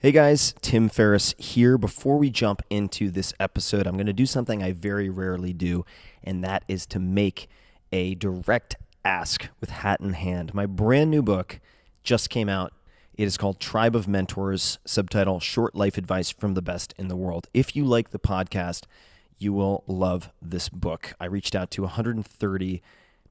Hey guys, Tim Ferris here. Before we jump into this episode, I'm going to do something I very rarely do, and that is to make a direct ask with hat in hand. My brand new book just came out. It is called Tribe of Mentors, subtitle Short Life Advice from the Best in the World. If you like the podcast, you will love this book. I reached out to 130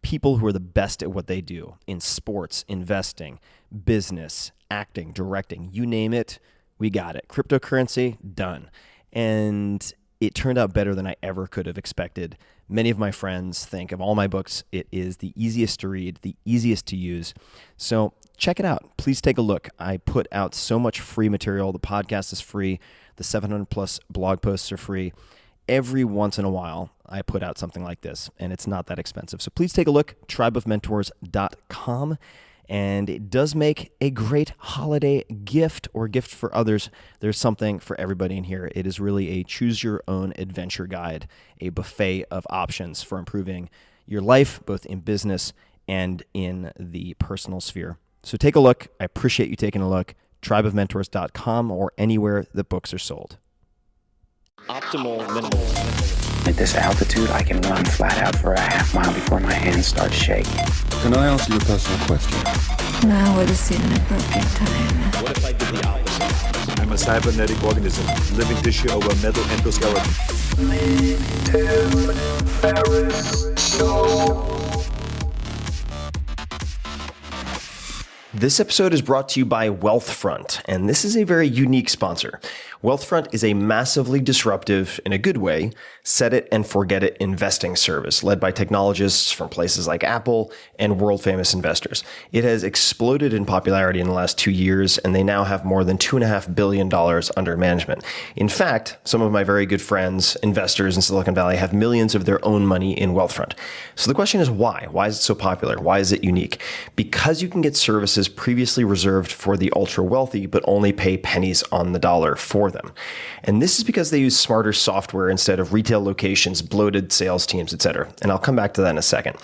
people who are the best at what they do in sports, investing, business, acting, directing, you name it. We got it. Cryptocurrency, done. And it turned out better than I ever could have expected. Many of my friends think of all my books, it is the easiest to read, the easiest to use. So check it out. Please take a look. I put out so much free material. The podcast is free. The 700 plus blog posts are free. Every once in a while, I put out something like this, and it's not that expensive. So please take a look, tribeofmentors.com. And it does make a great holiday gift or gift for others. There's something for everybody in here. It is really a choose-your-own adventure guide, a buffet of options for improving your life, both in business and in the personal sphere. So take a look. I appreciate you taking a look. tribeofmentors.com or anywhere that books are sold. Optimal minimal. At this altitude, I can run flat out for a half mile before my hands start shaking. Can I answer your personal question? Now would seem an appropriate time. What if I did the opposite? I'm a cybernetic organism, living tissue over metal endoskeleton. Ferris Show. This episode is brought to you by Wealthfront, and this is a very unique sponsor. Wealthfront is a massively disruptive, in a good way, set it and forget it investing service led by technologists from places like Apple and world-famous investors. It has exploded in popularity in the last 2 years, and they now have more than $2.5 billion under management. In fact, some of my very good friends, investors in Silicon Valley, have millions of their own money in Wealthfront. So the question is why? Why is it so popular? Why is it unique? Because you can get services previously reserved for the ultra-wealthy, but only pay pennies on the dollar for them. And this is because they use smarter software instead of retail locations, bloated sales teams, etc. And I'll come back to that in a second.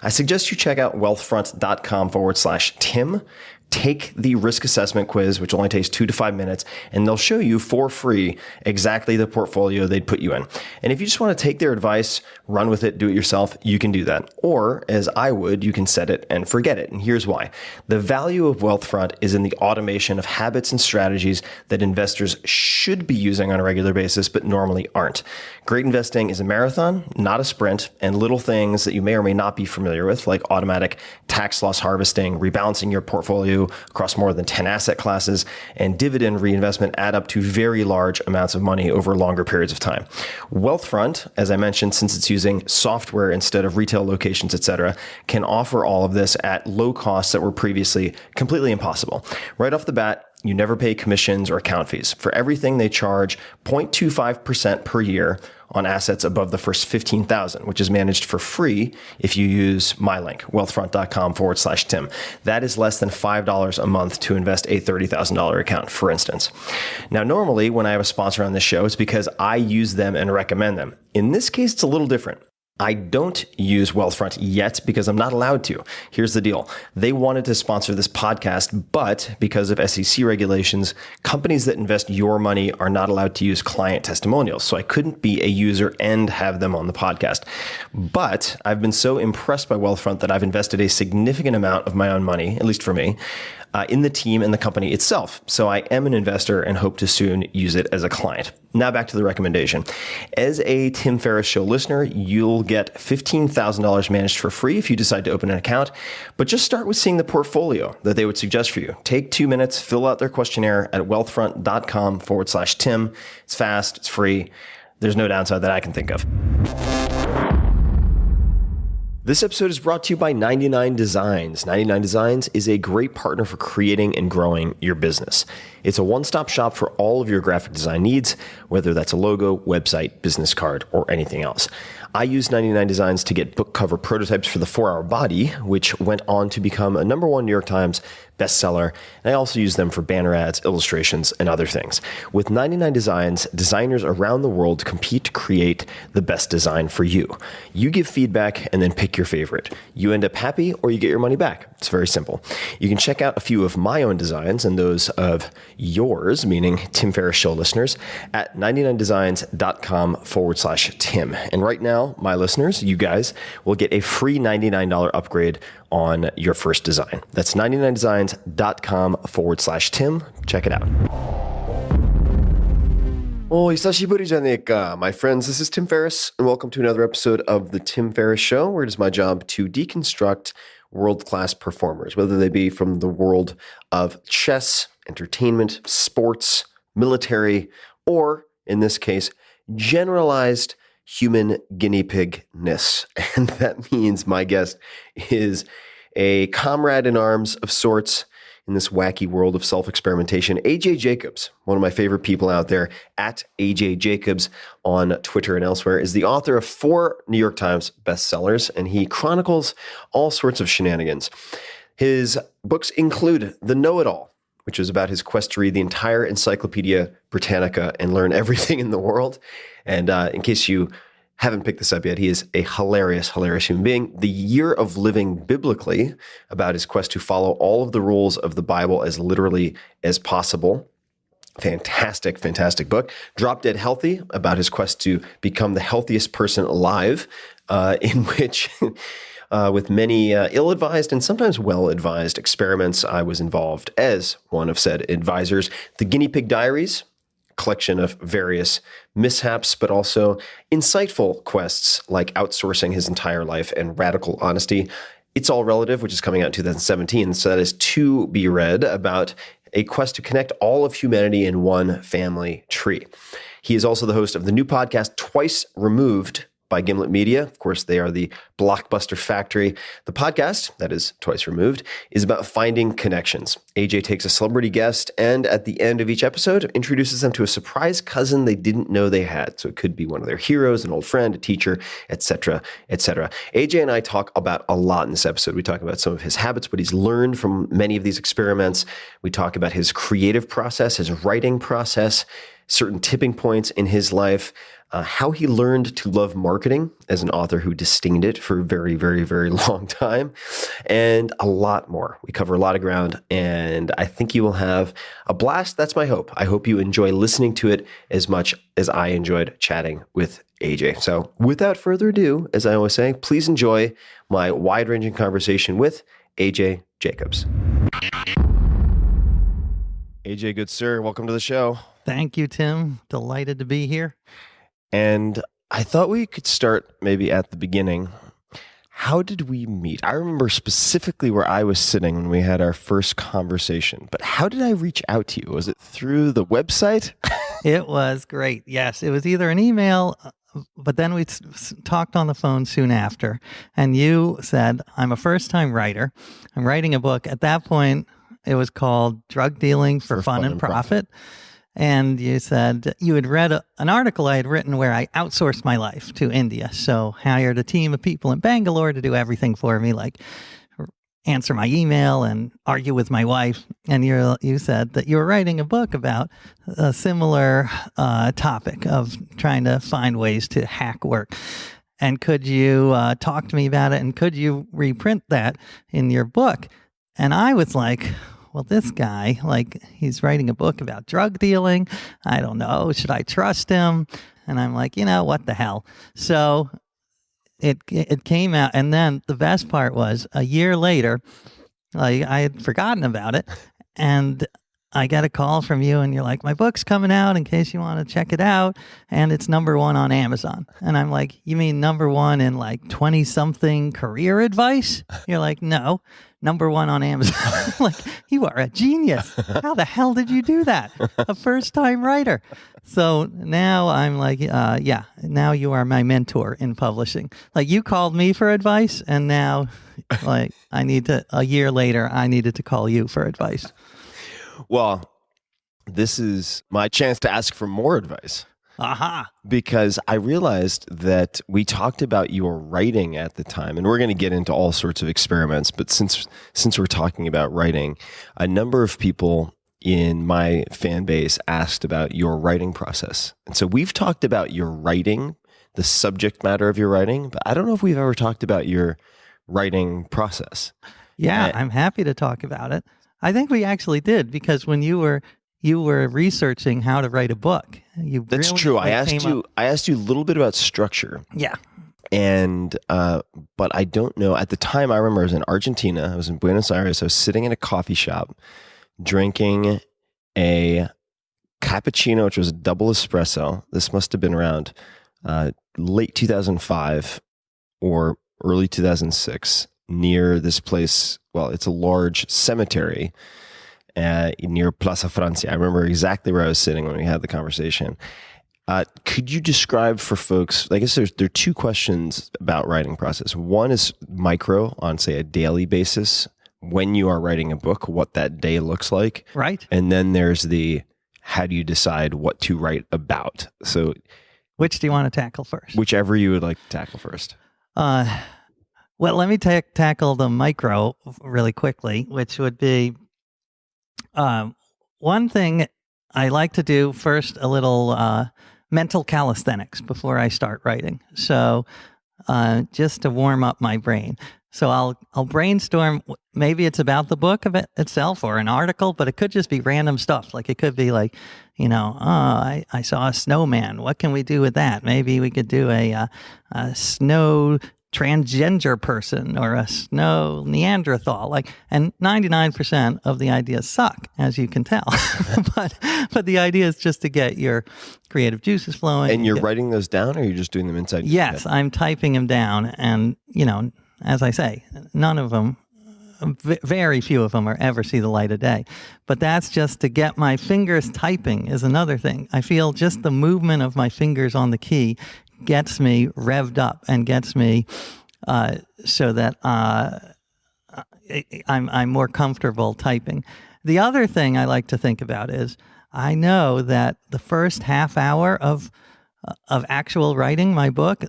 I suggest you check out wealthfront.com/Tim. Take the risk assessment quiz, which only takes 2 to 5 minutes, and they'll show you for free exactly the portfolio they'd put you in. And if you just want to take their advice, run with it, do it yourself, you can do that. Or, as I would, you can set it and forget it. And here's why. The value of Wealthfront is in the automation of habits and strategies that investors should be using on a regular basis, but normally aren't. Great investing is a marathon, not a sprint, and little things that you may or may not be familiar with, like automatic tax loss harvesting, rebalancing your portfolio across more than 10 asset classes, and dividend reinvestment add up to very large amounts of money over longer periods of time. Wealthfront, as I mentioned, since it's using software instead of retail locations, etc., can offer all of this at low costs that were previously completely impossible. Right off the bat, you never pay commissions or account fees. For everything, they charge 0.25% per year on assets above the first 15,000, which is managed for free if you use my link, wealthfront.com/Tim. That is less than $5 a month to invest a $30,000 account, for instance. Now, normally when I have a sponsor on this show, it's because I use them and recommend them. In this case, it's a little different. I don't use Wealthfront yet because I'm not allowed to. Here's the deal. They wanted to sponsor this podcast, but because of SEC regulations, companies that invest your money are not allowed to use client testimonials. So I couldn't be a user and have them on the podcast. But I've been so impressed by Wealthfront that I've invested a significant amount of my own money, at least for me, in the team and the company itself. So I am an investor and hope to soon use it as a client. Now back to the recommendation. As a Tim Ferris Show listener, you'll get $15,000 managed for free if you decide to open an account, but just start with seeing the portfolio that they would suggest for you. Take 2 minutes, fill out their questionnaire at wealthfront.com/Tim. It's fast, it's free. There's no downside that I can think of. This episode is brought to you by 99 Designs. 99 Designs is a great partner for creating and growing your business. It's a one-stop shop for all of your graphic design needs, whether that's a logo, website, business card, or anything else. I used 99 Designs to get book cover prototypes for The 4-Hour Body, which went on to become a #1 New York Times bestseller. And I also use them for banner ads, illustrations, and other things. With 99 Designs, designers around the world compete to create the best design for you. You give feedback and then pick pick your favorite. You end up happy or you get your money back. It's very simple. You can check out a few of my own designs and those of yours, meaning Tim Ferris Show listeners, at 99designs.com/Tim. And right now, my listeners, you guys, will get a free $99 upgrade on your first design. That's 99designs.com/Tim. Check it out. Oh, hisashiburi janeika. My friends, this is Tim Ferris, and welcome to another episode of The Tim Ferris Show, where it is my job to deconstruct world-class performers, whether they be from the world of chess, entertainment, sports, military, or, in this case, generalized human guinea pig-ness. And that means my guest is a comrade in arms of sorts in this wacky world of self-experimentation. AJ Jacobs, one of my favorite people out there, at AJ Jacobs on Twitter and elsewhere, is the author of 4 New York Times bestsellers, and he chronicles all sorts of shenanigans. His books include The Know-It-All, which is about his quest to read the entire Encyclopedia Britannica and learn everything in the world. And in case you haven't picked this up yet, he is a hilarious, hilarious human being. The Year of Living Biblically, about his quest to follow all of the rules of the Bible as literally as possible. Fantastic, fantastic book. Drop Dead Healthy, about his quest to become the healthiest person alive, in which, with many ill-advised and sometimes well-advised experiments, I was involved as one of said advisors. The Guinea Pig Diaries, collection of various mishaps, but also insightful quests like outsourcing his entire life and radical honesty. It's All Relative, which is coming out in 2017. So that is to be read, about a quest to connect all of humanity in one family tree. He is also the host of the new podcast, Twice Removed, by Gimlet Media. Of course, they are the blockbuster factory. The podcast, that is Twice Removed, is about finding connections. AJ takes a celebrity guest and at the end of each episode introduces them to a surprise cousin they didn't know they had. So it could be one of their heroes, an old friend, a teacher, etc., etc. AJ and I talk about a lot in this episode. We talk about some of his habits, what he's learned from many of these experiments. We talk about his creative process, his writing process, certain tipping points in his life, how he learned to love marketing as an author who disdained it for a very, very, very long time, and a lot more. We cover a lot of ground, and I think you will have a blast. That's my hope. I hope you enjoy listening to it as much as I enjoyed chatting with AJ. So without further ado, as I always say, please enjoy my wide-ranging conversation with AJ Jacobs. AJ, good sir, welcome to the show. Thank you, Tim. Delighted to be here. And I thought we could start maybe at the beginning. How did we meet? I remember specifically where I was sitting when we had our first conversation, but how did I reach out to you? Was it through the website? It was great. Yes, it was either an email, but then we talked on the phone soon after, and you said, I'm a first-time writer. I'm writing a book. At that point, it was called Drug Dealing for Fun and Profit. And you said you had read an article I had written where I outsourced my life to India. So hired a team of people in Bangalore to do everything for me, like answer my email and argue with my wife. And you said that you were writing a book about a similar topic of trying to find ways to hack work. And could you talk to me about it? And could you reprint that in your book? And I was like, well, this guy, like, he's writing a book about drug dealing. I don't know. Should I trust him? And I'm like, what the hell? So it came out. And then the best part was a year later, like, I had forgotten about it. And I got a call from you and you're like, my book's coming out in case you want to check it out. And it's #1 on Amazon. And I'm like, you mean #1 in like 20-something career advice? You're like, no, #1 on Amazon. Like, you are a genius. How the hell did you do that? A first-time writer. So now I'm like, now you are my mentor in publishing. Like, you called me for advice, and now, like, a year later, I needed to call you for advice. Well, this is my chance to ask for more advice. Aha. Because I realized that we talked about your writing at the time, and we're going to get into all sorts of experiments, but since we're talking about writing, a number of people in my fan base asked about your writing process. And so we've talked about your writing the subject matter of your writing, but I don't know if we've ever talked about your writing process. Yeah, I'm happy to talk about it. I think we actually did, because when you were researching how to write a book, That's really, true. like, I asked you a little bit about structure. Yeah. And but I don't know. At the time, I remember I was in Argentina. I was in Buenos Aires. I was sitting in a coffee shop, drinking a cappuccino, which was a double espresso. This must have been around late 2005 or early 2006, near this place. Well, it's a large cemetery near Plaza Francia. I remember exactly where I was sitting when we had the conversation. Could you describe for folks, I guess there are two questions about writing process. One is micro, on say a daily basis, when you are writing a book, what that day looks like. Right. And then there's the, how do you decide what to write about? So Which do you want to tackle first? whichever you would like to tackle first. Well, let me tackle the micro really quickly, which would be one thing I like to do first, a little mental calisthenics before I start writing. So just to warm up my brain. So I'll brainstorm. Maybe it's about the book of it itself or an article, but it could just be random stuff. Like it could be like, I saw a snowman. What can we do with that? Maybe we could do a snow transgender person or a snow Neanderthal. And 99% of the ideas suck, as you can tell. but the idea is just to get your creative juices flowing. And you're writing those down, or you're just doing them inside? Yes, I'm typing them down, and as I say, none of them, very few of them, are ever see the light of day. But that's just to get my fingers typing is another thing. I feel just the movement of my fingers on the key gets me revved up and gets me so that I'm more comfortable typing. The other thing I like to think about is I know that the first half hour of actual writing my book,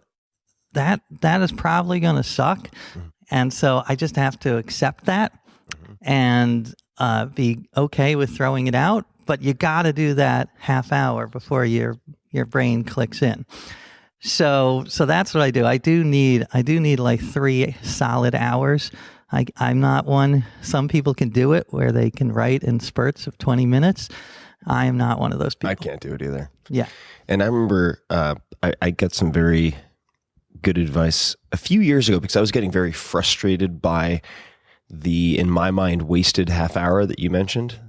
that is probably going to suck. And so I just have to accept that and be okay with throwing it out. But you got to do that half hour before your brain clicks in. So that's what I do. I do need like 3 solid hours. I'm not one. Some people can do it where they can write in spurts of 20 minutes. I am not one of those people. I can't do it either. Yeah. And I remember I got some very good advice a few years ago because I was getting very frustrated by the, in my mind, wasted half hour that you mentioned.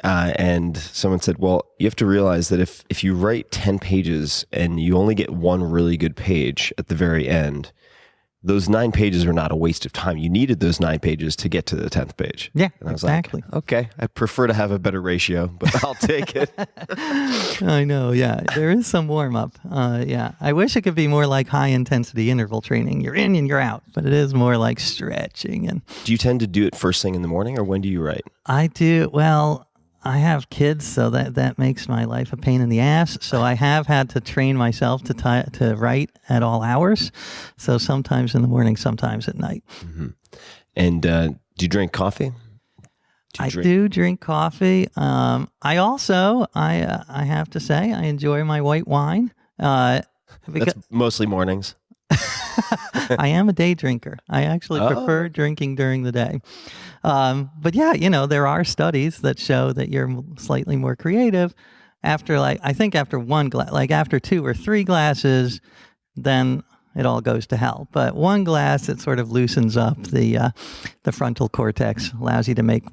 And someone said, well, you have to realize that if you write 10 pages and you only get one really good page at the very end, those 9 pages are not a waste of time. You needed those 9 pages to get to the 10th page. Yeah, and I was exactly. like, okay, I prefer to have a better ratio, but I'll take it. I know, yeah. There is some warm up. Yeah. I wish it could be more like high intensity interval training. You're in and you're out, but it is more like stretching. And do you tend to do it first thing in the morning, or when do you write? I do. Well, I have kids, so that makes my life a pain in the ass. So I have had to train myself to write at all hours. So sometimes in the morning, sometimes at night. Mm-hmm. And do you drink coffee? I do drink coffee. I also, I have to say, I enjoy my white wine. That's mostly mornings. I am a day drinker. I actually prefer drinking during the day. But yeah, there are studies that show that you're slightly more creative after, I think after one glass, after 2 or 3 glasses, then it all goes to hell. But 1 glass, it sort of loosens up the frontal cortex, allows you to make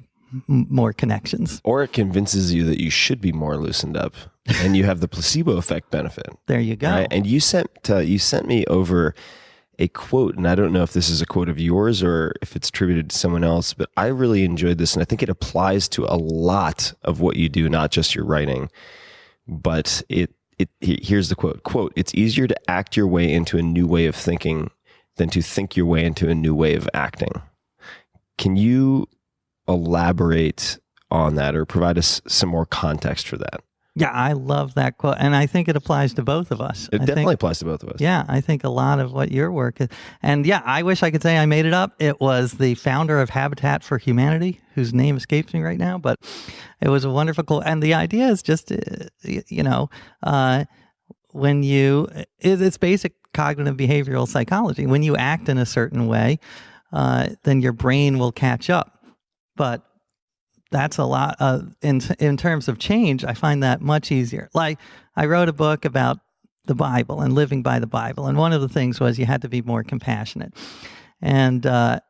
more connections. Or it convinces you that you should be more loosened up, and you have the placebo effect benefit. There you go. Right? And you sent me over a quote, and I don't know if this is a quote of yours or if it's attributed to someone else, but I really enjoyed this, and I think it applies to a lot of what you do, not just your writing. But here's the quote. Quote, "It's easier to act your way into a new way of thinking than to think your way into a new way of acting." Can you elaborate on that or provide us some more context for that? Yeah, I love that quote. And I think it applies to both of us. It definitely applies to both of us. Yeah, I think a lot of what your work is. And yeah, I wish I could say I made it up. It was the founder of Habitat for Humanity, whose name escapes me right now, but it was a wonderful quote. And the idea is just, it's basic cognitive behavioral psychology. When you act in a certain way, then your brain will catch up. But that's a lot in terms of change. I find that much easier. Like, I wrote a book about the Bible and living by the Bible, and one of the things was you had to be more compassionate. And I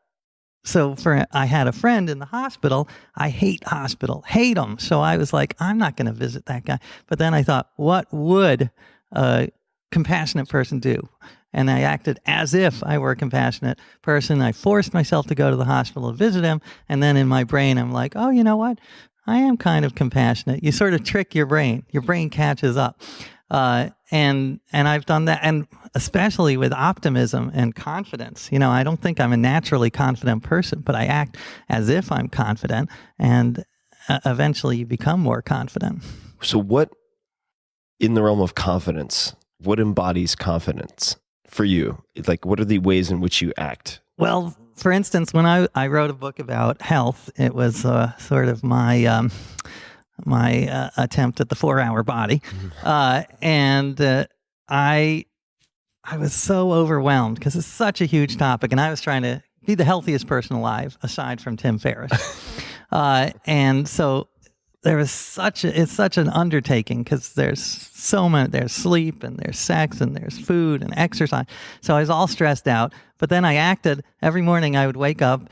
had a friend in the hospital. I hate them. So I was like, I'm not going to visit that guy. But then I thought, what would a compassionate person do? And I acted as if I were a compassionate person. I forced myself to go to the hospital to visit him. And then in my brain, I'm like, oh, you know what? I am kind of compassionate. You sort of trick your brain. Your brain catches up. And I've done that. And especially with optimism and confidence, I don't think I'm a naturally confident person, but I act as if I'm confident, and eventually you become more confident. So what, in the realm of confidence, what embodies confidence for you? Like, what are the ways in which you act? Well, for instance, when I wrote a book about health, it was sort of my attempt at the 4-hour body. And I was so overwhelmed because it's such a huge topic, and I was trying to be the healthiest person alive aside from Tim Ferris. And so it's such an undertaking because there's sleep and there's sex and there's food and exercise. So I was all stressed out, but then I acted. Every morning I would wake up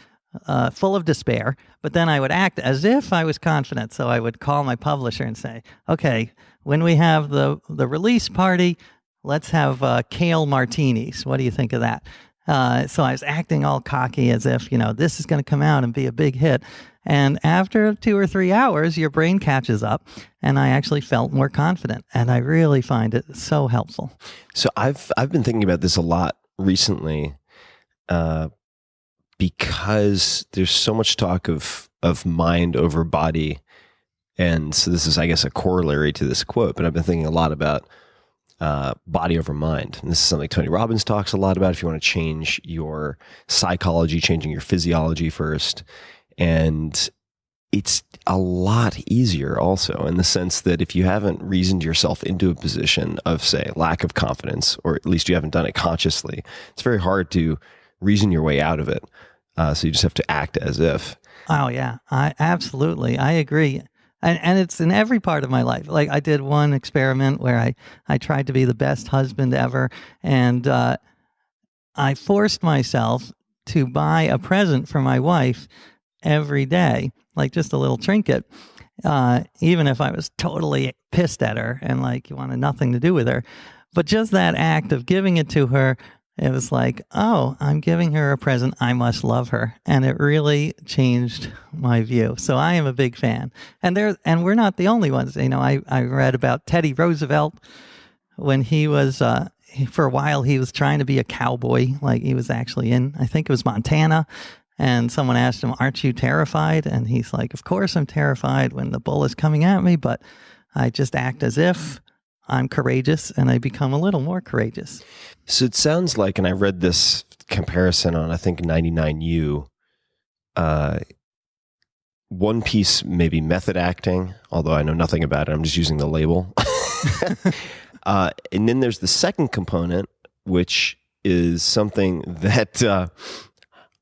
full of despair, but then I would act as if I was confident. So I would call my publisher and say, okay, when we have the release party, let's have kale martinis. What do you think of that? So I was acting all cocky as if, this is going to come out and be a big hit. And after 2 or 3 hours, your brain catches up, and I actually felt more confident. And I really find it so helpful. So I've been thinking about this a lot recently, because there's so much talk of mind over body. And so this is, I guess, a corollary to this quote, but I've been thinking a lot about body over mind. And this is something Tony Robbins talks a lot about. If you want to change your psychology, changing your physiology first. And it's a lot easier also in the sense that if you haven't reasoned yourself into a position of, say, lack of confidence, or at least you haven't done it consciously, it's very hard to reason your way out of it. So you just have to act as if. Oh, yeah. I agree. And it's in every part of my life. Like, I did one experiment where I tried to be the best husband ever. And I forced myself to buy a present for my wife every day, like just a little trinket, even if I was totally pissed at her and like wanted nothing to do with her. But just that act of giving it to her, it was like, oh, I'm giving her a present. I must love her. And it really changed my view. So I am a big fan. And we're not the only ones. I read about Teddy Roosevelt when he was, for a while, he was trying to be a cowboy. Like, he was actually in, I think it was Montana. And someone asked him, aren't you terrified? And he's like, of course I'm terrified when the bull is coming at me, but I just act as if I'm courageous, and I become a little more courageous. So it sounds like, and I read this comparison on, I think, 99U, one piece maybe method acting, although I know nothing about it. I'm just using the label. And then there's the second component, which is something that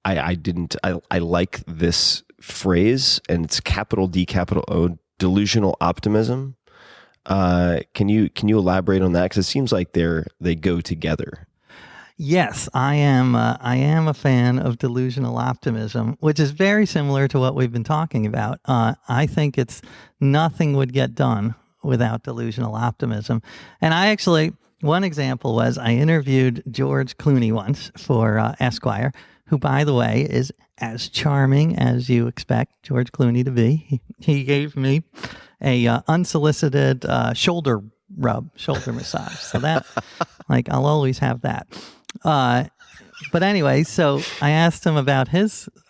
I like this phrase, and it's capital D, capital O, delusional optimism. Can you elaborate on that? Because it seems like they go together. Yes, I am a fan of delusional optimism, which is very similar to what we've been talking about. I think nothing would get done without delusional optimism. And one example was I interviewed George Clooney once for Esquire, who, by the way, is as charming as you expect George Clooney to be. He gave me a unsolicited shoulder massage. So that, I'll always have that. But anyway, so I asked him about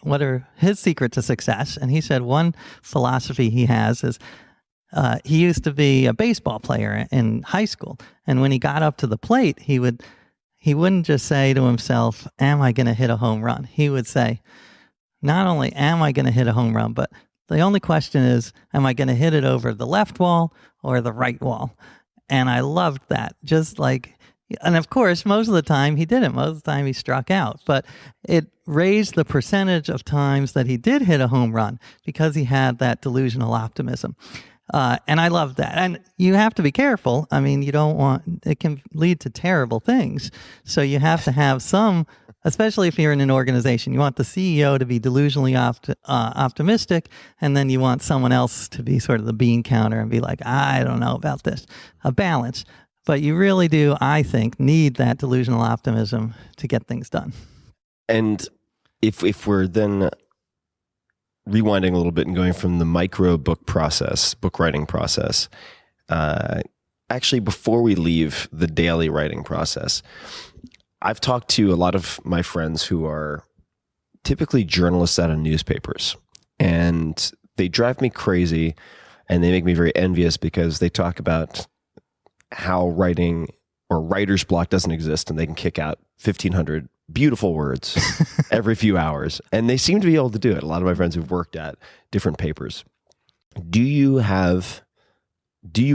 what are his secret to success. And he said one philosophy he has is he used to be a baseball player in high school. And when he got up to the plate, he wouldn't just say to himself, am I going to hit a home run? He would say, not only am I going to hit a home run, but the only question is, am I going to hit it over the left wall or the right wall? And I loved that. Just like, and of course, most of the time he didn't. Most of the time he struck out. But it raised the percentage of times that he did hit a home run because he had that delusional optimism. And I love that. And you have to be careful. I mean, you don't want, it can lead to terrible things. So you have to have some, especially if you're in an organization, you want the CEO to be delusionally optimistic, and then you want someone else to be sort of the bean counter and be like, I don't know about this. A balance. But you really do, I think, need that delusional optimism to get things done. And if we're then rewinding a little bit and going from the micro book writing process, actually before we leave the daily writing process, I've talked to a lot of my friends who are typically journalists out of newspapers, and they drive me crazy and they make me very envious because they talk about how writing or writer's block doesn't exist and they can kick out 1,500 beautiful words every few hours. And they seem to be able to do it. A lot of my friends who've worked at different papers. Do you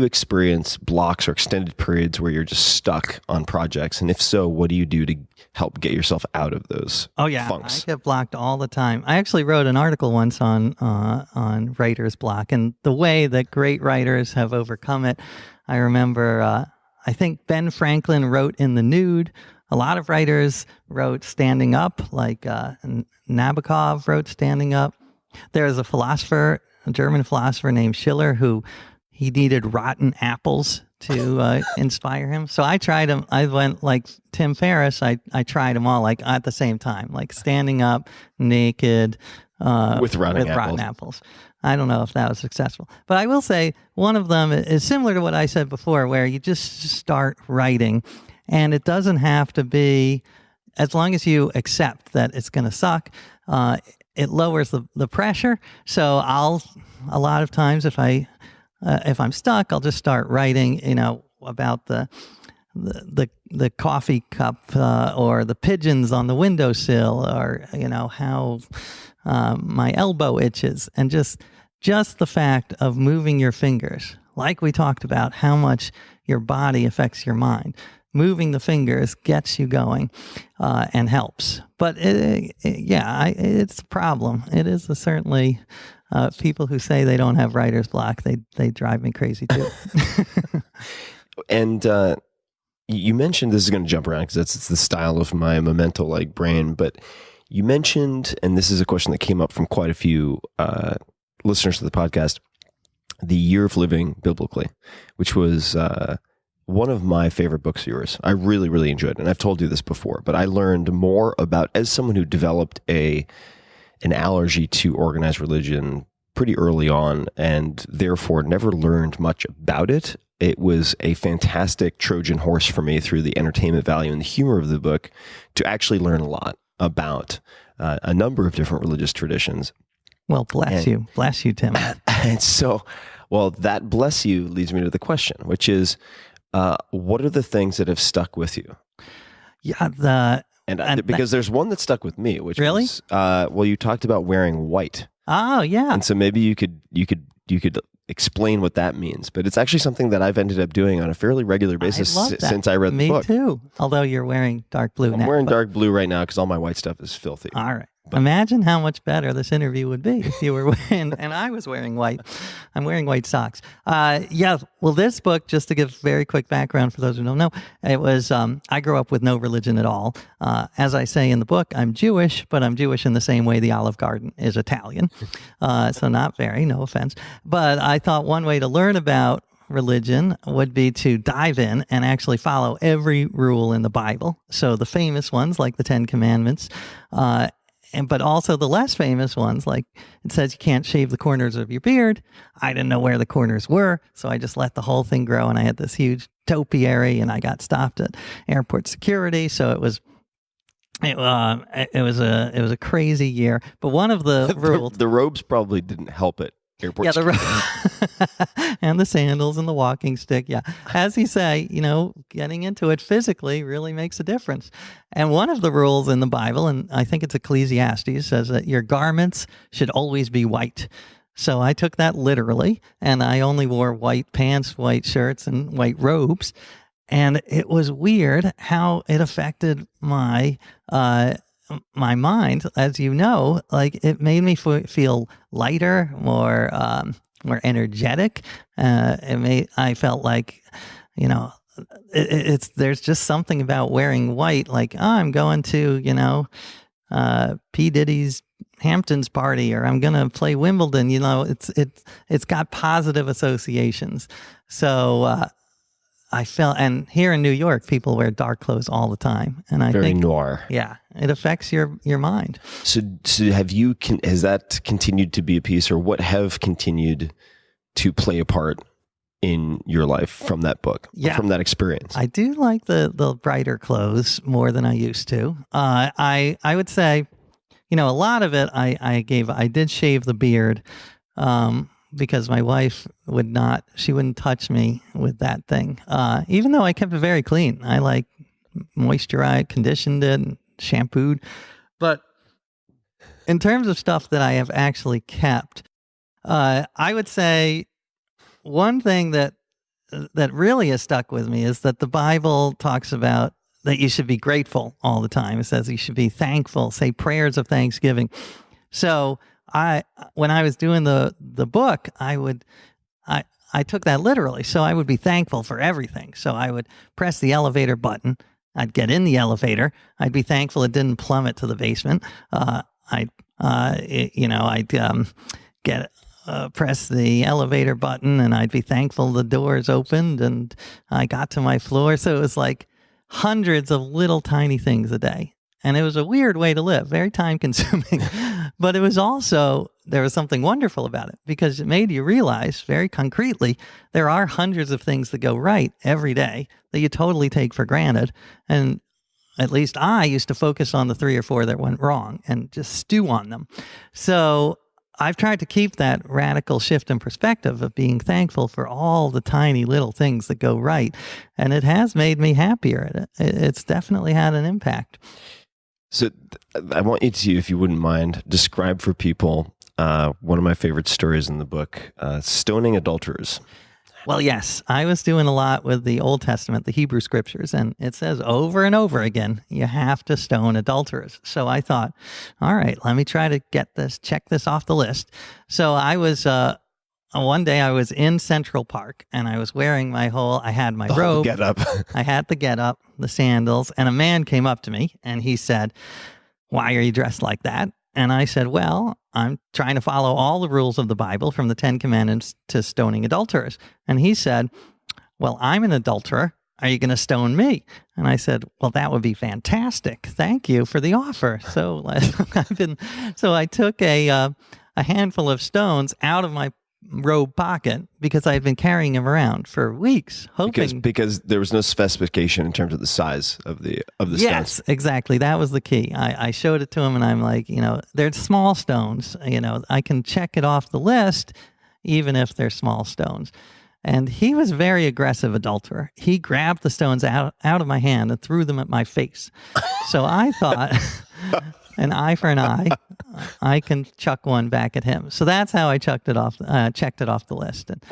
experience blocks or extended periods where you're just stuck on projects? And if so, what do you do to help get yourself out of those funks? I get blocked all the time. I actually wrote an article once on writer's block and the way that great writers have overcome it. I remember, I think Ben Franklin wrote in the nude. A lot of writers wrote standing up, like Nabokov wrote standing up. There's a German philosopher named Schiller who he needed rotten apples to inspire him. So I tried them. I went like Tim Ferris. I tried them all like at the same time, like standing up, naked, with rotten apples. I don't know if that was successful. But I will say one of them is similar to what I said before, where you just start writing. And it doesn't have to be, as long as you accept that it's going to suck, it lowers the pressure. So a lot of times if I'm stuck, I'll just start writing, about the coffee cup or the pigeons on the windowsill, or how my elbow itches, and just the fact of moving your fingers, like we talked about, how much your body affects your mind. Moving the fingers gets you going and helps. But it's a problem. It is certainly people who say they don't have writer's block, they drive me crazy too. And you mentioned, this is going to jump around because it's the style of my memento-like brain, but you mentioned, and this is a question that came up from quite a few listeners to the podcast, The Year of Living Biblically, which was one of my favorite books of yours. I really, really enjoyed it. And I've told you this before, but I learned more about, as someone who developed an allergy to organized religion pretty early on, and therefore never learned much about it. It was a fantastic Trojan horse for me through the entertainment value and the humor of the book to actually learn a lot about a number of different religious traditions. Well, bless you, Tim. And so, that bless you leads me to the question, which is, what are the things that have stuck with you? Yeah, because there's one that stuck with me, which really? Was, you talked about wearing white. Oh, yeah. And so maybe you could explain what that means. But it's actually something that I've ended up doing on a fairly regular basis since I read the book. Me too. Although you're wearing dark blue now. I'm wearing dark blue right now because all my white stuff is filthy. All right. Imagine how much better this interview would be if you were wearing, and I was wearing white. I'm wearing white socks. Well, this book, just to give very quick background for those who don't know, it was, I grew up with no religion at all. As I say in the book, I'm Jewish, but I'm Jewish in the same way the Olive Garden is Italian. So not very, no offense. But I thought one way to learn about religion would be to dive in and actually follow every rule in the Bible. So the famous ones like the Ten Commandments, but also the less famous ones, like it says you can't shave the corners of your beard. I didn't know where the corners were, so I just let the whole thing grow, and I had this huge topiary, and I got stopped at airport security. So it was a crazy year. But one of the rules, the robes probably didn't help it. Airport and the sandals and the walking stick. Yeah. As you say, getting into it physically really makes a difference. And one of the rules in the Bible, and I think it's Ecclesiastes, says that your garments should always be white. So I took that literally, and I only wore white pants, white shirts, and white robes. And it was weird how it affected my my mind. As you know, like it made me feel lighter, more energetic. I felt like, you know, there's just something about wearing white. Like, oh, I'm going to, you know, P. Diddy's Hamptons party, or I'm going to play Wimbledon. You know, it's got positive associations. So I felt, and here in New York, people wear dark clothes all the time, and I Very think noir. Yeah, it affects your mind. So has that continued to be a piece, or what have continued to play a part in your life from that book, from that experience? I do like the brighter clothes more than I used to. I would say, you know, a lot of it I did shave the beard, because my wife wouldn't touch me with that thing. Even though I kept it very clean. I like moisturized, conditioned it, and shampooed. But in terms of stuff that I have actually kept, I would say one thing that really has stuck with me is that the Bible talks about that you should be grateful all the time. It says you should be thankful, say prayers of thanksgiving. So when I was doing the book, I took that literally. So I would be thankful for everything. So I would press the elevator button. I'd get in the elevator. I'd be thankful it didn't plummet to the basement. I'd press the elevator button, and I'd be thankful the doors opened and I got to my floor. So it was like hundreds of little tiny things a day. And it was a weird way to live, very time consuming. But it was also, there was something wonderful about it, because it made you realize very concretely there are hundreds of things that go right every day that you totally take for granted. And at least I used to focus on the 3 or 4 that went wrong and just stew on them. So I've tried to keep that radical shift in perspective of being thankful for all the tiny little things that go right. And it has made me happier. It's definitely had an impact. So I want you to, if you wouldn't mind, describe for people one of my favorite stories in the book, stoning adulterers. Well, yes, I was doing a lot with the Old Testament, the Hebrew scriptures, and it says over and over again, you have to stone adulterers. So I thought, all right, let me try to check this off the list. So I was, one day I was in Central Park, and I was wearing I had my robe. Get up. I had the get up, the sandals, and a man came up to me and he said, "Why are you dressed like that?" And I said, "Well, I'm trying to follow all the rules of the Bible, from the 10 Commandments to stoning adulterers." And he said, "Well, I'm an adulterer. Are you going to stone me?" And I said, "Well, that would be fantastic. Thank you for the offer." So I took a handful of stones out of my robe pocket, because I had been carrying them around for weeks, hoping because there was no specification in terms of the size of the stones. Yes, exactly. That was the key. I showed it to him, and I'm like, you know, they're small stones. You know, I can check it off the list, even if they're small stones. And he was a very aggressive adulterer. He grabbed the stones out of my hand and threw them at my face. So I thought, an eye for an eye, I can chuck one back at him. So that's how I checked it off the list. And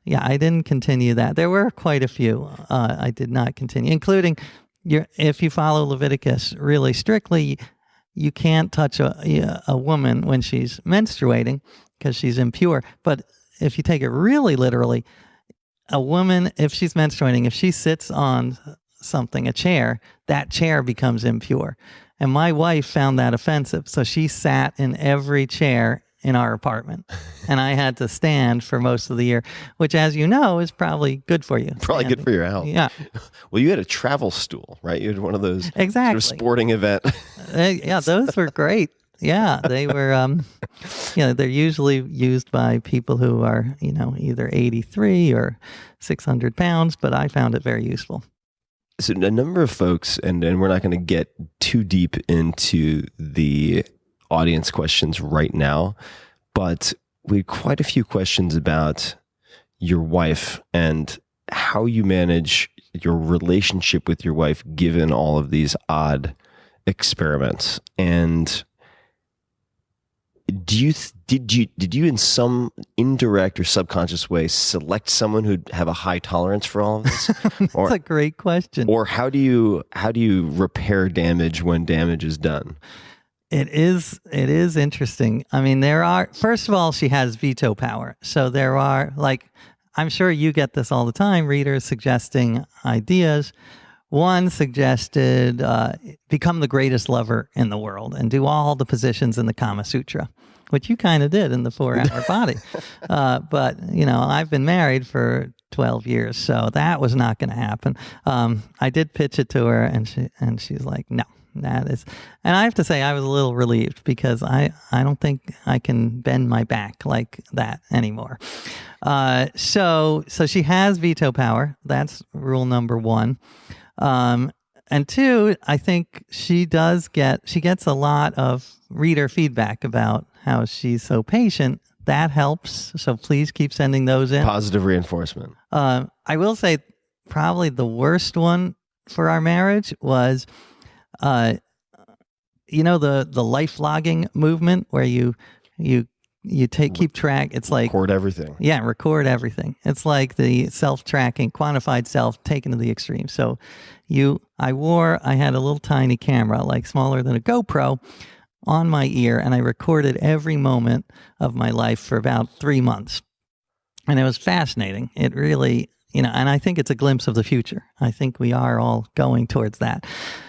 yeah, I didn't continue that. There were quite a few I did not continue, including if you follow Leviticus really strictly, you can't touch a woman when she's menstruating because she's impure. But if you take it really literally, a woman, if she's menstruating, if she sits on something, a chair, that chair becomes impure. And my wife found that offensive. So she sat in every chair in our apartment. And I had to stand for most of the year, which, as you know, is probably good for you. Probably good for your health. Yeah. Well, you had a travel stool, right? You had one of those exactly. sort of sporting event. Yeah, those were great. Yeah, they were, they're usually used by people who are, either 83 or 600 pounds, but I found it very useful. So a number of folks, and we're not going to get too deep into the audience questions right now, but we had quite a few questions about your wife and how you manage your relationship with your wife given all of these odd experiments. And do did you in some indirect or subconscious way select someone who'd have a high tolerance for all of this? That's a great question. Or how do you repair damage when damage is done? It is interesting. I mean, first of all, she has veto power. So there are, like, I'm sure you get this all the time, readers suggesting ideas. One suggested become the greatest lover in the world and do all the positions in the Kama Sutra, which you kind of did in the 4-Hour Body. But, I've been married for 12 years, so that was not going to happen. I did pitch it to her, and she's like, no. That is, and I have to say I was a little relieved because I don't think I can bend my back like that anymore. So she has veto power. That's rule number one. And two, I think she gets a lot of reader feedback about how she's so patient. That helps. So please keep sending those in. Positive reinforcement. I will say probably the worst one for our marriage was, the life logging movement where you keep track. It's like record everything. Yeah, record everything. It's like the self-tracking, quantified self taken to the extreme. So I had a little tiny camera, like smaller than a GoPro, on my ear, and I recorded every moment of my life for about 3 months. And it was fascinating. It really, and I think it's a glimpse of the future. I think we are all going towards that,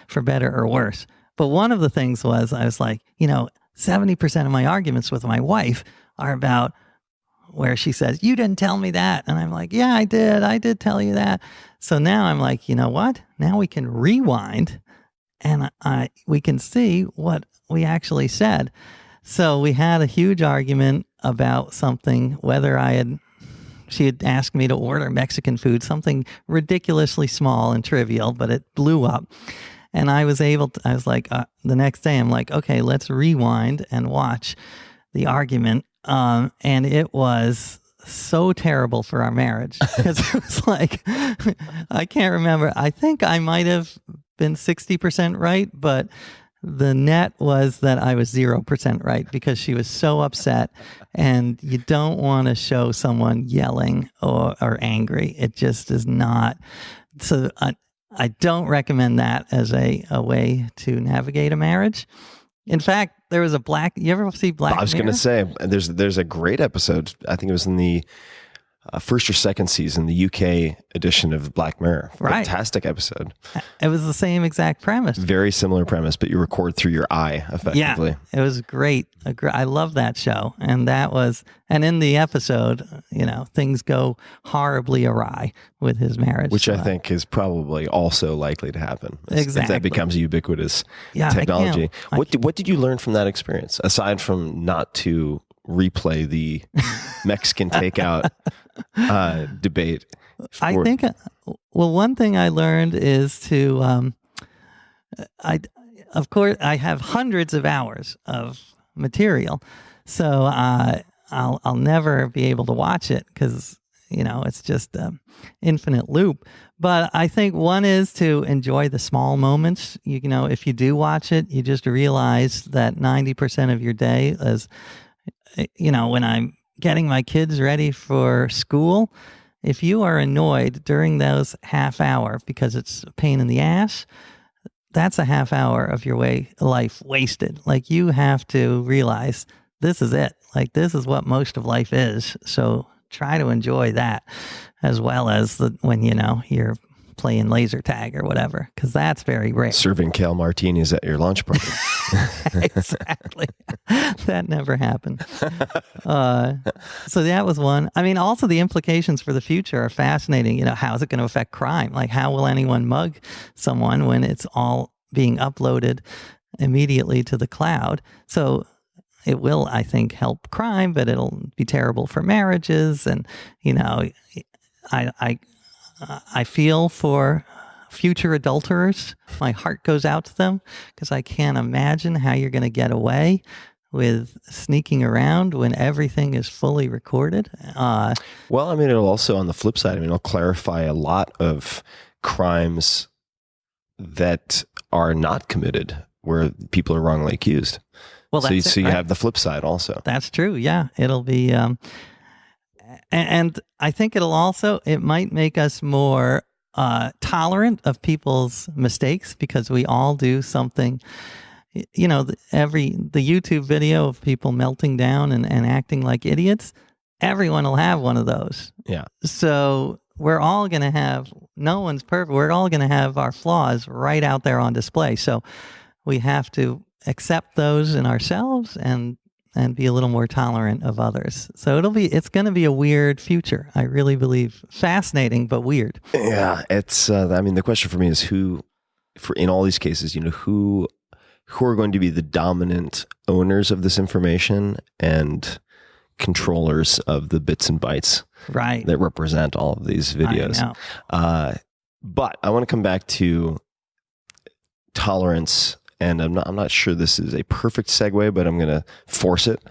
for better or worse. But one of the things was, I was like, 70% of my arguments with my wife are about where she says, you didn't tell me that. And I'm like, yeah, I did tell you that. So now I'm like, you know what? Now we can rewind and we can see what we actually said. So we had a huge argument about something, she had asked me to order Mexican food, something ridiculously small and trivial, but it blew up. And I was like, the next day, I'm like, okay, let's rewind and watch the argument. And it was so terrible for our marriage because it was like, I can't remember. I think I might have been 60% right, but the net was that I was 0% right because she was so upset, and you don't want to show someone yelling or angry. It just is not. So I don't recommend that as a way to navigate a marriage. In fact, there was you ever see Black Mirror? I was going to say, there's a great episode. I think it was in the first or second season, the UK edition of Black Mirror. Right. Fantastic episode. It was the same exact premise. Very similar premise, but you record through your eye effectively. Yeah, it was great. I love that show. And in the episode, things go horribly awry with his marriage. Which I think is probably also likely to happen. Exactly. If that becomes a ubiquitous technology. What did you learn from that experience, aside from not to replay the Mexican takeout debate? I think, one thing I learned is to, of course, I have hundreds of hours of material, so I'll never be able to watch it because, it's just an infinite loop. But I think one is to enjoy the small moments. If you do watch it, you just realize that 90% of your day is, when I'm getting my kids ready for school, if you are annoyed during those half hour because it's a pain in the ass, that's a half hour of your life wasted. Like, you have to realize this is it. Like, this is what most of life is. So try to enjoy that as well as when, you're playing laser tag or whatever, because that's very rare. Serving kale martinis at your lunch party. Exactly. That never happened. So that was one. I mean, also the implications for the future are fascinating. How is it going to affect crime? Like, how will anyone mug someone when it's all being uploaded immediately to the cloud? So it will, I think, help crime, but it'll be terrible for marriages. And, I feel for future adulterers. My heart goes out to them because I can't imagine how you're going to get away with sneaking around when everything is fully recorded. Well, I mean, it'll also, on the flip side, it'll clarify a lot of crimes that are not committed where people are wrongly accused. Well, So, that's so it, you right? have the flip side also. That's true. Yeah, it'll be, and I think it might make us more tolerant of people's mistakes because we all do something. You know, the YouTube video of people melting down and acting like idiots, everyone will have one of those. Yeah. So we're all going to have, no one's perfect. We're all going to have our flaws right out there on display. So we have to accept those in ourselves and be a little more tolerant of others. So it's going to be a weird future. I really believe. Fascinating, but weird. Yeah. It's, I mean, the question for me is in all these cases, who are going to be the dominant owners of this information and controllers of the bits and bytes Right. that represent all of these videos. I know. But I want to come back to tolerance, and I'm not sure this is a perfect segue, but I'm going to force it.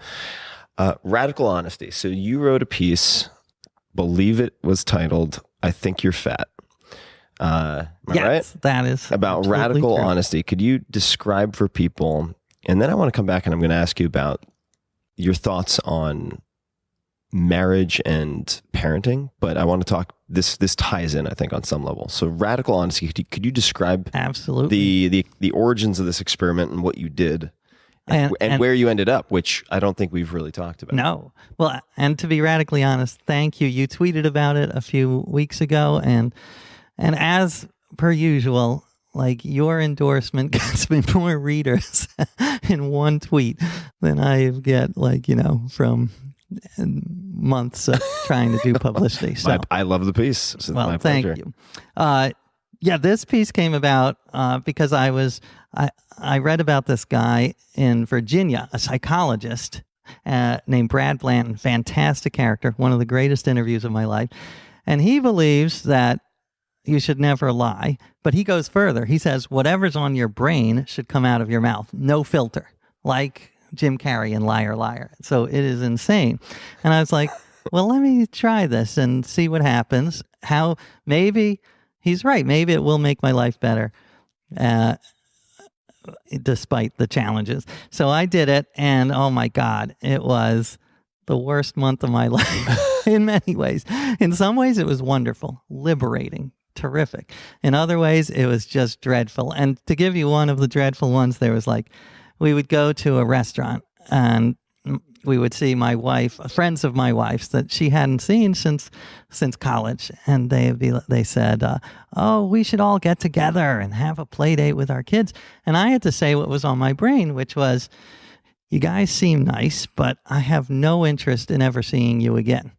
Radical honesty. So you wrote a piece, believe it was titled, "I Think You're Fat." Am I right? That is About radical true. honesty. Could you describe for people, and then I want to come back and I'm going to ask you about your thoughts on marriage and parenting, but I want to talk, this ties in, I think, on some level. So radical honesty, could you describe absolutely the origins of this experiment and what you did and where you ended up, which I don't think we've really talked about. No. Well, and to be radically honest, thank you. You tweeted about it a few weeks ago, and as per usual, like, your endorsement gets me more readers in one tweet than I get, from months of trying to do publicity. So I love the piece. It's my thank pleasure. you. Yeah, this piece came about because I read about this guy in Virginia, a psychologist named Brad Blanton, fantastic character, one of the greatest interviews of my life. And he believes that you should never lie, but he goes further. He says, whatever's on your brain should come out of your mouth. No filter, like Jim Carrey in Liar, Liar. So it is insane. And I was like, well, let me try this and see what happens. How maybe he's right. Maybe it will make my life better, despite the challenges. So I did it, and oh my God, it was the worst month of my life in many ways. In some ways, it was wonderful, liberating, terrific. In other ways, it was just dreadful. And to give you one of the dreadful ones, there was we would go to a restaurant and we would see my wife, friends of my wife's that she hadn't seen since college, and they said, "Oh, we should all get together and have a play date with our kids." And I had to say what was on my brain, which was, "You guys seem nice, but I have no interest in ever seeing you again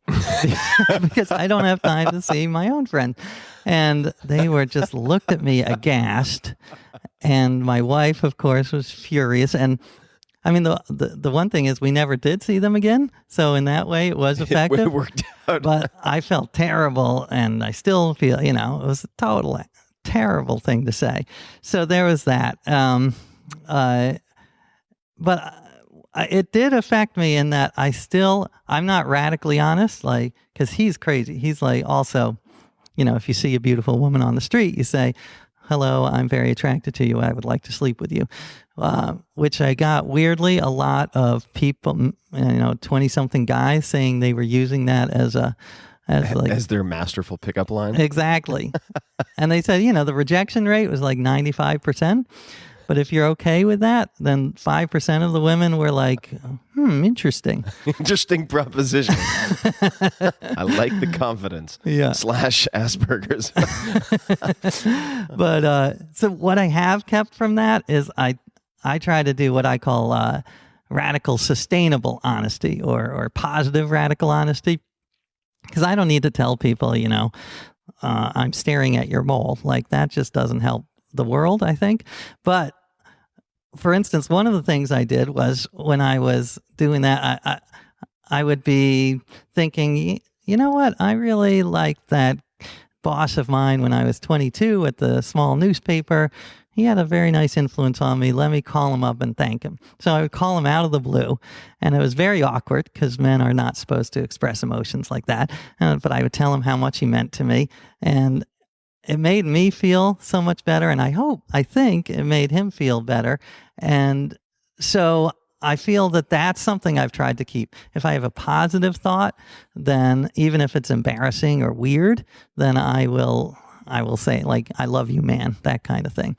because I don't have time to see my own friends." And they were just looked at me aghast, and my wife, of course, was furious. And I mean, the one thing is we never did see them again. So in that way, it was effective. It worked out. But I felt terrible, and I still feel, it was a total terrible thing to say. So there was that. But it did affect me in that I'm not radically honest, because he's crazy. He's also, if you see a beautiful woman on the street, you say, "Hello, I'm very attracted to you. I would like to sleep with you," which I got weirdly a lot of people, 20-something guys saying they were using that as their masterful pickup line. Exactly. And they said, the rejection rate was 95%. But if you're okay with that, then 5% of the women were like, interesting. Interesting proposition. I like the confidence. Yeah. / Asperger's. But so what I have kept from that is I try to do what I call radical sustainable honesty or positive radical honesty. Because I don't need to tell people, I'm staring at your mole. That just doesn't help the world, I think. But for instance, one of the things I did was when I was doing that, I would be thinking, you know what? I really liked that boss of mine when I was 22 at the small newspaper. He had a very nice influence on me. Let me call him up and thank him. So I would call him out of the blue, and it was very awkward because men are not supposed to express emotions like that. But I would tell him how much he meant to me, and it made me feel so much better, and I think it made him feel better. And so I feel that that's something I've tried to keep. If I have a positive thought, then even if it's embarrassing or weird, then I will say, like, I love you, man, that kind of thing.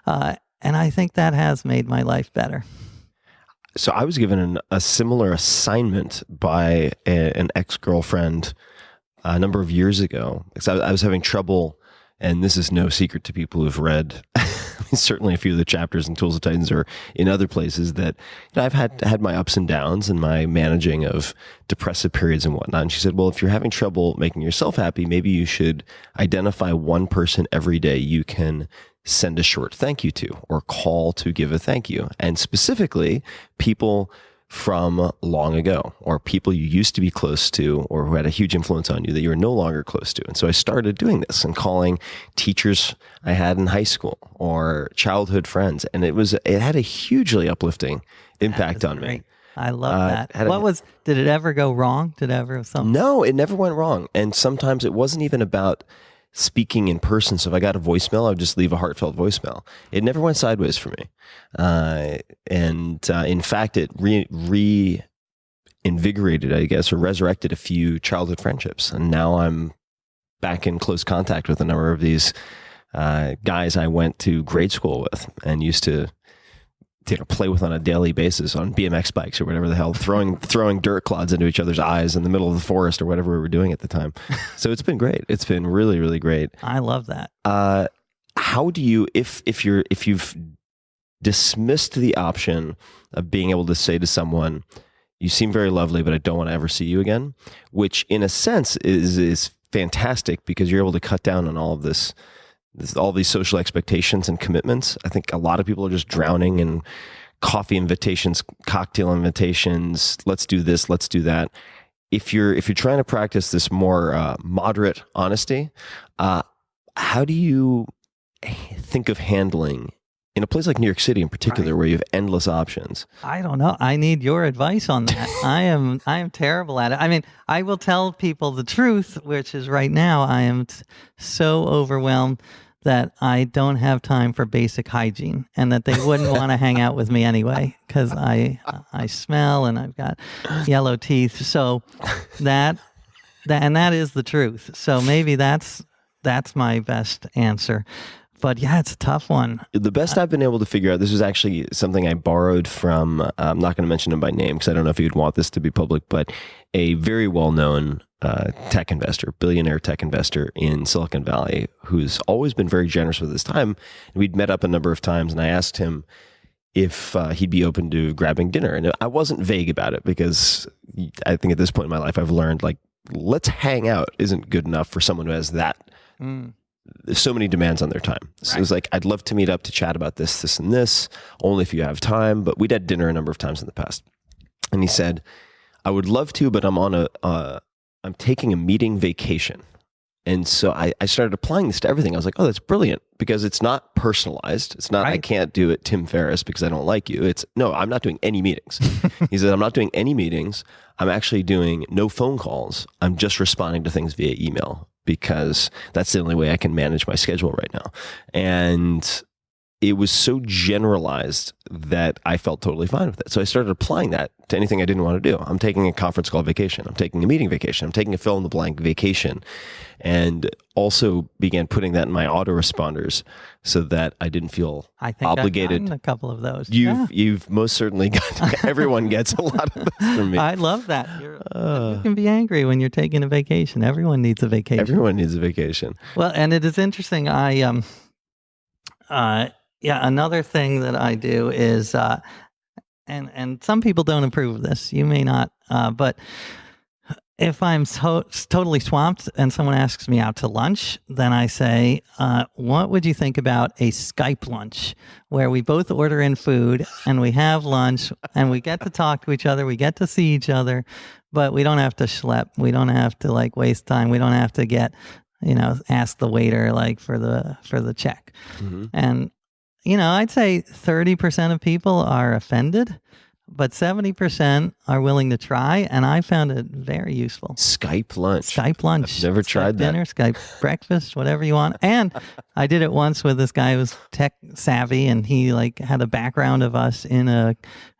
And I think that has made my life better. So I was given a similar assignment by an ex-girlfriend a number of years ago. Because I was having trouble, and this is no secret to people who've read certainly a few of the chapters in Tools of Titans or in other places, that I've had my ups and downs and my managing of depressive periods and whatnot. And she said, well, if you're having trouble making yourself happy, maybe you should identify one person every day you can send a short thank you to or call to give a thank you. And specifically, people from long ago or people you used to be close to or who had a huge influence on you that you're no longer close to. And so I started doing this and calling teachers I had in high school or childhood friends. And it had a hugely uplifting impact on me. I love that. Did it ever go wrong? Did it ever have something? No, it never went wrong. And sometimes it wasn't even about speaking in person. So if I got a voicemail, I would just leave a heartfelt voicemail. It never went sideways for me. In fact, it reinvigorated, I guess, or resurrected a few childhood friendships. And now I'm back in close contact with a number of these guys I went to grade school with and used to play with on a daily basis on BMX bikes or whatever the hell, throwing dirt clods into each other's eyes in the middle of the forest or whatever we were doing at the time. So it's been great. It's been really, really great. I love that. How do you, if you've dismissed the option of being able to say to someone, you seem very lovely, but I don't want to ever see you again, which in a sense is fantastic because you're able to cut down on all of this, all these social expectations and commitments. I think a lot of people are just drowning in coffee invitations, cocktail invitations. Let's do this. Let's do that. If you're trying to practice this more moderate honesty, how do you think of handling in a place like New York City in particular, where you have endless options? I don't know. I need your advice on that. I am terrible at it. I mean, I will tell people the truth, which is right now I am so overwhelmed that I don't have time for basic hygiene, and that they wouldn't want to hang out with me anyway because I smell and I've got yellow teeth. So that is the truth. So maybe that's my best answer. But yeah, it's a tough one. The best I've been able to figure out, this was actually something I borrowed from, I'm not going to mention him by name because I don't know if you'd want this to be public, but a very well-known tech investor, billionaire tech investor in Silicon Valley, who's always been very generous with his time. We'd met up a number of times, and I asked him if he'd be open to grabbing dinner. And I wasn't vague about it because I think at this point in my life, I've learned, like, let's hang out isn't good enough for someone who has that. There's so many demands on their time. So it was like, I'd love to meet up to chat about this, this, and this, only if you have time. But we'd had dinner a number of times in the past. And he said, I would love to, but I'm taking a meeting vacation. And so I started applying this to everything. I was like, oh, that's brilliant, because it's not personalized. It's not, I can't do it, Tim Ferris, because I don't like you. It's, no, I'm not doing any meetings. He said, I'm not doing any meetings. I'm actually doing no phone calls. I'm just responding to things via email, because that's the only way I can manage my schedule right now. And it was so generalized that I felt totally fine with it. So I started applying that to anything I didn't want to do. I'm taking a conference call vacation. I'm taking a meeting vacation. I'm taking a fill in the blank vacation. And also began putting that in my autoresponders so that I didn't feel obligated. I've gotten a couple of those. You've most certainly got, everyone gets a lot of those from me. I love that. You can be angry when you're taking a vacation. Everyone needs a vacation. Everyone needs a vacation. Well, and it is interesting. Another thing that I do is, and some people don't approve of this. You may not, but if I'm totally swamped and someone asks me out to lunch, then I say, what would you think about a Skype lunch where we both order in food and we have lunch and we get to talk to each other, we get to see each other, but we don't have to schlep. We don't have to waste time. We don't have to get, ask the waiter for the check. Mm-hmm. And I'd say 30% of people are offended, but 70% are willing to try, and I found it very usable. Skype lunch. I've never tried that. Dinner, Skype breakfast, whatever you want. And I did it once with this guy who was tech savvy, and he had a background of us in a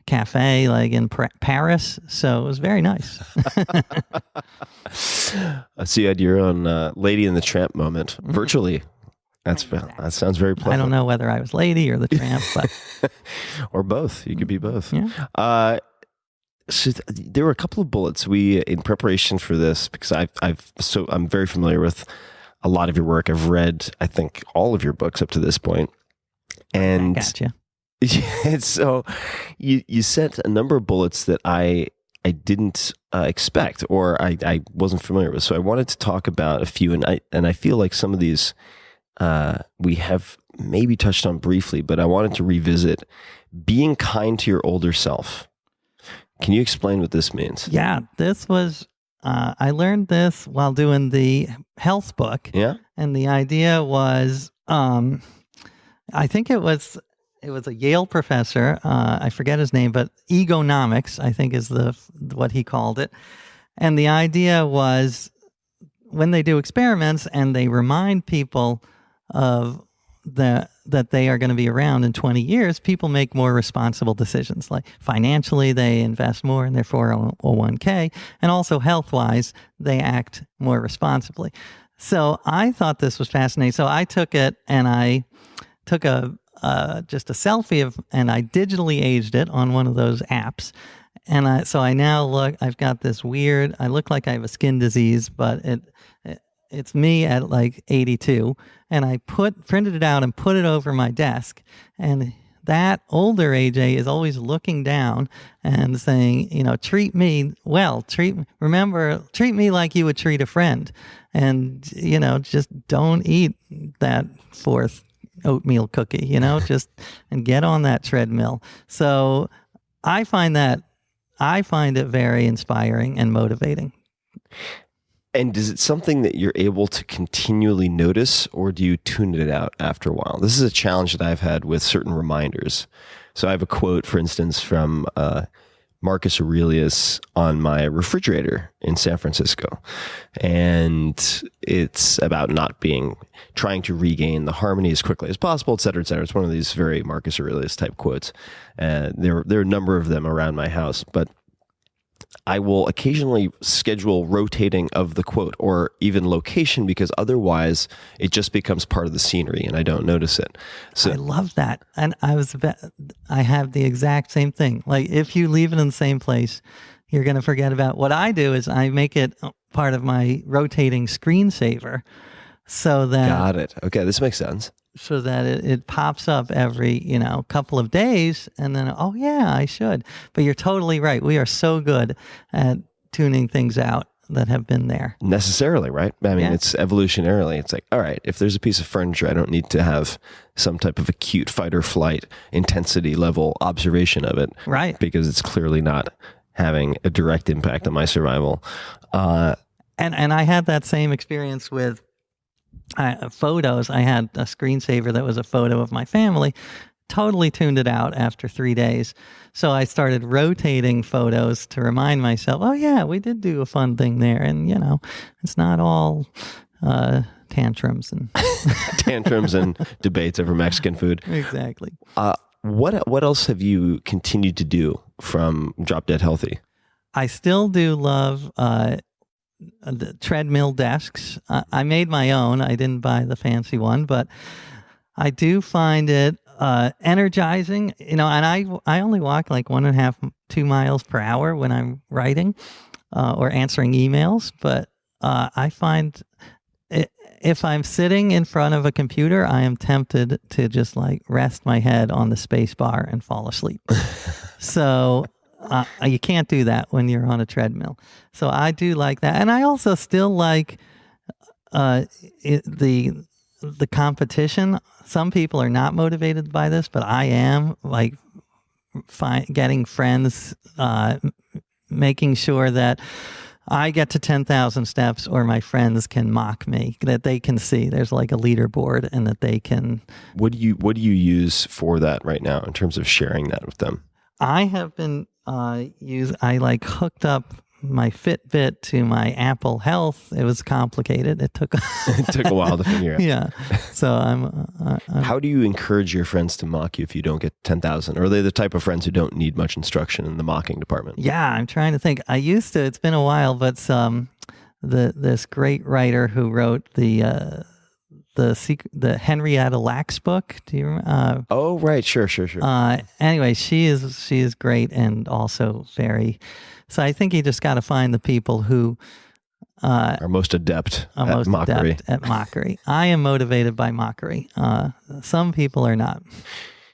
cafe like in Paris. So it was very nice. So you had your own Lady and the Tramp moment virtually. That sounds very pleasant. I don't know whether I was Lady or the Tramp, but or both. You could be both. Yeah. So there were a couple of bullets in preparation for this, because I'm very familiar with a lot of your work. I've read, I think, all of your books up to this point. And gotcha. So you sent a number of bullets that I didn't expect, or I wasn't familiar with. So I wanted to talk about a few, and I feel like some of these we have maybe touched on briefly, but I wanted to revisit being kind to your older self. Can you explain what this means? Yeah, this was, I learned this while doing the health book. Yeah. And the idea was, I think it was a Yale professor, I forget his name, but egonomics, I think is what he called it. And the idea was when they do experiments and they remind people of that they are going to be around in 20 years, people make more responsible decisions. Like financially, they invest more in their 401k, and also health-wise, they act more responsibly. So I thought this was fascinating. So I took it and I took just a selfie and I digitally aged it on one of those apps. And I now look, I've got this weird, I look like I have a skin disease, but it's me at like 82, and I printed it out and put it over my desk, and that older AJ is always looking down and saying, treat me well, treat me like you would treat a friend, and just don't eat that fourth oatmeal cookie, and get on that treadmill. So I find it very inspiring and motivating. And is it something that you're able to continually notice, or do you tune it out after a while? This is a challenge that I've had with certain reminders. So I have a quote, for instance, from Marcus Aurelius on my refrigerator in San Francisco. And it's about trying to regain the harmony as quickly as possible, et cetera, et cetera. It's one of these very Marcus Aurelius type quotes. There are a number of them around my house, but I will occasionally schedule rotating of the quote or even location, because otherwise it just becomes part of the scenery and I don't notice it. So I love that. And I have the exact same thing. Like if you leave it in the same place, you're going to forget about what I do is I make it part of my rotating screensaver so that. Got it. Okay. This makes sense. So that it pops up every, couple of days, and then, oh yeah, I should. But you're totally right. We are so good at tuning things out that have been there. Necessarily, right? I mean, Yeah. It's evolutionarily. It's like, all right, if there's a piece of furniture, I don't need to have some type of acute fight or flight intensity level observation of it. Right. Because it's clearly not having a direct impact on my survival. And I had that same experience with photos. I had a screensaver that was a photo of my family, totally tuned it out after 3 days. So I started rotating photos to remind myself, oh yeah, we did do a fun thing there. And it's not all tantrums and Tantrums and debates over Mexican food. exactly. What else have you continued to do from Drop Dead Healthy? I still do love the treadmill desks. I made my own. I didn't buy the fancy one, but I do find it energizing. And I only walk like 1.5, 2 miles per hour when I'm writing or answering emails. But I find if I'm sitting in front of a computer, I am tempted to just like rest my head on the space bar and fall asleep. So you can't do that when you're on a treadmill. So I do like that. And I also still like the competition. Some people are not motivated by this, but I am, like getting friends, making sure that I get to 10,000 steps or my friends can mock me, that they can see there's like a leaderboard and that they can. What do you use for that right now in terms of sharing that with them? I have been I hooked up my Fitbit to my Apple Health, it was complicated. It took It took a while to figure out. yeah. So I'm How do you encourage your friends to mock you if you don't get 10,000? Or are they the type of friends who don't need much instruction in the mocking department? yeah, I'm trying to think. I used to. It's been a while, but this great writer who wrote the Henrietta Lacks book. Do you remember? Oh, right. Sure. Anyway, she is great and also very. So I think you just got to find the people who Are most adept are at most mockery. adept at mockery. I am motivated by mockery. Some people are not.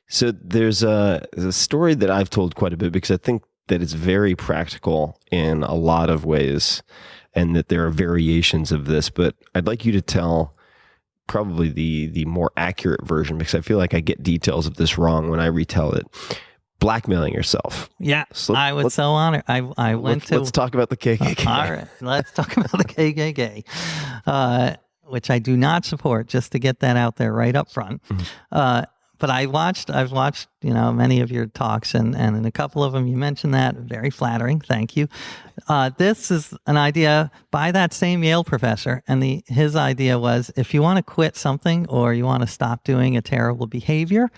So there's a story that I've told quite a bit because I think that it's very practical in a lot of ways and that there are variations of this. But I'd like you to tell probably the more accurate version because I feel like I get details of this wrong when I retell it. Blackmailing yourself. Yeah, So I was so honored. I went to. Let's talk about the KKK. All right, let's talk about the KKK, which I do not support. Just to get that out there right up front. But I've watched, many of your talks, and in a couple of them you mentioned that. Very flattering. Thank you. This is an idea by that same Yale professor, and his idea was if you want to quit something or you want to stop doing a terrible behavior,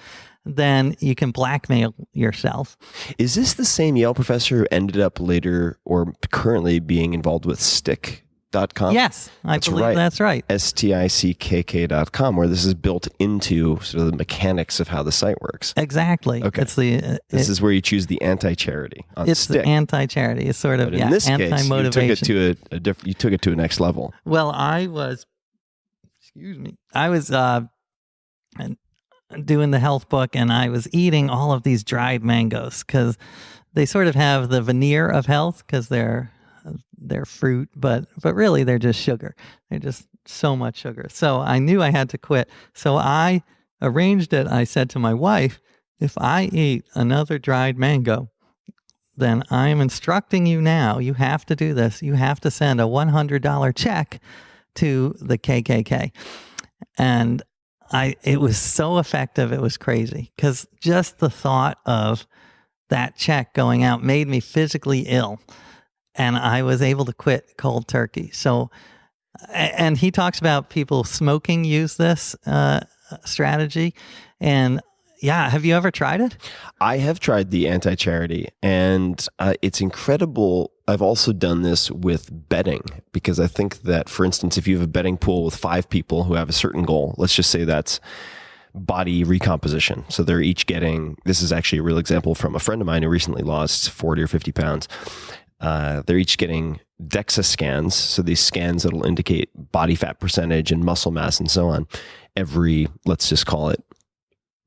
then you can blackmail yourself. Is this the same Yale professor who ended up later or currently being involved with Stick.com? Yes, I believe that's right. STICKK.com, where this is built into sort of the mechanics of how the site works. Exactly. Okay. This is where you choose the anti-charity on it's Stick. the anti-charity. It's sort of But in this case, anti-motivation. you took it to a next level. Well, I was doing the health book, and I was eating all of these dried mangoes because they sort of have the veneer of health because they're fruit, but really they're just sugar. They're just so much sugar. So I knew I had to quit. So I arranged it. I said to my wife, if I eat another dried mango, then I am instructing you now, you have to do this. You have to send a $100 check to the KKK. And it was so effective. It was crazy because just the thought of that check going out made me physically ill. And I was able to quit cold turkey. So, and he talks about people smoking use this strategy. And yeah, have you ever tried it? I have tried the anti-charity, and it's incredible. I've also done this with betting because I think that, for instance, if you have a betting pool with 5 people who have a certain goal, let's just say that's body recomposition. So they're each getting, this is actually a real example from a friend of mine who recently lost 40 or 50 pounds. They're each getting DEXA scans. So these scans that'll indicate body fat percentage and muscle mass and so on every, let's just call it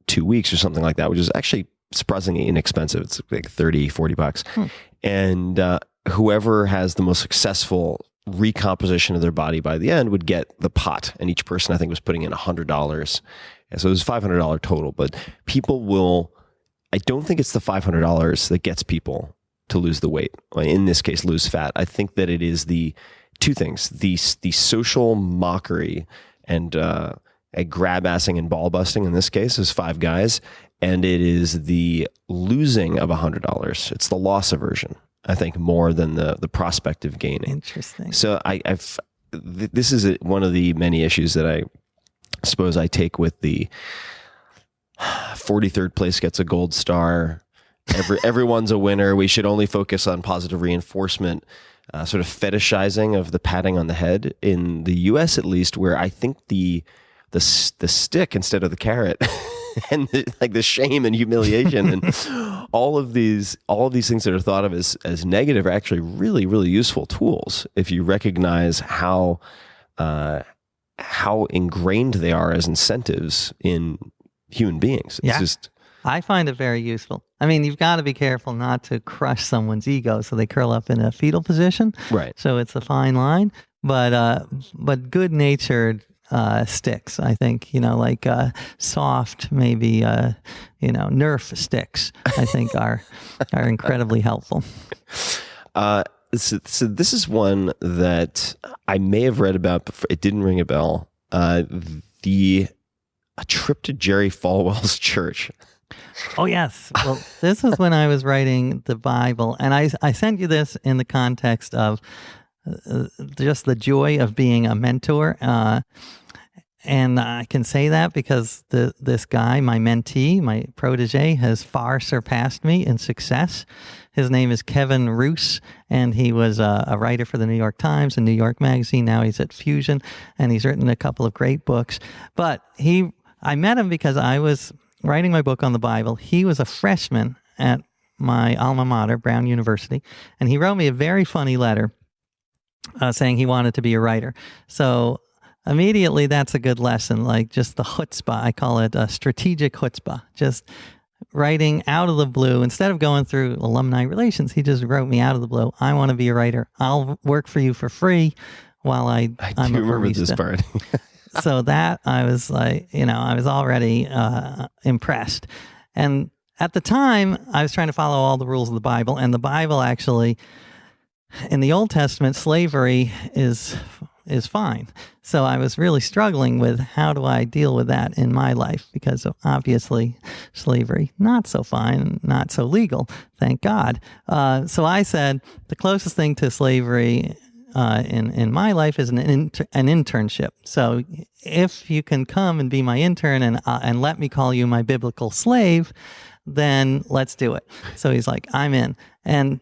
2 weeks or something like that, which is actually surprisingly inexpensive. It's like $30-$40. And whoever has the most successful recomposition of their body by the end would get the pot. And each person, I think, was putting in $100. And so it was $500 total. But people will, I don't think it's the $500 that gets people to lose the weight. In this case, lose fat. I think that it is the two things, the social mockery and a grab-assing and ball-busting, in this case, is 5 guys, and it is the losing of $100. It's the loss aversion, I think, more than the prospect of gaining. Interesting. So this is one of the many issues that I suppose I take with the 43rd place gets a gold star. Everyone's a winner. We should only focus on positive reinforcement, sort of fetishizing of the patting on the head in the U.S. at least, where I think the stick instead of the carrot and the shame and humiliation and all of these things that are thought of as negative are actually really, really useful tools if you recognize how ingrained they are as incentives in human beings. It's just, I find it very useful. I mean, you've got to be careful not to crush someone's ego so they curl up in a fetal position. Right. So it's a fine line, but good-natured sticks, I think, like soft, maybe, Nerf sticks, I think are incredibly helpful. So this is one that I may have read about, but it didn't ring a bell. A trip to Jerry Falwell's church. Oh, yes. Well, this was when I was writing the Bible. And I sent you this in the context of just the joy of being a mentor. And I can say that because this guy, my mentee, my protege, has far surpassed me in success. His name is Kevin Roos, and he was a writer for the New York Times and New York Magazine. Now he's at Fusion, and he's written a couple of great books. But I met him because I was writing my book on the Bible. He was a freshman at my alma mater, Brown University, and he wrote me a very funny letter saying he wanted to be a writer. So immediately, that's a good lesson, like just the chutzpah. I call it a strategic chutzpah, just writing out of the blue. Instead of going through alumni relations, he just wrote me out of the blue. I want to be a writer. I'll work for you for free while I'm a barista. Remember this part. So that I was like, I was already impressed. And at the time, I was trying to follow all the rules of the Bible. And the Bible actually, in the Old Testament, slavery is fine. So I was really struggling with how do I deal with that in my life, because of obviously slavery, not so fine, not so legal, thank God. So I said the closest thing to slavery in my life is an internship. So if you can come and be my intern and let me call you my biblical slave, then let's do it. So he's like, I'm in. And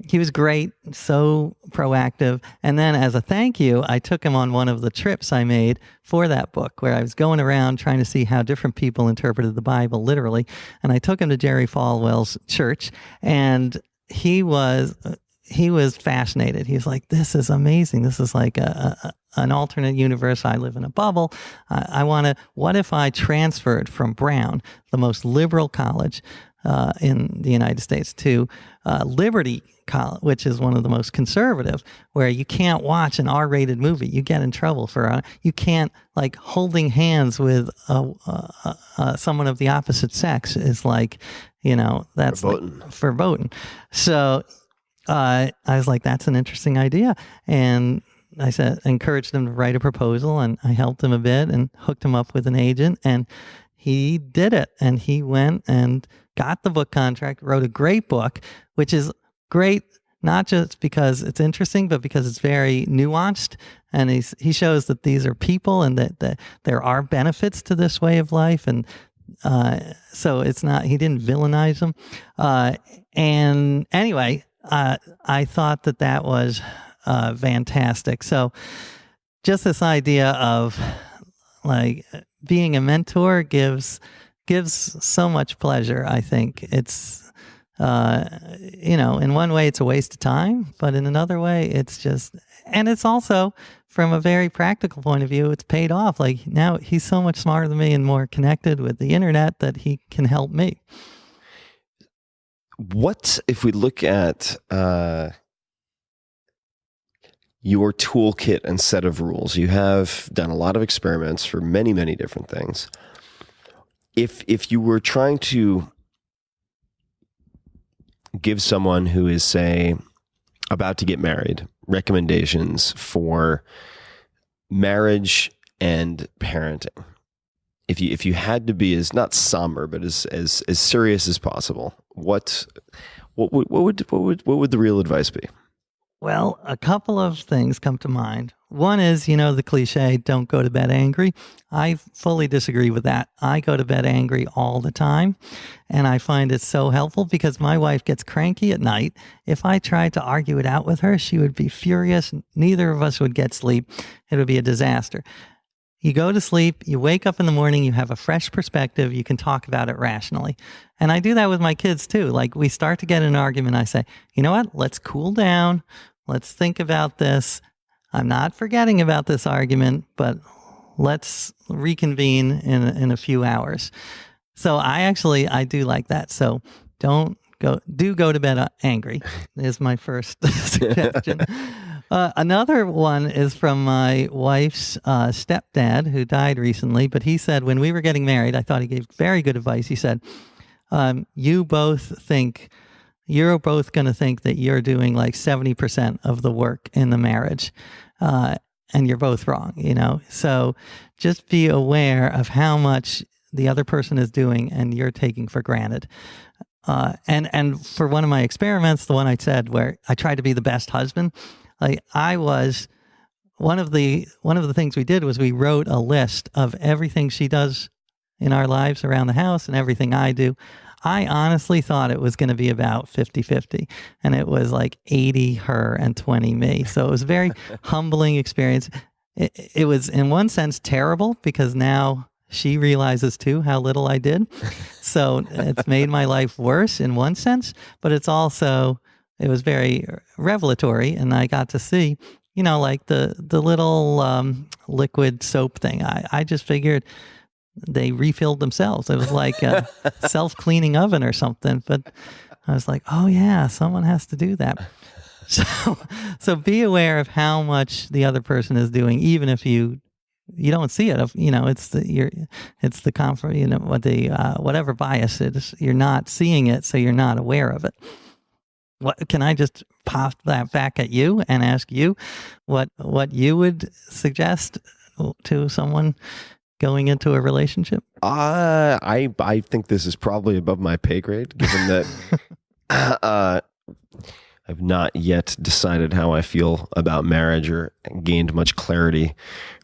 he was great, so proactive. And then as a thank you, I took him on one of the trips I made for that book, where I was going around trying to see how different people interpreted the Bible literally. And I took him to Jerry Falwell's church, and he was fascinated. He was like, this is amazing. This is like an alternate universe. I live in a bubble. What if I transferred from Brown, the most liberal college in the United States, to Liberty College, which is one of the most conservative, where you can't watch an R-rated movie. You get in trouble you can't, like, holding hands with someone of the opposite sex is like, that's verboten. So I was like, that's an interesting idea. And I encouraged him to write a proposal, and I helped him a bit and hooked him up with an agent, and he did it. And he went and got the book contract, wrote a great book, which is great, not just because it's interesting, but because it's very nuanced. And he shows that these are people, and that there are benefits to this way of life. And so it's not, he didn't villainize them. And anyway, I thought that was fantastic. So just this idea of, like, being a mentor gives so much pleasure. I think it's, in one way it's a waste of time, but in another way and it's also, from a very practical point of view, it's paid off. Like, now he's so much smarter than me and more connected with the internet that he can help me. What if we look at your toolkit and set of rules? You have done a lot of experiments for many, many different things. If you were trying to give someone who is, say, about to get married, recommendations for marriage and parenting, if you had to be as, not somber, but as serious as possible, what would the real advice be? Well, a couple of things come to mind. One is, the cliche, don't go to bed angry. I fully disagree with that. I go to bed angry all the time, and I find it so helpful because my wife gets cranky at night. If I tried to argue it out with her, she would be furious. Neither of us would get sleep. It would be a disaster. You go to sleep, you wake up in the morning, you have a fresh perspective, you can talk about it rationally. And I do that with my kids too. Like, we start to get in an argument, I say, you know what, let's cool down, let's think about this. I'm not forgetting about this argument, but let's reconvene in a few hours. So I do like that. So do go to bed angry is my first suggestion. Another one is from my wife's stepdad, who died recently, but he said when we were getting married, I thought he gave very good advice. He said, you're both going to think that you're doing like 70% of the work in the marriage, and you're both wrong, So just be aware of how much the other person is doing and you're taking for granted. And for one of my experiments, the one I said where I tried to be the best husband, like I was, one of the things we did was we wrote a list of everything she does in our lives around the house and everything I do. I honestly thought it was going to be about 50-50, and it was like 80 her and 20 me. So it was a very humbling experience. It was in one sense terrible because now she realizes too how little I did. So it's made my life worse in one sense, but it was very revelatory, and I got to see, like the little liquid soap thing. I just figured they refilled themselves. It was like a self-cleaning oven or something. But I was like, oh yeah, someone has to do that. So be aware of how much the other person is doing, even if you don't see it. It's the comfort. Whatever bias it is, you're not seeing it, so you're not aware of it. What can I just pop that back at you and ask you what you would suggest to someone going into a relationship? I think this is probably above my pay grade, given that I've not yet decided how I feel about marriage or gained much clarity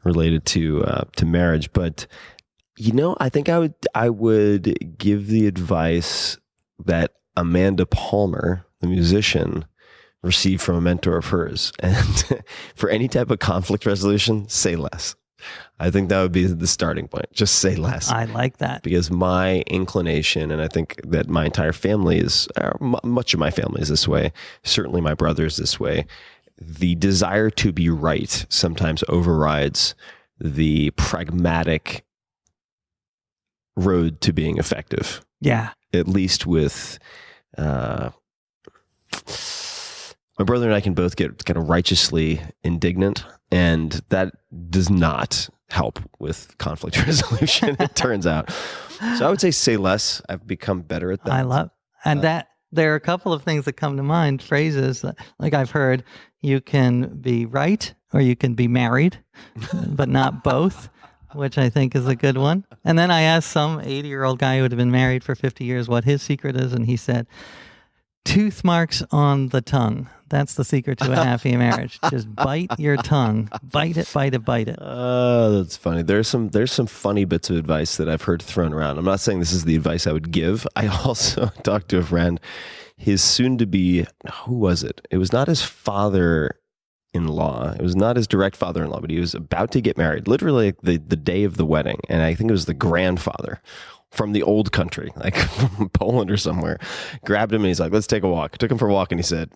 related to marriage. But I think I would give the advice that Amanda Palmer, the musician, received from a mentor of hers. And for any type of conflict resolution, say less. I think that would be the starting point. Just say less. I like that. Because my inclination, and I think that my entire family is, much of my family is this way, certainly my brother is this way, the desire to be right sometimes overrides the pragmatic road to being effective. Yeah. At least with my brother and I can both get kind of righteously indignant, and that does not help with conflict resolution, it turns out. So I would say less. I've become better at that. I love, and that there are a couple of things that come to mind, phrases like I've heard, you can be right or you can be married, but not both, which I think is a good one. And then I asked some 80-year-old guy who had been married for 50 years what his secret is, and he said, tooth marks on the tongue. That's the secret to a happy marriage. Just bite your tongue. Bite it, bite it, bite it. Oh, that's funny. There's some funny bits of advice that I've heard thrown around. I'm not saying this is the advice I would give. I also talked to a friend, his soon-to-be, who was it? It was not his father-in-law. It was not his direct father-in-law, but he was about to get married, literally the day of the wedding. And I think it was the grandfather from the old country, like from Poland or somewhere, grabbed him and he's like, let's take a walk. Took him for a walk and he said,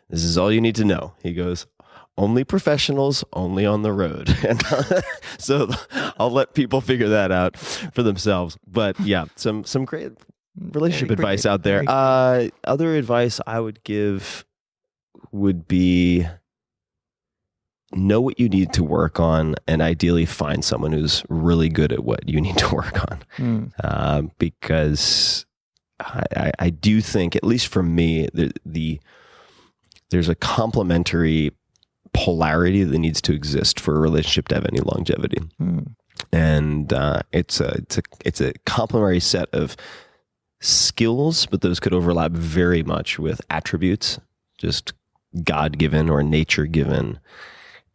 this is all you need to know. He goes, only professionals, only on the road. And so I'll let people figure that out for themselves. But yeah, some great relationship advice out there. Other advice I would give would be know what you need to work on, and ideally find someone who's really good at what you need to work on. Because I do think, at least for me, there's a complementary polarity that needs to exist for a relationship to have any longevity. And it's a complementary set of skills, but those could overlap very much with attributes, just God-given or nature-given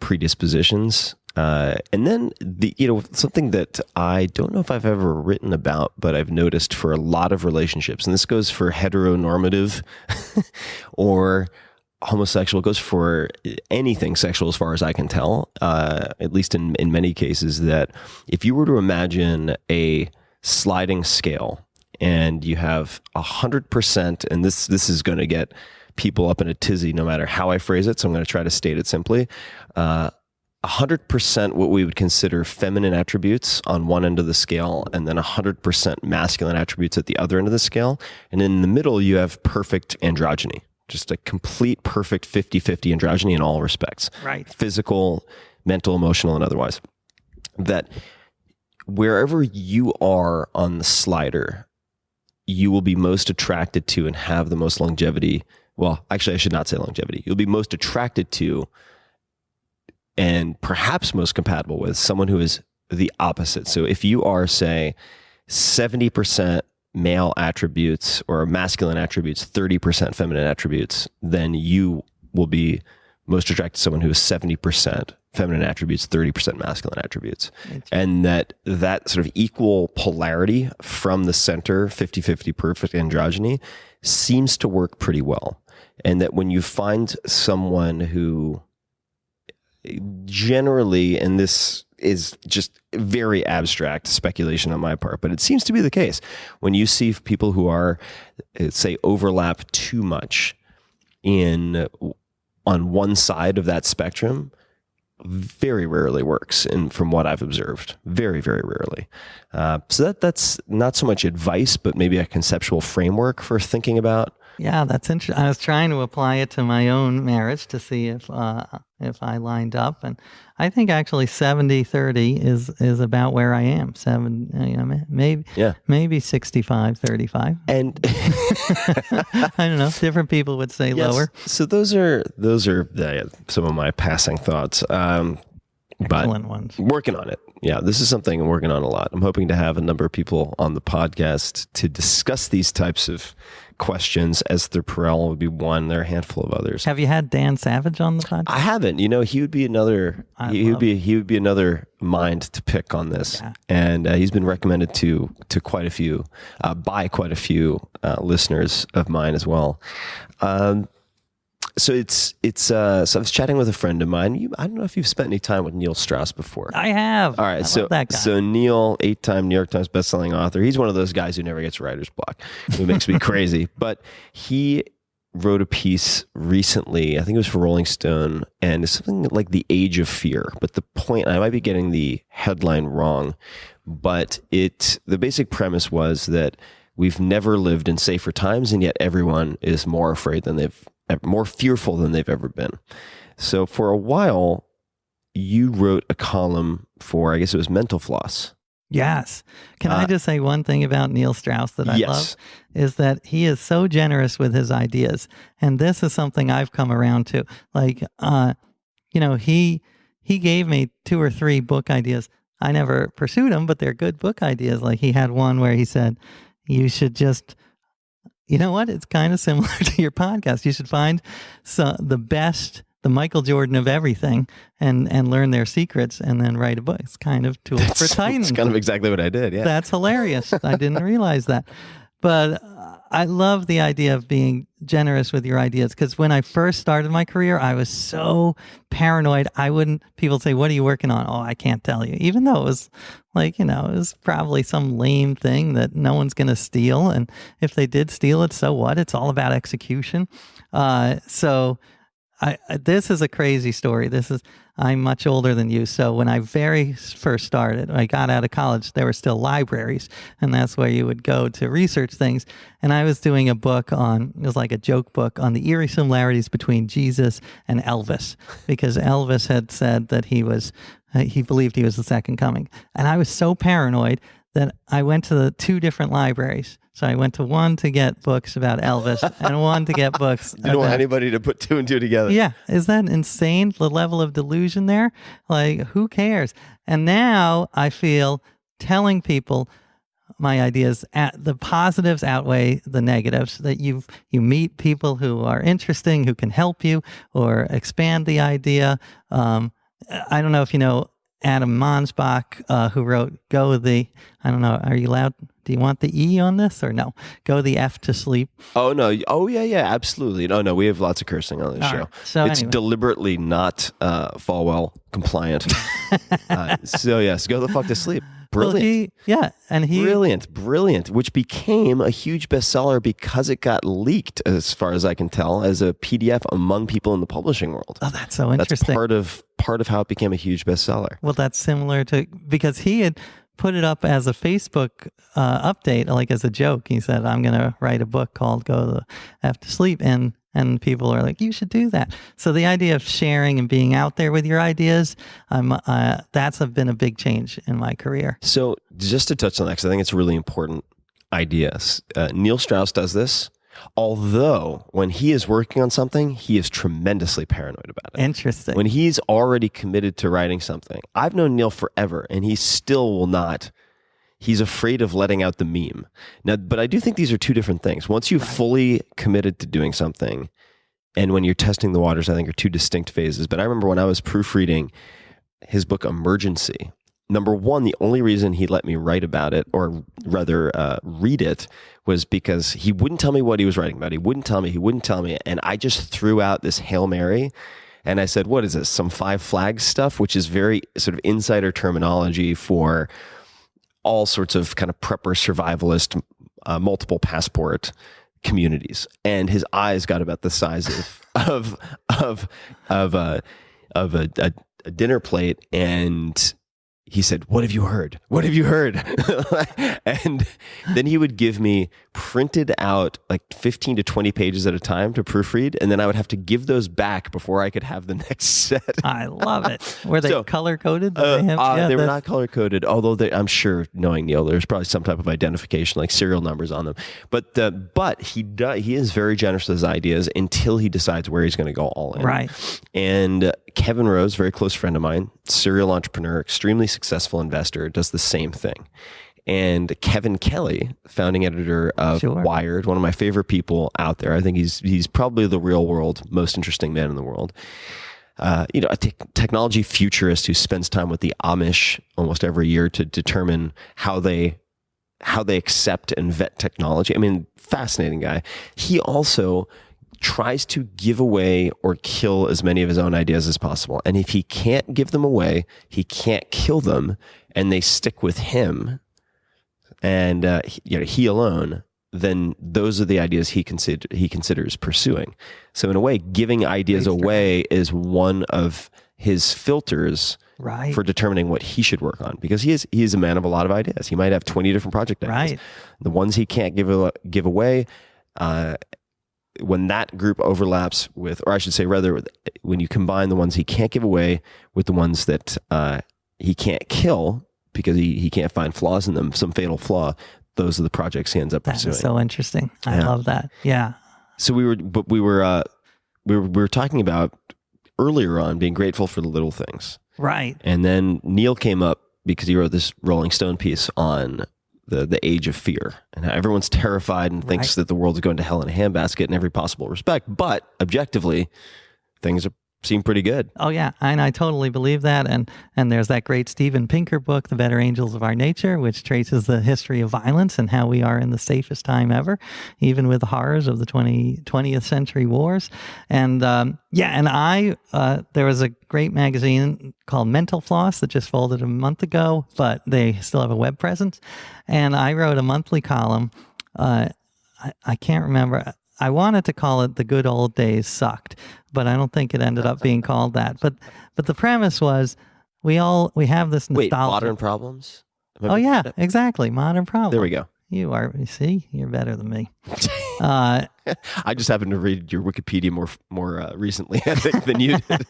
predispositions. And then something that I don't know if I've ever written about, but I've noticed for a lot of relationships, and this goes for heteronormative or homosexual, it goes for anything sexual as far as I can tell, at least in many cases, that if you were to imagine a sliding scale and you have 100%, and this is going to get people up in a tizzy no matter how I phrase it, so I'm going to try to state it simply. 100% what we would consider feminine attributes on one end of the scale, and then 100% masculine attributes at the other end of the scale. And in the middle, you have perfect androgyny, just a complete perfect 50-50 androgyny in all respects. Right. Physical, mental, emotional, and otherwise. That wherever you are on the slider, you will be most attracted to and have the most longevity. Well, actually, I should not say longevity. You'll be most attracted to and perhaps most compatible with someone who is the opposite. So if you are, say, 70% male attributes or masculine attributes, 30% feminine attributes, then you will be most attracted to someone who is 70% feminine attributes, 30% masculine attributes. And that sort of equal polarity from the center, 50-50 perfect androgyny, seems to work pretty well. And that when you find someone who generally, and this is just very abstract speculation on my part, but it seems to be the case, when you see people who are, say, overlap too much on one side of that spectrum, very rarely works, and from what I've observed, very, very rarely. So that's not so much advice, but maybe a conceptual framework for thinking about. Yeah, that's interesting. I was trying to apply it to my own marriage to see if I lined up, and I think actually 70-30 is about where I am. Maybe 65-35. And I don't know. Different people would say lower. So those are some of my passing thoughts. Excellent ones. Working on it. Yeah, this is something I'm working on a lot. I'm hoping to have a number of people on the podcast to discuss these types of questions. Esther Perel would be one. There are a handful of others. Have you had Dan Savage on the podcast? I haven't. He would be another. He would be another mind to pick on this, and he's been recommended to quite a few by quite a few listeners of mine as well. So so I was chatting with a friend of mine. I don't know if you've spent any time with Neil Strauss before. I have. All right. I love that guy. So Neil, 8-time New York Times bestselling author. He's one of those guys who never gets writer's block, who makes me crazy. But he wrote a piece recently, I think it was for Rolling Stone, and it's something like The Age of Fear. But the point, I might be getting the headline wrong, but the basic premise was that we've never lived in safer times, and yet everyone is more fearful than they've ever been. So for a while, you wrote a column for, I guess it was Mental Floss. Yes. Can I just say one thing about Neil Strauss that I love? Is that he is so generous with his ideas. And this is something I've come around to. Like, he gave me 2 or 3 book ideas. I never pursued them, but they're good book ideas. Like he had one where he said, you should just, you know what? It's kind of similar to your podcast. You should find the Michael Jordan of everything and learn their secrets and then write a book. It's kind of Tools for Titans. That's kind of exactly what I did, yeah. That's hilarious. I didn't realize that. But I love the idea of being generous with your ideas, because when I first started my career, I was so paranoid. People say, what are you working on? Oh, I can't tell you. Even though it was like, it was probably some lame thing that no one's going to steal. And if they did steal it, so what? It's all about execution. This is a crazy story. I'm much older than you. So when I very first started, I got out of college, there were still libraries, and that's where you would go to research things. And I was doing a book it was like a joke book on the eerie similarities between Jesus and Elvis, because Elvis had said that he believed he was the second coming. And I was so paranoid that I went to the 2 different libraries. So I went to one to get books about Elvis and one to get books. You don't want anybody to put 2 and 2 together. Yeah. Is that insane? The level of delusion there? Like, who cares? And now I feel telling people my ideas, the positives outweigh the negatives, that you meet people who are interesting, who can help you or expand the idea. I don't know if you know Adam Mansbach, who wrote I don't know, are you allowed? Do you want the E on this or no? Go the F to sleep. Oh, no. Oh, yeah, absolutely. No, we have lots of cursing on this show. Right. So it's anyway. Deliberately not Falwell compliant. So, yes, go the fuck to sleep. Brilliant. Brilliant. Which became a huge bestseller because it got leaked, as far as I can tell, as a PDF among people in the publishing world. Oh, that's so interesting. That's part of how it became a huge bestseller. Well, that's similar to, because he had put it up as a Facebook update, like as a joke. He said, I'm going to write a book called Go the F to Sleep. And people are like, you should do that. So the idea of sharing and being out there with your ideas, that's been a big change in my career. So just to touch on that, because I think it's a really important idea. Neil Strauss does this. Although when he is working on something, he is tremendously paranoid about it. Interesting. When he's already committed to writing something, I've known Neil forever, and he still will not. he's afraid of letting out the meme. Now, but I do think these are two different things. Once you've fully committed to doing something, and when you're testing the waters, I think are two distinct phases. But I remember when I was proofreading his book Emergency, number one, the only reason he let me write about it, or rather read it, was because he wouldn't tell me what he was writing about. He wouldn't tell me. And I just threw out this Hail Mary. And I said, what is this? Some Five Flags stuff, which is very sort of insider terminology for all sorts of kind of prepper survivalist, multiple passport communities. And his eyes got about the size of a dinner plate, and he said, "What have you heard? What have you heard?" And then he would give me printed out like 15 to 20 pages at a time to proofread, and then I would have to give those back before I could have the next set. I love it. Were they color coded? They were not color coded, although I'm sure, knowing Neil, there's probably some type of identification, like serial numbers on them. But he is very generous with his ideas until he decides where he's going to go all in. Right. And Kevin Rose, very close friend of mine, serial entrepreneur, extremely successful investor, does the same thing. And Kevin Kelly, founding editor of Wired, one of my favorite people out there. I think he's probably the real world most interesting man in the world. A technology futurist who spends time with the Amish almost every year to determine how they accept and vet technology. I mean, fascinating guy. He also tries to give away or kill as many of his own ideas as possible. And if he can't give them away, he can't kill them, and they stick with him, and he alone, then those are the ideas he considers pursuing. So in a way, giving ideas away is one of his filters for determining what he should work on, because he is a man of a lot of ideas. He might have 20 different project ideas. Right. The ones he can't give away, when that group overlaps with, or I should say rather, when you combine the ones he can't give away with the ones that he can't kill because he can't find flaws in them, some fatal flaw, those are the projects he ends up pursuing. That's so interesting. I love that. Yeah. So we were talking about earlier on being grateful for the little things. Right. And then Neil came up because he wrote this Rolling Stone piece on the age of fear, and how everyone's terrified and thinks that the world's going to hell in a handbasket in every possible respect. But objectively, things seem pretty good. Oh yeah, and I totally believe that. And there's that great Steven Pinker book, The Better Angels of Our Nature, which traces the history of violence and how we are in the safest time ever, even with the horrors of the 20th century wars. And there was a great magazine called Mental Floss that just folded a month ago, but they still have a web presence. And I wrote a monthly column. I can't remember. I wanted to call it The Good Old Days Sucked, but I don't think it ended up being called that. But the premise was we have this nostalgia. Wait, Modern Problems? Oh yeah, exactly. Modern Problems. There we go. You see, you're better than me. I just happened to read your Wikipedia more recently, I think, than you did.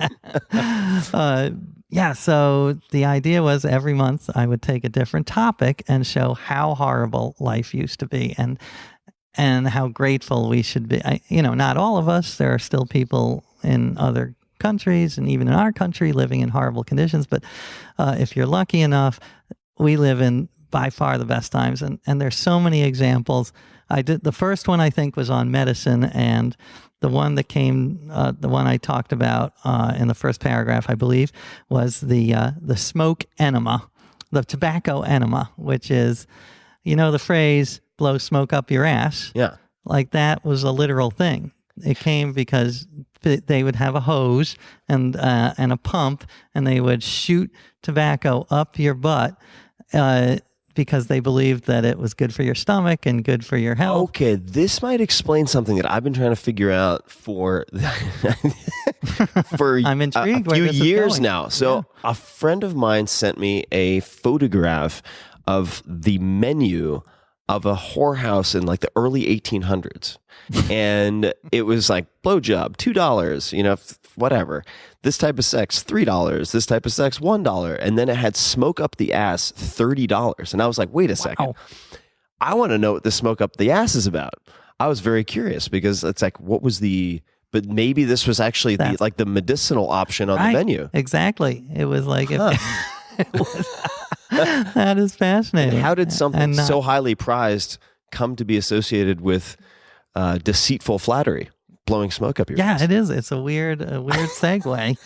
So the idea was every month I would take a different topic and show how horrible life used to be, and how grateful we should be. Not all of us. There are still people in other countries and even in our country living in horrible conditions. But if you're lucky enough, we live in by far the best times. And there's so many examples. The first one I think was on medicine, and the one that came, the one I talked about in the first paragraph, I believe, was the smoke enema, the tobacco enema, which is, the phrase, blow smoke up your ass. Yeah. Like that was a literal thing. It came because they would have a hose and a pump, and they would shoot tobacco up your butt because they believed that it was good for your stomach and good for your health. Okay, this might explain something that I've been trying to figure out for I'm intrigued a few years now. So a friend of mine sent me a photograph of the menu of a whorehouse in like the early 1800s. And it was like blowjob, $2, whatever. This type of sex, $3. This type of sex, $1. And then it had smoke up the ass, $30. And I was like, wait a second. I want to know what the smoke up the ass is about. I was very curious because it's like, but maybe this was actually the medicinal option on the menu. Exactly. It was like, That is fascinating. How did something And so highly prized come to be associated with deceitful flattery, blowing smoke up your Yeah, ass? it is. It's a weird segue.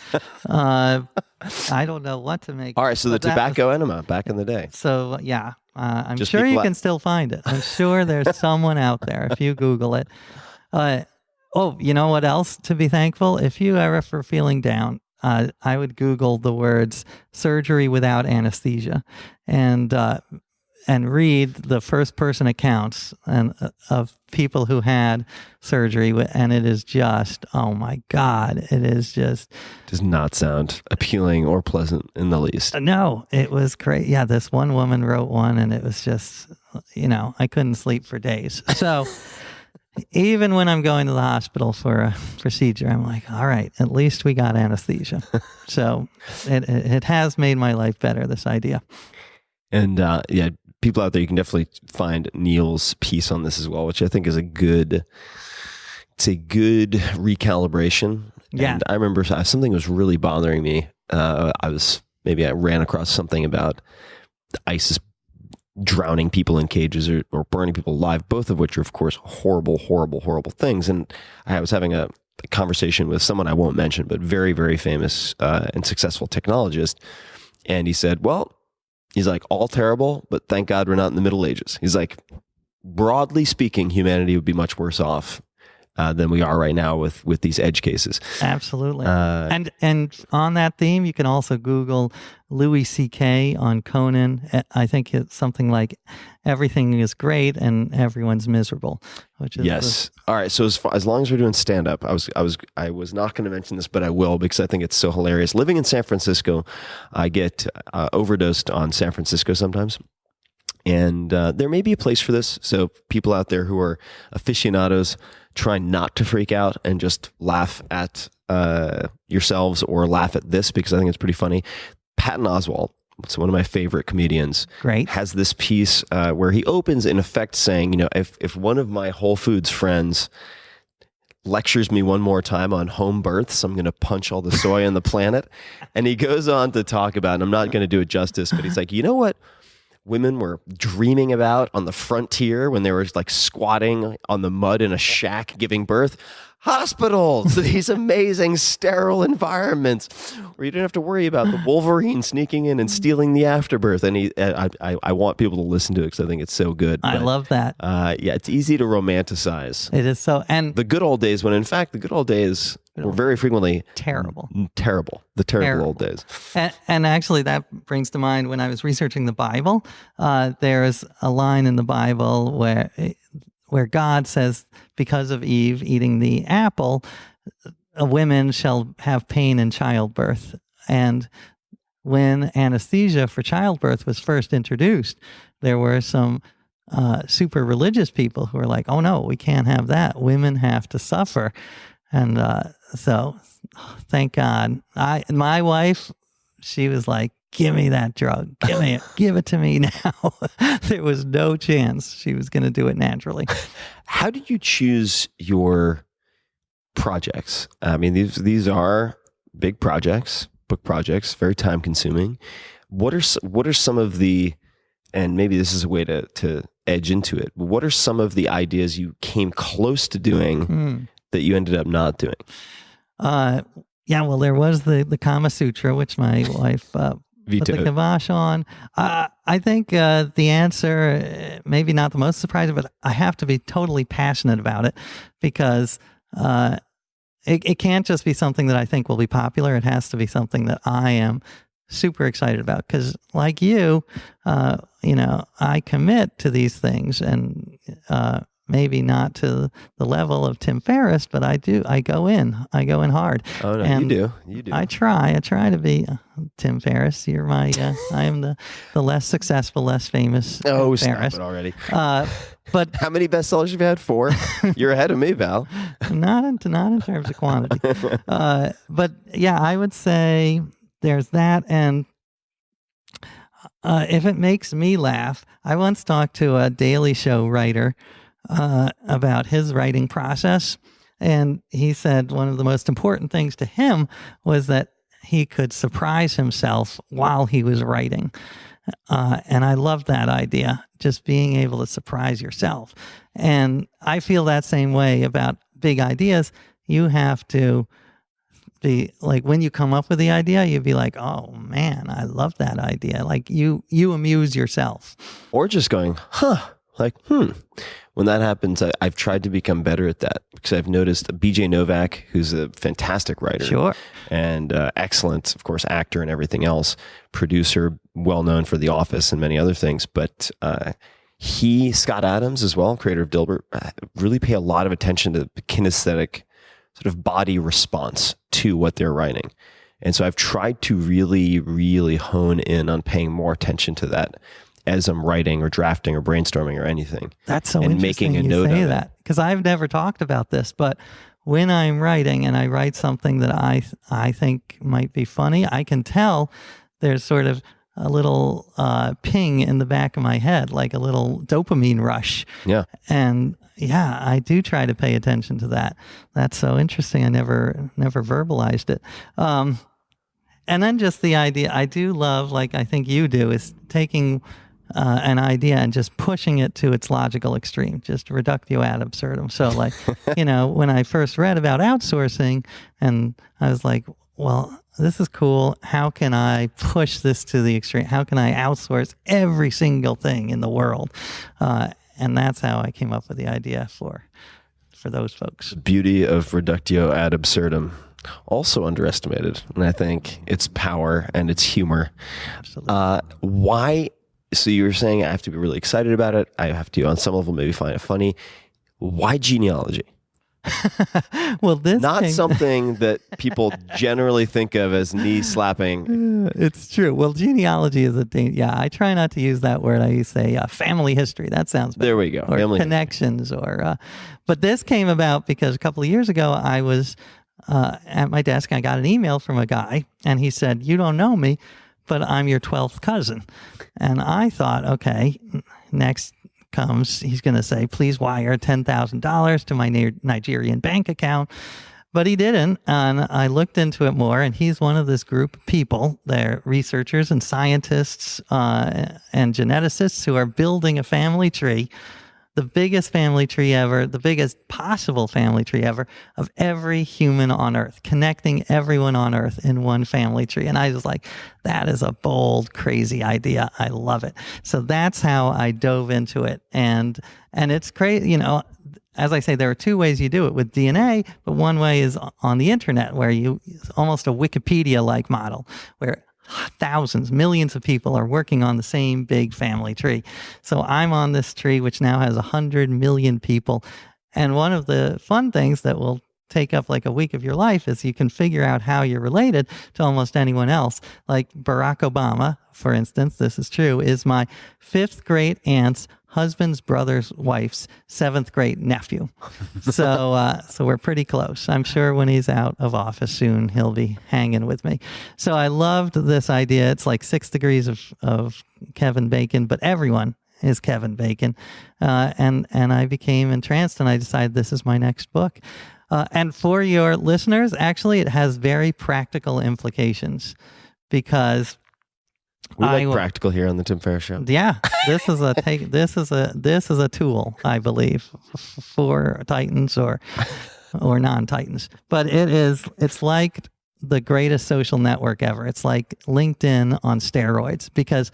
I don't know what to make. All right, so the but that- tobacco enema back in the day. So yeah, I'm Just sure be you glad- can still find it. I'm sure there's someone out there if you Google it. Oh, you know what else to be thankful? If you ever were feeling down, I would Google the words "surgery without anesthesia," and read the first person accounts of people who had surgery, and it is just, oh my God, it is just. Does not sound appealing or pleasant in the least. No, it was great. Yeah, this one woman wrote one, and it was just, I couldn't sleep for days. So even when I'm going to the hospital for a procedure, I'm like, all right, at least we got anesthesia. So it has made my life better, this idea. And yeah, people out there, you can definitely find Neil's piece on this as well, which I think is a good recalibration. Yeah. And I remember something was really bothering me. I ran across something about ISIS drowning people in cages or burning people alive, both of which are, of course, horrible, horrible, horrible things. And I was having a conversation with someone I won't mention, but very, very famous and successful technologist. And he said, well, he's like, all terrible, but thank God we're not in the Middle Ages. He's like, broadly speaking, humanity would be much worse off than we are right now with these edge cases. Absolutely. And on that theme, you can also Google Louis C.K. on Conan. I think it's something like "Everything is great and everyone's miserable," which is yes. All right. So as long as we're doing stand up, I was not going to mention this, but I will because I think it's so hilarious. Living in San Francisco, I get overdosed on San Francisco sometimes. And there may be a place for this. So people out there who are aficionados, try not to freak out and just laugh at yourselves or laugh at this because I think it's pretty funny. Patton Oswalt, so one of my favorite comedians, Great. has this piece where he opens in effect saying, if one of my Whole Foods friends lectures me one more time on home births, I'm going to punch all the soy on the planet. And he goes on to talk about, and I'm not going to do it justice, but he's like, you know what women were dreaming about on the frontier when they were like squatting on the mud in a shack giving birth? Hospitals, these amazing sterile environments where you don't have to worry about the Wolverine sneaking in and stealing the afterbirth. And I want people to listen to it because I think it's so good. I love that. Yeah, it's easy to romanticize. It is so. And The good old days when, in fact, the good old days were very frequently terrible. Terrible. The terrible old days. And actually, that brings to mind when I was researching the Bible, there's a line in the Bible where God says, because of Eve eating the apple, women shall have pain in childbirth. And when anesthesia for childbirth was first introduced, there were some super religious people who were like, oh no, we can't have that. Women have to suffer. And so thank God. My wife, she was like, give me that drug. Give it to me now. There was no chance she was going to do it naturally. How did you choose your projects? I mean, these are big projects, book projects, very time consuming. What are some of the, and maybe this is a way to edge into it, but what are some of the ideas you came close to doing that you ended up not doing? Yeah, well, there was the Kama Sutra, which my wife put the kibosh on. I think the answer, maybe not the most surprising, but I have to be totally passionate about it because it can't just be something that I think will be popular. It has to be something that I am super excited about because, like you, I commit to these things and maybe not to the level of Tim Ferris, but I do. I go in hard. Oh no, and you do. I try to be Tim Ferris. You're my. I am the less successful, less famous. Oh, Ferris. stop it already. But how many bestsellers have you had? 4? You're ahead of me, Val. not in terms of quantity. But yeah, I would say there's that, and if it makes me laugh, I once talked to a Daily Show writer about his writing process. And he said one of the most important things to him was that he could surprise himself while he was writing. And I love that idea, just being able to surprise yourself. And I feel that same way about big ideas. You have to be like, when you come up with the idea, you'd be like, oh man, I love that idea. Like you amuse yourself. Or just going, like, When that happens, I've tried to become better at that, because I've noticed BJ Novak, who's a fantastic writer. Sure. And excellent, of course, actor and everything else, producer, well known for The Office and many other things. But Scott Adams as well, creator of Dilbert, really pay a lot of attention to the kinesthetic sort of body response to what they're writing. And so I've tried to really, really hone in on paying more attention to that as I'm writing or drafting or brainstorming or anything. That's so and interesting making a note say of that, because I've never talked about this, but when I'm writing and I write something that I think might be funny, I can tell there's sort of a little ping in the back of my head, like a little dopamine rush. Yeah. And yeah, I do try to pay attention to that. That's so interesting. I never verbalized it. And then just the idea, I do love, like I think you do, is taking an idea and just pushing it to its logical extreme, just reductio ad absurdum. So like, when I first read about outsourcing, and I was like, well, this is cool. How can I push this to the extreme? How can I outsource every single thing in the world? And that's how I came up with the idea for those folks. Beauty of reductio ad absurdum. Also underestimated, and I think its power and its humor. Absolutely. Why? So you were saying I have to be really excited about it. I have to, on some level, maybe find it funny. Why genealogy? Well, this not thing, something that people generally think of as knee slapping. It's true. Well, genealogy is I try not to use that word. I say family history. That sounds better. There we go. Or family connections, but this came about because a couple of years ago I was at my desk. I got an email from a guy, and he said, "You don't know me, but I'm your 12th cousin." And I thought, okay, next comes, he's going to say, "Please wire $10,000 to my Nigerian bank account." But he didn't. And I looked into it more, and he's one of this group of people. They're researchers and scientists and geneticists who are building a family tree, the biggest family tree ever, the biggest possible family tree ever of every human on Earth, connecting everyone on Earth in one family tree. And I was like, that is a bold, crazy idea. I love it. So that's how I dove into it. And it's crazy, as I say, there are two ways you do it with DNA, but one way is on the internet, where almost a Wikipedia-like model, where thousands, millions of people are working on the same big family tree. So I'm on this tree, which now has 100 million people. And one of the fun things that will take up like a week of your life is you can figure out how you're related to almost anyone else. Like Barack Obama, for instance, this is true, is my 5th great aunt's husband's brother's wife's 7th great nephew. So we're pretty close. I'm sure when he's out of office soon, he'll be hanging with me. So I loved this idea. It's like 6 degrees of Kevin Bacon, but everyone is Kevin Bacon. And I became entranced, and I decided this is my next book. And for your listeners, actually, it has very practical implications, because we like practical here on the Tim Ferriss Show. Yeah, this is a tool, I believe, for Titans or non-Titans. But it's like the greatest social network ever. It's like LinkedIn on steroids, because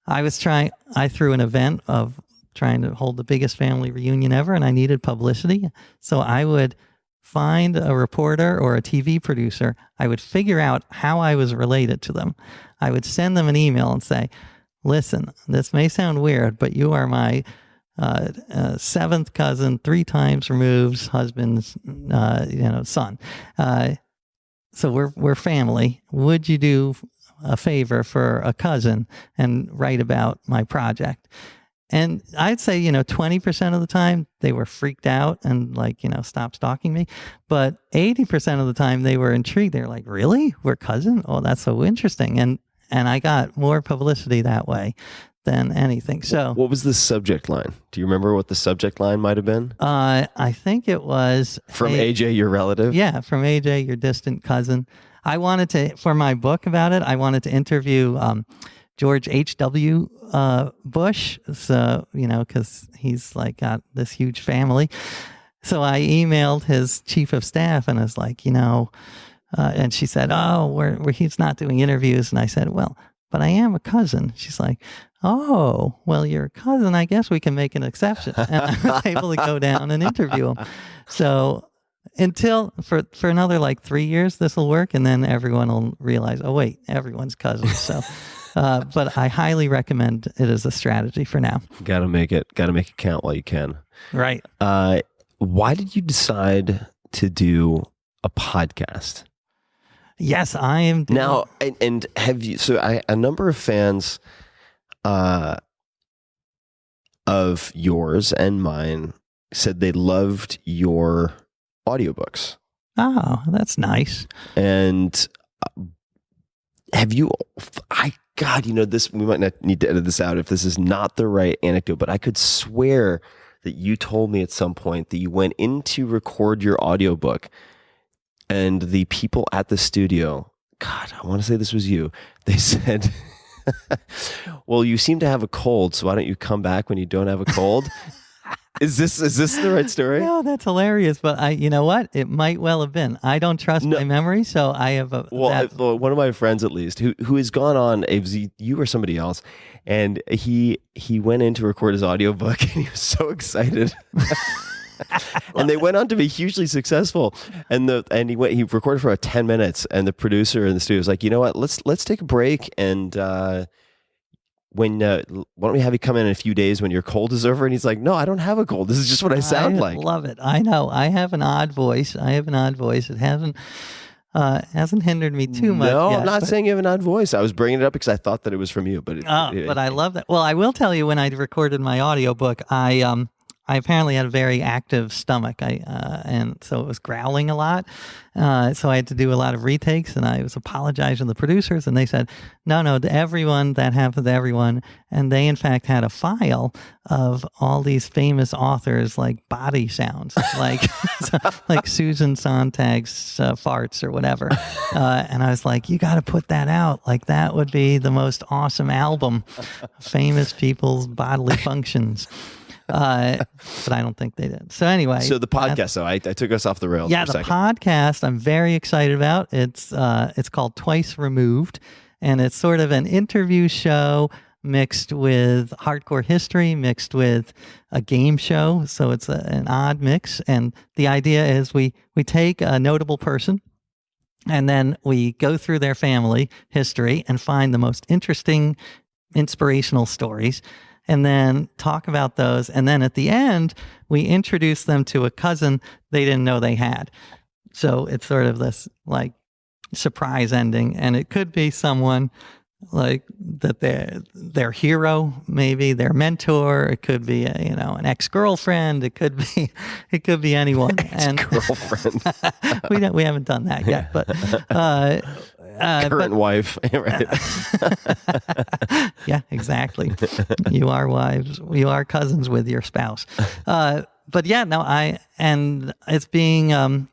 I threw an event of trying to hold the biggest family reunion ever, and I needed publicity. So I would find a reporter or a TV producer. I would figure out how I was related to them. I would send them an email and say, "Listen, this may sound weird, but you are my 7th cousin, 3 times removed husband's son. So we're family. Would you do a favor for a cousin and write about my project?" And I'd say, 20% of the time they were freaked out and stop stalking me. But 80% of the time they were intrigued. They're like, "Really? We're cousin? Oh, that's so interesting." And I got more publicity that way than anything. So what was the subject line? Do you remember what the subject line might have been? I think it was from AJ, your relative? Yeah, from AJ, your distant cousin. I wanted to, for my book about it, I wanted to interview George H.W. Bush. So, because he's like got this huge family. So I emailed his chief of staff and I was like, and she said, oh, he's not doing interviews. And I said, well, but I am a cousin. She's like, oh, well, you're a cousin. I guess we can make an exception. And I was able to go down and interview him. So until for another like 3 years, this will work. And then everyone will realize, oh, wait, everyone's cousins. So, but I highly recommend it as a strategy for now. Got to make it count while you can. Right. Why did you decide to do a podcast? Yes, I am. Now, and have you, a number of fans of yours and mine said they loved your audiobooks. Oh, that's nice. And have you, this, we might not need to edit this out if this is not the right anecdote, but I could swear that you told me at some point that you went in to record your audiobook and the people at the studio, God, I want to say this was you. They said, well, you seem to have a cold, so why don't you come back when you don't have a cold? Is this the right story? No, that's hilarious. But you know what? It might well have been. I don't trust my memory, so I have a. Well, one of my friends, at least, who has gone on, it was you or somebody else, and he went in to record his audiobook, and he was so excited. And they went on to be hugely successful. And he recorded for about 10 minutes, and the producer in the studio was like, you know what? Let's take a break, and why don't we have you come in a few days when your cold is over? And he's like, no, I don't have a cold. This is just what I sound like. I love it. I know. I have an odd voice. It hasn't hindered me too much. No, yet, I'm not saying you have an odd voice. I was bringing it up because I thought that it was from you. But but I love that. Well, I will tell you, when I recorded my audiobook, I apparently had a very active stomach, and so it was growling a lot. So I had to do a lot of retakes, and I was apologizing to the producers, and they said, no, to everyone, that happened to everyone. And they, in fact, had a file of all these famous authors, like body sounds, like Susan Sontag's farts or whatever. And I was like, you got to put that out. Like, that would be the most awesome album, famous people's bodily functions. But I don't think they did. So anyway. So the podcast, though, I took us off the rails for a second. Podcast I'm very excited about. It's called Twice Removed, and it's sort of an interview show mixed with hardcore history, mixed with a game show. So it's an odd mix. And the idea is we take a notable person, and then we go through their family history and find the most interesting, inspirational stories, and then talk about those. And then at the end, we introduce them to a cousin they didn't know they had. So it's sort of this like surprise ending. And it could be someone like that their hero, maybe their mentor. It could be an ex-girlfriend. It could be anyone. Ex-girlfriend. We haven't done that yet, but current wife, right? Yeah, exactly. You are wives. You are cousins with your spouse. But yeah, no, and it's being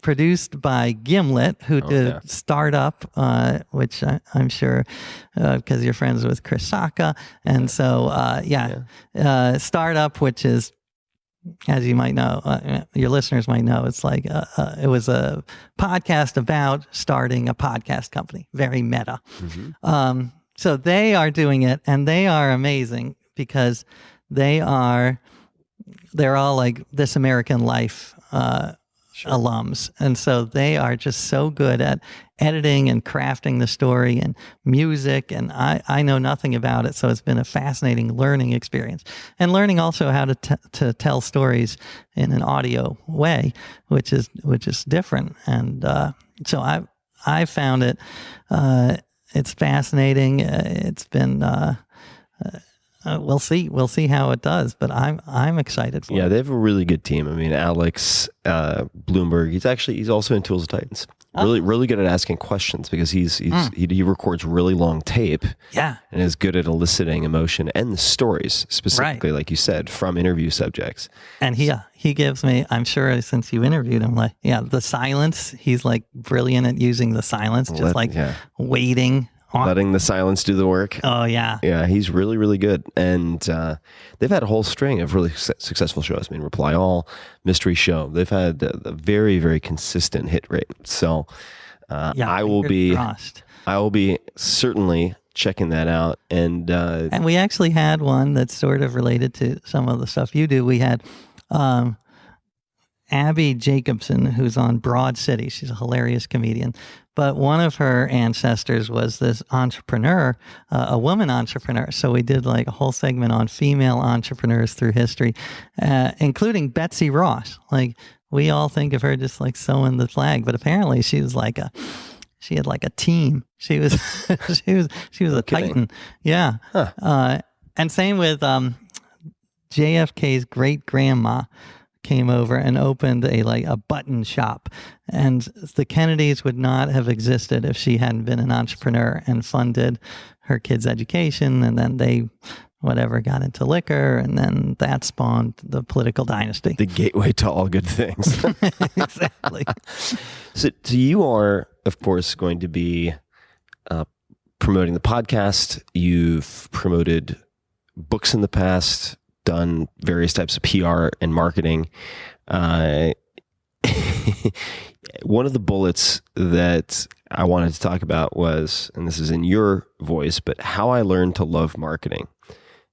produced by Gimlet, who did Startup, which I'm sure because you're friends with Chris Sacca, and so Startup, which is, as you might know, your listeners might know, it's like it was a podcast about starting a podcast company, very meta. Mm-hmm. So they are doing it, and they are amazing because they're all like This American Life alums, and so they are just so good at editing and crafting the story and music, and I know nothing about it, so it's been a fascinating learning experience, and learning also how to tell stories in an audio way, which is different. And so I found it it's fascinating. It's been we'll see how it does, but I'm excited for it. Yeah, they have a really good team. I mean, Alex Bloomberg, he's also in Tools of Titans. Really good at asking questions because he records really long tape. Yeah, and is good at eliciting emotion and the stories specifically, like you said, from interview subjects. And he gives me, I'm sure since you interviewed him, like the silence. He's like brilliant at using the silence, waiting letting the silence do the work. Oh, yeah. Yeah, he's really, really good. And they've had a whole string of really successful shows. I mean, Reply All, Mystery Show. They've had a very, very consistent hit rate. So I will be certainly checking that out. And we actually had one that's sort of related to some of the stuff you do. We had Abby Jacobson, who's on Broad City. She's a hilarious comedian. But one of her ancestors was this entrepreneur, a woman entrepreneur. So we did like a whole segment on female entrepreneurs through history, including Betsy Ross. Like, we all think of her just like sewing the flag, but apparently she was like she had like a team. She was she was a titan. Yeah. Huh. And same with JFK's great grandma came over and opened a button shop, and the Kennedys would not have existed if she hadn't been an entrepreneur and funded her kids' education, and then they got into liquor, and then that spawned the political dynasty. The gateway to all good things. Exactly. So you are, of course, going to be promoting the podcast. You've promoted books in the past, done various types of PR and marketing. One of the bullets that I wanted to talk about was, and this is in your voice, but how I learned to love marketing.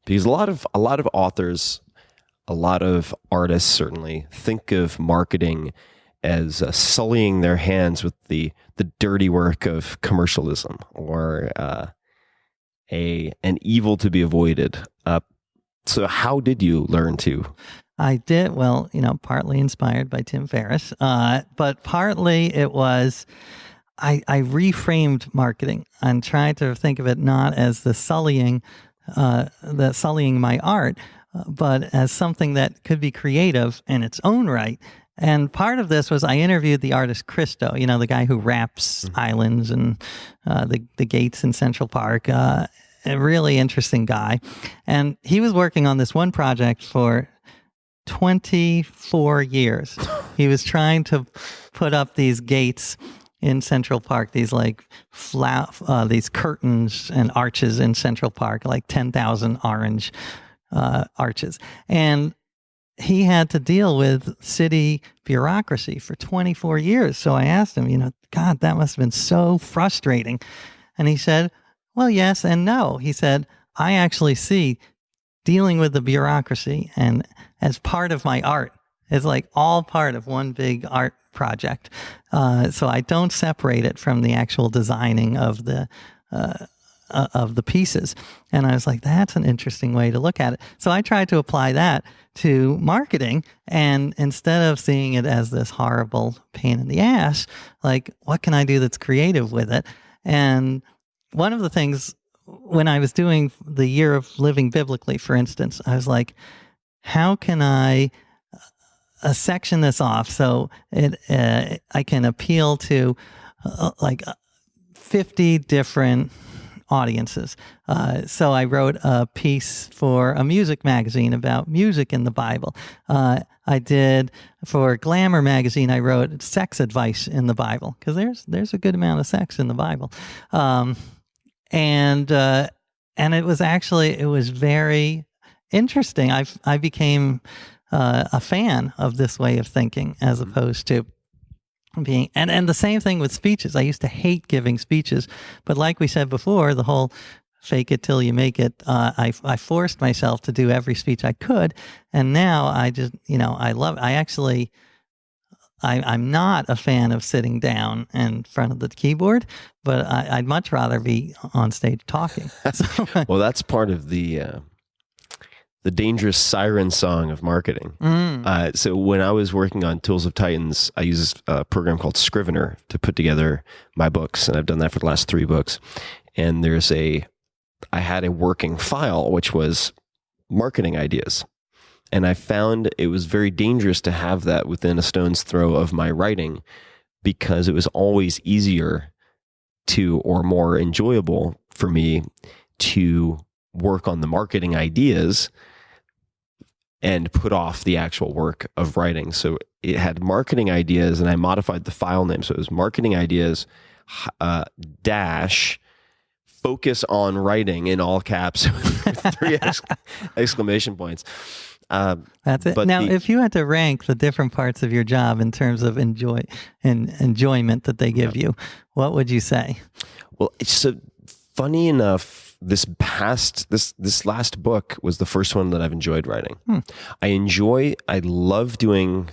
Because a lot of authors, a lot of artists certainly think of marketing as sullying their hands with the dirty work of commercialism, or an evil to be avoided. So how did you learn to? I did, well, partly inspired by Tim Ferris, but partly it was, I reframed marketing and tried to think of it not as the sullying my art, but as something that could be creative in its own right. And part of this was I interviewed the artist Christo, the guy who wraps islands and the gates in Central Park. A really interesting guy. And he was working on this one project for 24 years. He was trying to put up these gates in Central Park, these these curtains and arches in Central Park, like 10,000 orange arches. And he had to deal with city bureaucracy for 24 years. So I asked him, God, that must have been so frustrating. And he said, well, yes and no. He said, I actually see dealing with the bureaucracy and as part of my art. It's like all part of one big art project. So I don't separate it from the actual designing of the pieces. And I was like, that's an interesting way to look at it. So I tried to apply that to marketing, and instead of seeing it as this horrible pain in the ass, like, what can I do that's creative with it? And one of the things when I was doing the year of living biblically, for instance, I was like, how can I section this off so I can appeal to 50 different audiences. So I wrote a piece for a music magazine about music in the Bible. I did for Glamour magazine, I wrote sex advice in the Bible, because there's a good amount of sex in the Bible. And it was very interesting. I became a fan of this way of thinking as opposed to being, and the same thing with speeches. I used to hate giving speeches, but like we said before, the whole fake it till you make it, I forced myself to do every speech I could. And now I just, I love it. I'm not a fan of sitting down in front of the keyboard, but I'd much rather be on stage talking. So, well, that's part of the dangerous siren song of marketing. So when I was working on Tools of Titans, I used a program called Scrivener to put together my books, and I've done that for the last 3 books. And I had a working file, which was marketing ideas. And I found it was very dangerous to have that within a stone's throw of my writing, because it was always easier or more enjoyable for me to work on the marketing ideas and put off the actual work of writing. So it had marketing ideas, and I modified the file name. So it was marketing ideas dash focus on writing in all caps with 3 exclamation points. That's it. Now, if you had to rank the different parts of your job in terms of enjoyment that they give you, what would you say? Well, it's so funny enough. This last book was the first one that I've enjoyed writing. I love doing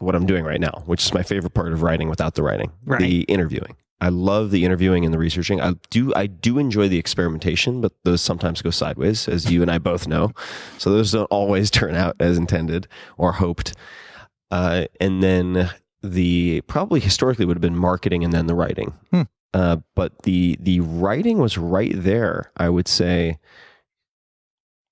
what I'm doing right now, which is my favorite part of writing without the writing, the interviewing. I love the interviewing and the researching. I do enjoy the experimentation, but those sometimes go sideways, as you and I both know. So those don't always turn out as intended or hoped. And then probably historically would have been marketing and then the writing. But the writing was right there, I would say,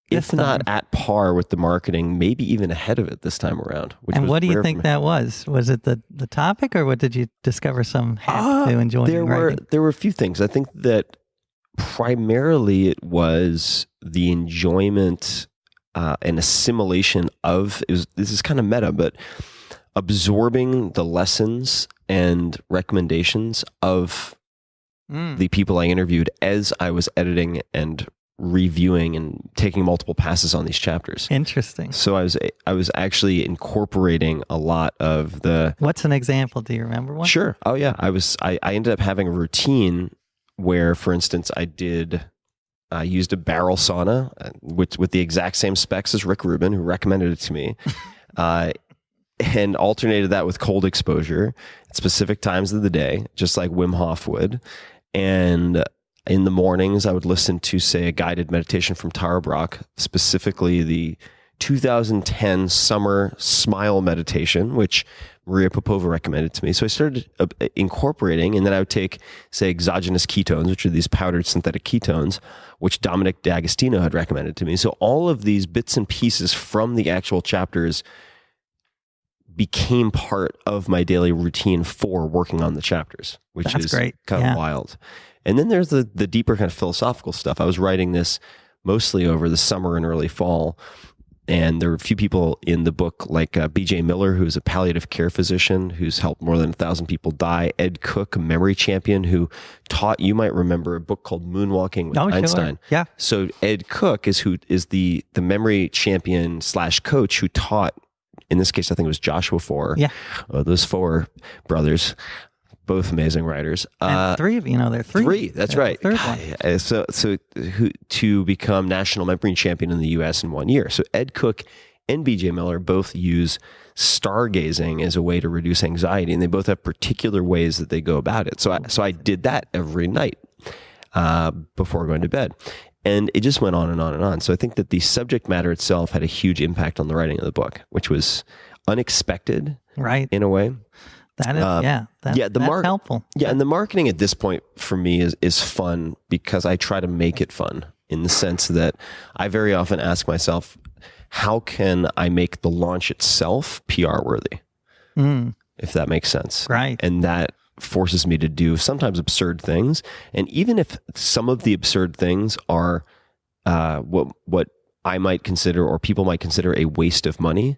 if not at par with the marketing, maybe even ahead of it this time around. And what do you think that was? Was it the topic, or what did you discover some hack to enjoying writing? There were a few things. I think that primarily it was the enjoyment and assimilation of, this is kind of meta, but absorbing the lessons and recommendations of the people I interviewed as I was editing and reviewing and taking multiple passes on these chapters. Interesting. So I was actually incorporating a lot of the. What's an example? Do you remember one? Sure. Oh yeah. I ended up having a routine where, for instance, I used a barrel sauna with the exact same specs as Rick Rubin, who recommended it to me, and alternated that with cold exposure at specific times of the day, just like Wim Hof would. And in the mornings, I would listen to, say, a guided meditation from Tara Brach, specifically the 2010 Summer Smile Meditation, which Maria Popova recommended to me. So I started incorporating, and then I would take, say, exogenous ketones, which are these powdered synthetic ketones, which Dominic D'Agostino had recommended to me. So all of these bits and pieces from the actual chapters became part of my daily routine for working on the chapters, which is great. Kind of wild. And then there's the deeper kind of philosophical stuff. I was writing this mostly over the summer and early fall. And there were a few people in the book like B.J. Miller, who's a palliative care physician who's helped more than 1,000 people die. Ed Cook, a memory champion who taught, you might remember, a book called Moonwalking with Einstein. Sure. Yeah. So Ed Cook is the memory champion / coach who taught, in this case, I think it was Joshua Foer. Yeah. Those Foer brothers. Both amazing writers. And 3 of you, they're 3. 3, that's right. So to become national memory champion in the U.S. in 1 year. So Ed Cook and B.J. Miller both use stargazing as a way to reduce anxiety, and they both have particular ways that they go about it. So I did that every night before going to bed. And it just went on and on and on. So I think that the subject matter itself had a huge impact on the writing of the book, which was unexpected, right? In a way. That is, that's helpful. Yeah, and the marketing at this point for me is fun because I try to make it fun in the sense that I very often ask myself, how can I make the launch itself PR worthy? If that makes sense. Right. And that forces me to do sometimes absurd things. And even if some of the absurd things are what I might consider or people might consider a waste of money,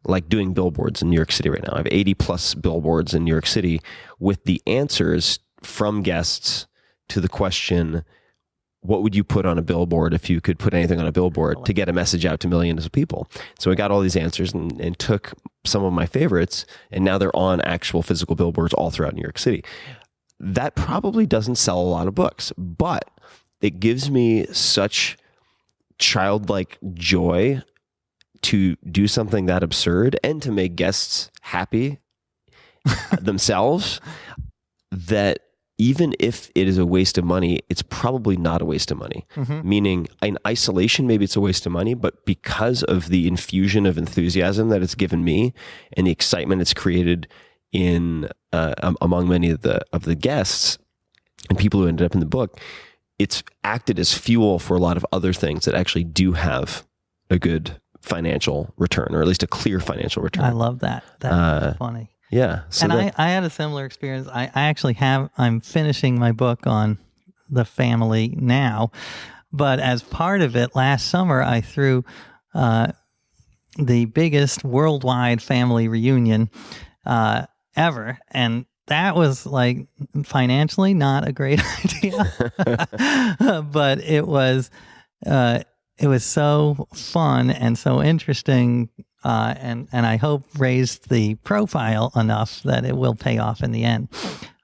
like doing billboards in New York City right now. I have 80 plus billboards in New York City with the answers from guests to the question, what would you put on a billboard if you could put anything on a billboard to get a message out to millions of people? So I got all these answers and took some of my favorites, and now they're on actual physical billboards all throughout New York City. That probably doesn't sell a lot of books, but it gives me such childlike joy to do something that absurd and to make guests happy themselves, that even if it is a waste of money, it's probably not a waste of money. Meaning in isolation, maybe it's a waste of money, but because of the infusion of enthusiasm that it's given me and the excitement it's created in among many of the guests and people who ended up in the book, it's acted as fuel for a lot of other things that actually do have a good financial return, or at least a clear financial return. I love that. That's funny. Yeah. So I had a similar experience. I'm finishing my book on the family now, but as part of it, last summer, I threw the biggest worldwide family reunion ever. And that was like financially not a great idea, but it was so fun and so interesting, and I hope raised the profile enough that it will pay off in the end.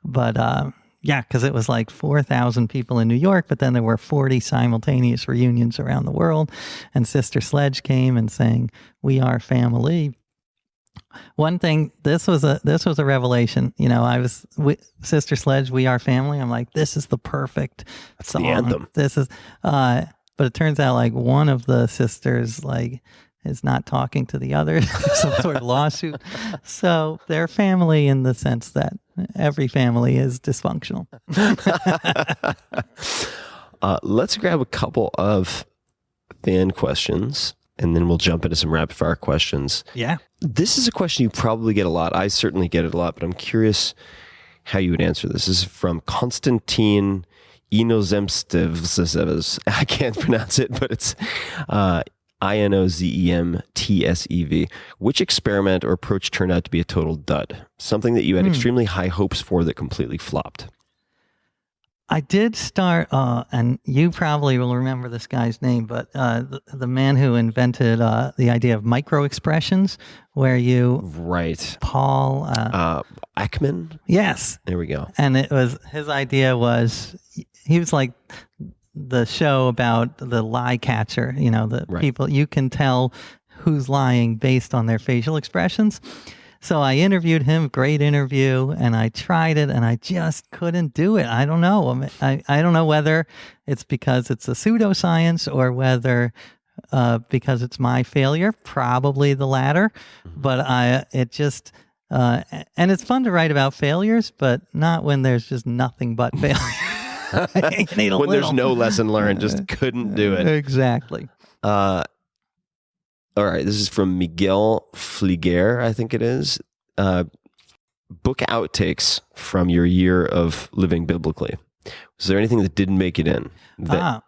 But yeah, because it was like 4,000 people in New York, but then there were 40 simultaneous reunions around the world, and Sister Sledge came and sang "We Are Family." One thing, this was a revelation. I was with Sister Sledge, "We Are Family." I'm like, this is the perfect song. The anthem. This is, but it turns out like one of the sisters like is not talking to the other, some sort of lawsuit. So they're family in the sense that every family is dysfunctional. Let's grab a couple of fan questions, and then we'll jump into some rapid fire questions. Yeah. This is a question you probably get a lot. I certainly get it a lot, but I'm curious how you would answer this. This is from Konstantin Inozemstev. I can't pronounce it, but it's Inozemtsev. Which experiment or approach turned out to be a total dud? Something that you had extremely high hopes for that completely flopped. I did start, and you probably will remember this guy's name, but the man who invented the idea of micro expressions, where you Paul Ekman. Yes, there we go. And his idea was he was like the show about the lie catcher. People, you can tell who's lying based on their facial expressions. So I interviewed him, great interview, and I tried it, and I just couldn't do it. I don't know. I don't know whether it's because it's a pseudoscience or whether because it's my failure. Probably the latter. But and it's fun to write about failures, but not when there's just nothing but failure. When there's no lesson learned, just couldn't do it. Exactly. All right, this is from Miguel Fliguer, I think it is. Book outtakes from your year of living biblically. Was there anything that didn't make it in?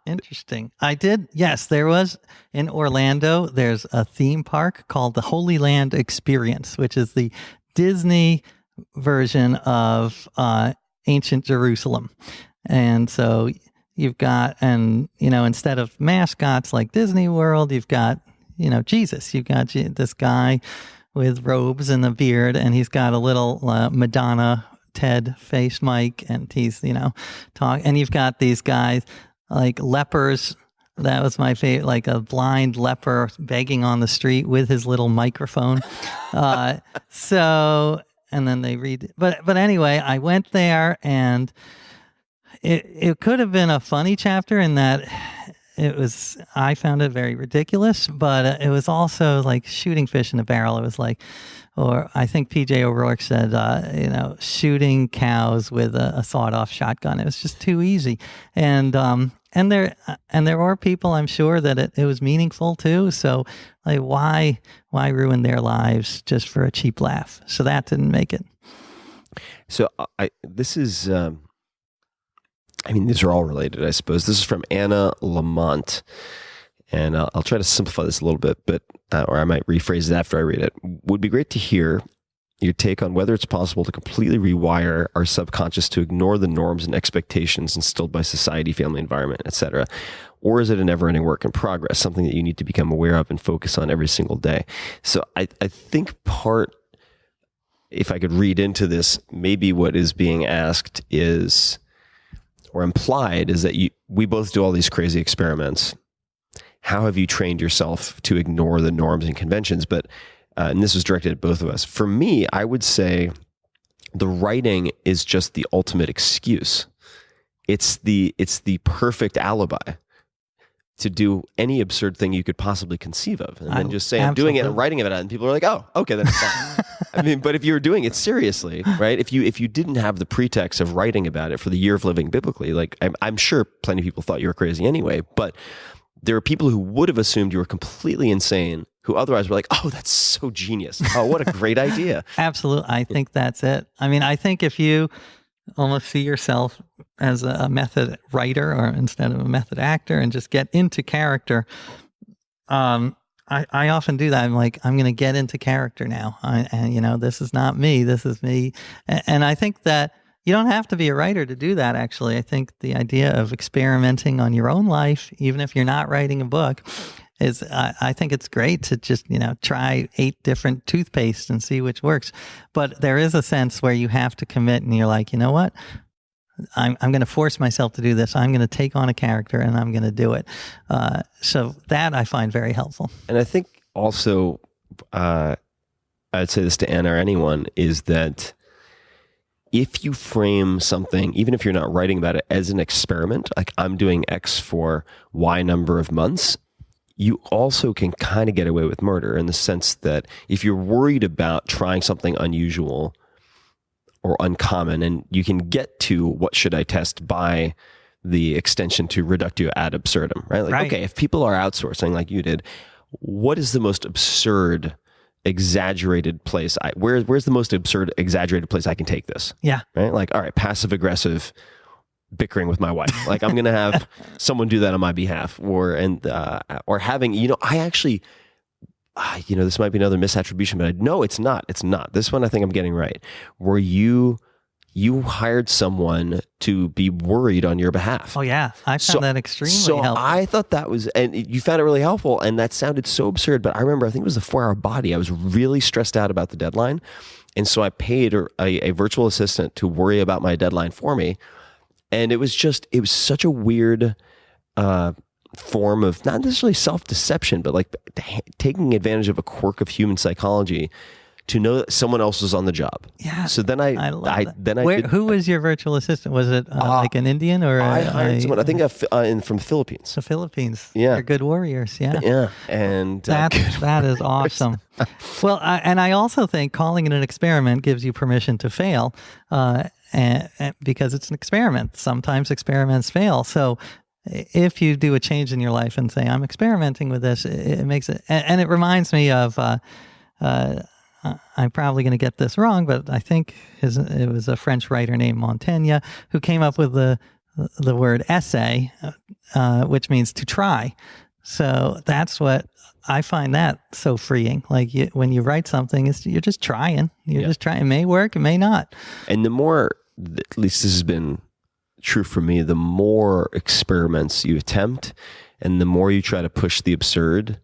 Interesting. I did. Yes, there was in Orlando. There's a theme park called the Holy Land Experience, which is the Disney version of ancient Jerusalem. And so you've got, instead of mascots like Disney World, you've got Jesus. You've got this guy with robes and a beard, and he's got a little Madonna Ted face mic, and he's, and you've got these guys like lepers. That was my favorite, like a blind leper begging on the street with his little microphone. And then they read, but anyway, I went there, and it could have been a funny chapter in that I found it very ridiculous, but it was also like shooting fish in a barrel. It was like, or I think PJ O'Rourke said, shooting cows with a sawed-off shotgun. It was just too easy. And there were people, I'm sure, that it was meaningful too. So like, why ruin their lives just for a cheap laugh? So that didn't make it. So these are all related, I suppose. This is from Anna Lamont, and I'll try to simplify this a little bit, but or I might rephrase it after I read it. Would be great to hear your take on whether it's possible to completely rewire our subconscious to ignore the norms and expectations instilled by society, family, environment, etc., or is it a never-ending work in progress, something that you need to become aware of and focus on every single day? So I think part, if I could read into this, maybe what is being asked is, or implied, is that we both do all these crazy experiments. How have you trained yourself to ignore the norms and conventions? But and this was directed at both of us. For me, I would say the writing is just the ultimate excuse. It's the perfect alibi to do any absurd thing you could possibly conceive of, and then just say, I'm doing it and writing about it, and people are like, oh, okay, then it's fine. But if you were doing it seriously, right? If you didn't have the pretext of writing about it for the year of living biblically, like I'm sure plenty of people thought you were crazy anyway, but there are people who would have assumed you were completely insane, who otherwise were like, oh, that's so genius. Oh, what a great idea. Absolutely. I think that's it. I think if you almost see yourself as a method writer or instead of a method actor and just get into character, I often do that. I'm like, I'm going to get into character now. And this is not me. This is me. And I think that you don't have to be a writer to do that, actually. I think the idea of experimenting on your own life, even if you're not writing a book, is I think it's great to just, try 8 different toothpaste and see which works. But there is a sense where you have to commit and you're like, you know what? I'm going to force myself to do this. I'm going to take on a character and I'm going to do it. So that I find very helpful. And I think also, I'd say this to Anna or anyone, is that if you frame something, even if you're not writing about it, as an experiment, like I'm doing X for Y number of months, you also can kind of get away with murder in the sense that if you're worried about trying something unusual or uncommon, and you can get to what should I test by the extension to reductio ad absurdum, right? Like, right. Okay, if people are outsourcing like you did, what is the most absurd, exaggerated place? Where's the most absurd, exaggerated place I can take this? Yeah. Right? Like, all right, passive aggressive bickering with my wife. Like, I'm going to have someone do that on my behalf, or having, I actually, this might be another misattribution, but no, it's not. It's not. This one I think I'm getting right. Where you hired someone to be worried on your behalf. Oh yeah, I found that extremely helpful. I thought that was, and you found it really helpful, and that sounded so absurd. But I remember, I think it was the 4-Hour Body. I was really stressed out about the deadline, and so I paid a virtual assistant to worry about my deadline for me. And it was such a weird form of not necessarily self-deception, but like taking advantage of a quirk of human psychology to know that someone else was on the job. Yeah. So then who was your virtual assistant? Was it like an Indian or I hired someone, I think from the Philippines. The Philippines. Yeah. They're good warriors. Yeah. Yeah. And that is awesome. Well, I also think calling it an experiment gives you permission to fail, and because it's an experiment. Sometimes experiments fail. So if you do a change in your life and say, I'm experimenting with this, it makes it, and it reminds me of, I'm probably going to get this wrong, but I think it was a French writer named Montaigne who came up with the word essay, which means to try. So that's what I find that so freeing. Like when you write something, you're just trying. You're just trying. It may work, it may not. And the more, at least this has been true for me, the more experiments you attempt and the more you try to push the absurd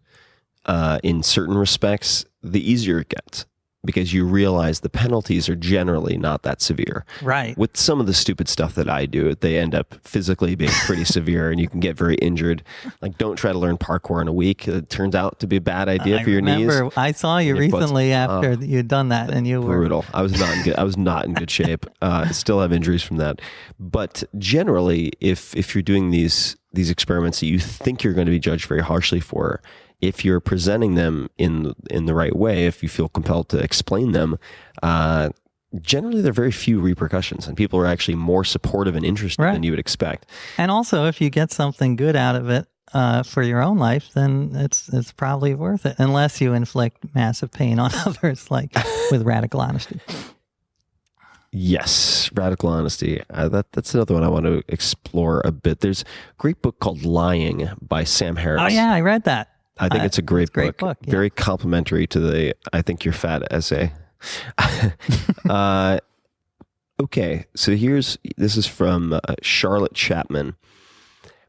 in certain respects, the easier it gets, because you realize the penalties are generally not that severe. Right. With some of the stupid stuff that I do, they end up physically being pretty severe, and you can get very injured. Like, don't try to learn parkour in a week. It turns out to be a bad idea for your knees. I saw you recently after you'd done that, and you were brutal. I was not in good shape. I still have injuries from that. But generally, if you're doing these experiments that you think you're going to be judged very harshly for, if you're presenting them in the right way, if you feel compelled to explain them, generally there are very few repercussions, and people are actually more supportive and interested than you would expect. And also, if you get something good out of it for your own life, then it's probably worth it, unless you inflict massive pain on others, like with radical honesty. Yes, radical honesty. That's another one I want to explore a bit. There's a great book called Lying by Sam Harris. Oh yeah, I read that. I think it's a great book. Yeah. Very complimentary to the I Think You're Fat essay. Okay, so this is from Charlotte Chapman.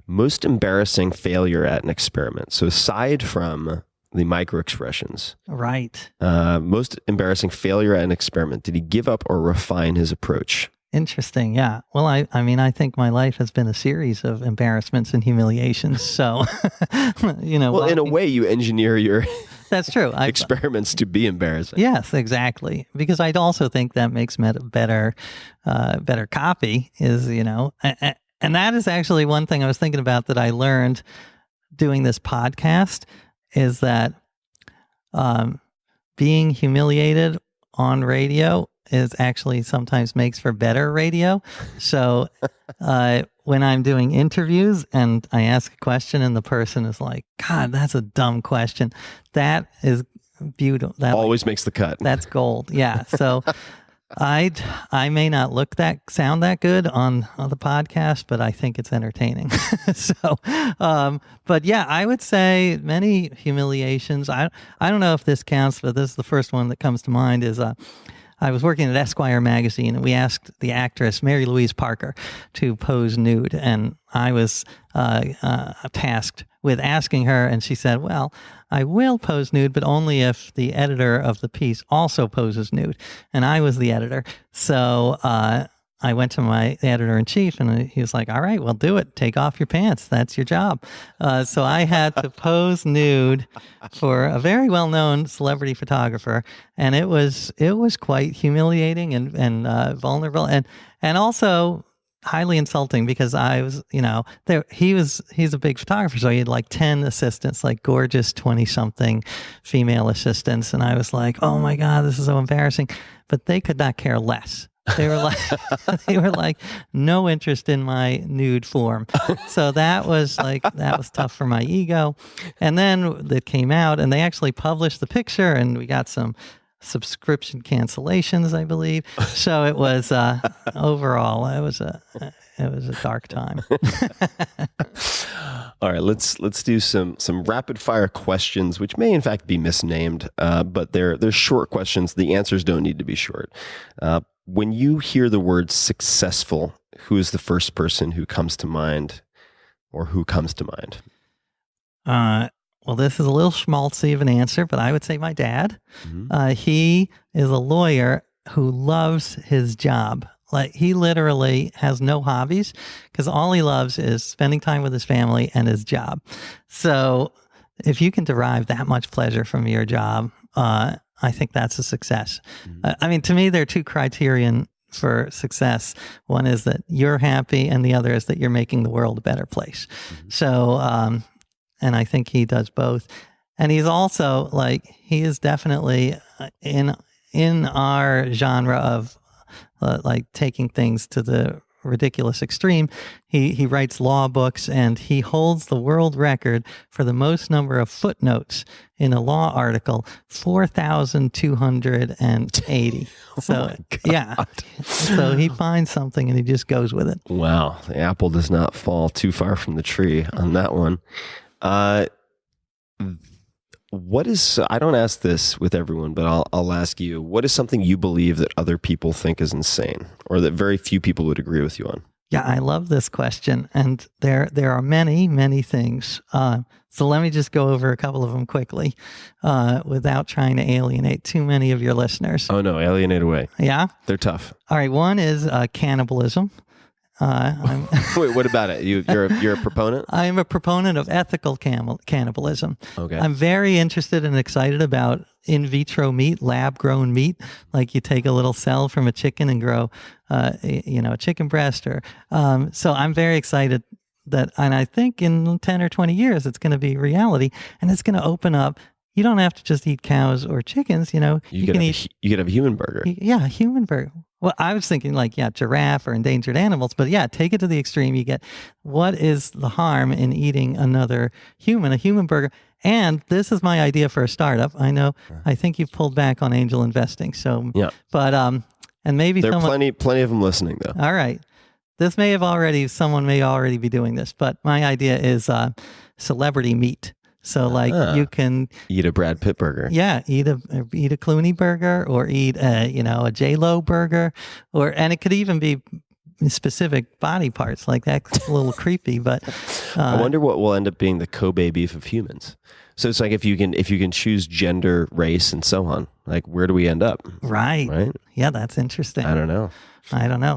Most embarrassing failure at an experiment. So aside from the micro expressions, right? Most embarrassing failure at an experiment. Did he give up or refine his approach? Interesting. Yeah. Well, I mean, I think my life has been a series of embarrassments and humiliations. So, Well, in a way, you engineer your that's true. experiments to be embarrassing. Yes, exactly. Because I'd also think that makes better copy is, and that is actually one thing I was thinking about that I learned doing this podcast is that being humiliated on radio is actually sometimes makes for better radio. So when I'm doing interviews and I ask a question and the person is like, God, that's a dumb question. That is beautiful. That always makes the cut. That's gold. Yeah. So I may not sound that good on the podcast, but I think it's entertaining. So, but yeah, I would say many humiliations. I don't know if this counts, but this is the first one that comes to mind. Is I was working at Esquire magazine, and we asked the actress Mary Louise Parker to pose nude, and I was tasked with asking her, and she said, "Well, I will pose nude, but only if the editor of the piece also poses nude." And I was the editor, so I went to my editor-in-chief, and he was like, "All right, well, do it. Take off your pants. That's your job." So I had to pose nude for a very well-known celebrity photographer, and it was quite humiliating and vulnerable, and also highly insulting, because I was, he's a big photographer, so he had like 10 assistants, like gorgeous 20-something female assistants, and I was like, oh my God, this is so embarrassing. But they could not care less. They were like no interest in my nude form. So that was tough for my ego. And then it came out, and they actually published the picture, and we got some subscription cancellations, I believe. So it was overall, it was a dark time. All right, let's do some rapid fire questions, which may in fact be misnamed, but they're short questions. The answers don't need to be short. When you hear the word successful, who is the first person who comes to mind, or who comes to mind? Well, this is a little schmaltzy of an answer, but I would say my dad. Mm-hmm. He is a lawyer who loves his job. Like, he literally has no hobbies, because all he loves is spending time with his family and his job. So if you can derive that much pleasure from your job, I think that's a success. Mm-hmm. I mean, to me, there are two criterion for success. One is that you're happy, and the other is that you're making the world a better place. Mm-hmm. So, and I think he does both. And he's also he is definitely in our genre of taking things to the ridiculous extreme. He writes law books, and he holds the world record for the most number of footnotes in a law article, 4,280. So yeah, so he finds something and he just goes with it. Wow, the apple does not fall too far from the tree on that one. What is, I don't ask this with everyone, but I'll ask you, what is something you believe that other people think is insane, or that very few people would agree with you on? Yeah, I love this question. And there are many, many things. So let me just go over a couple of them quickly, without trying to alienate too many of your listeners. Oh no, alienate away. Yeah? They're tough. All right, one is cannibalism. Wait, what about it? You're a proponent? I am a proponent of ethical cannibalism. Okay. I'm very interested and excited about in vitro meat, lab-grown meat. Like, you take a little cell from a chicken and grow, a chicken breast. So I'm very excited and I think in 10 or 20 years it's going to be reality, and it's going to open up. You don't have to just eat cows or chickens. You could have a human burger. Yeah, a human burger. Well, I was thinking giraffe or endangered animals, but yeah, take it to the extreme. You get, what is the harm in eating a human burger? And this is my idea for a startup. I think you've pulled back on angel investing. So, yeah. But, and maybe there are plenty of them listening though. All right. Someone may already be doing this, but my idea is, celebrity meat. So you can eat a Brad Pitt burger. Yeah, eat a Clooney burger, or eat a J-Lo burger, and it could even be specific body parts. Like, that's a little creepy, but I wonder what will end up being the Kobe beef of humans. So it's like, if you can choose gender, race, and so on, like, where do we end up? Right. Yeah, that's interesting. I don't know.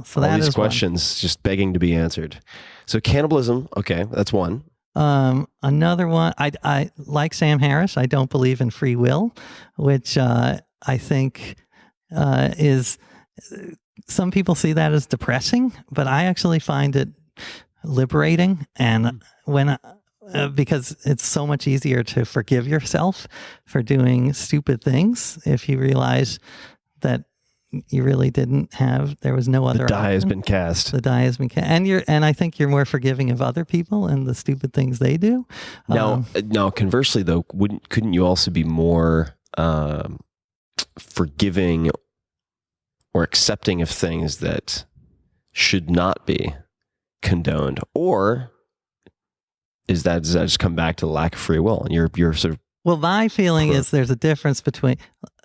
So all these questions just begging to be answered. So cannibalism, okay, that's one. Another one, I like Sam Harris. I don't believe in free will, which I think is, some people see that as depressing, but I actually find it liberating. And because it's so much easier to forgive yourself for doing stupid things if you realize that you really there was no other option. The die has been cast. The die has been cast. And I think you're more forgiving of other people and the stupid things they do. Now, conversely though, couldn't you also be more forgiving or accepting of things that should not be condoned? Or does that just come back to the lack of free will? And you're sort of... Well, my feeling is there's a difference between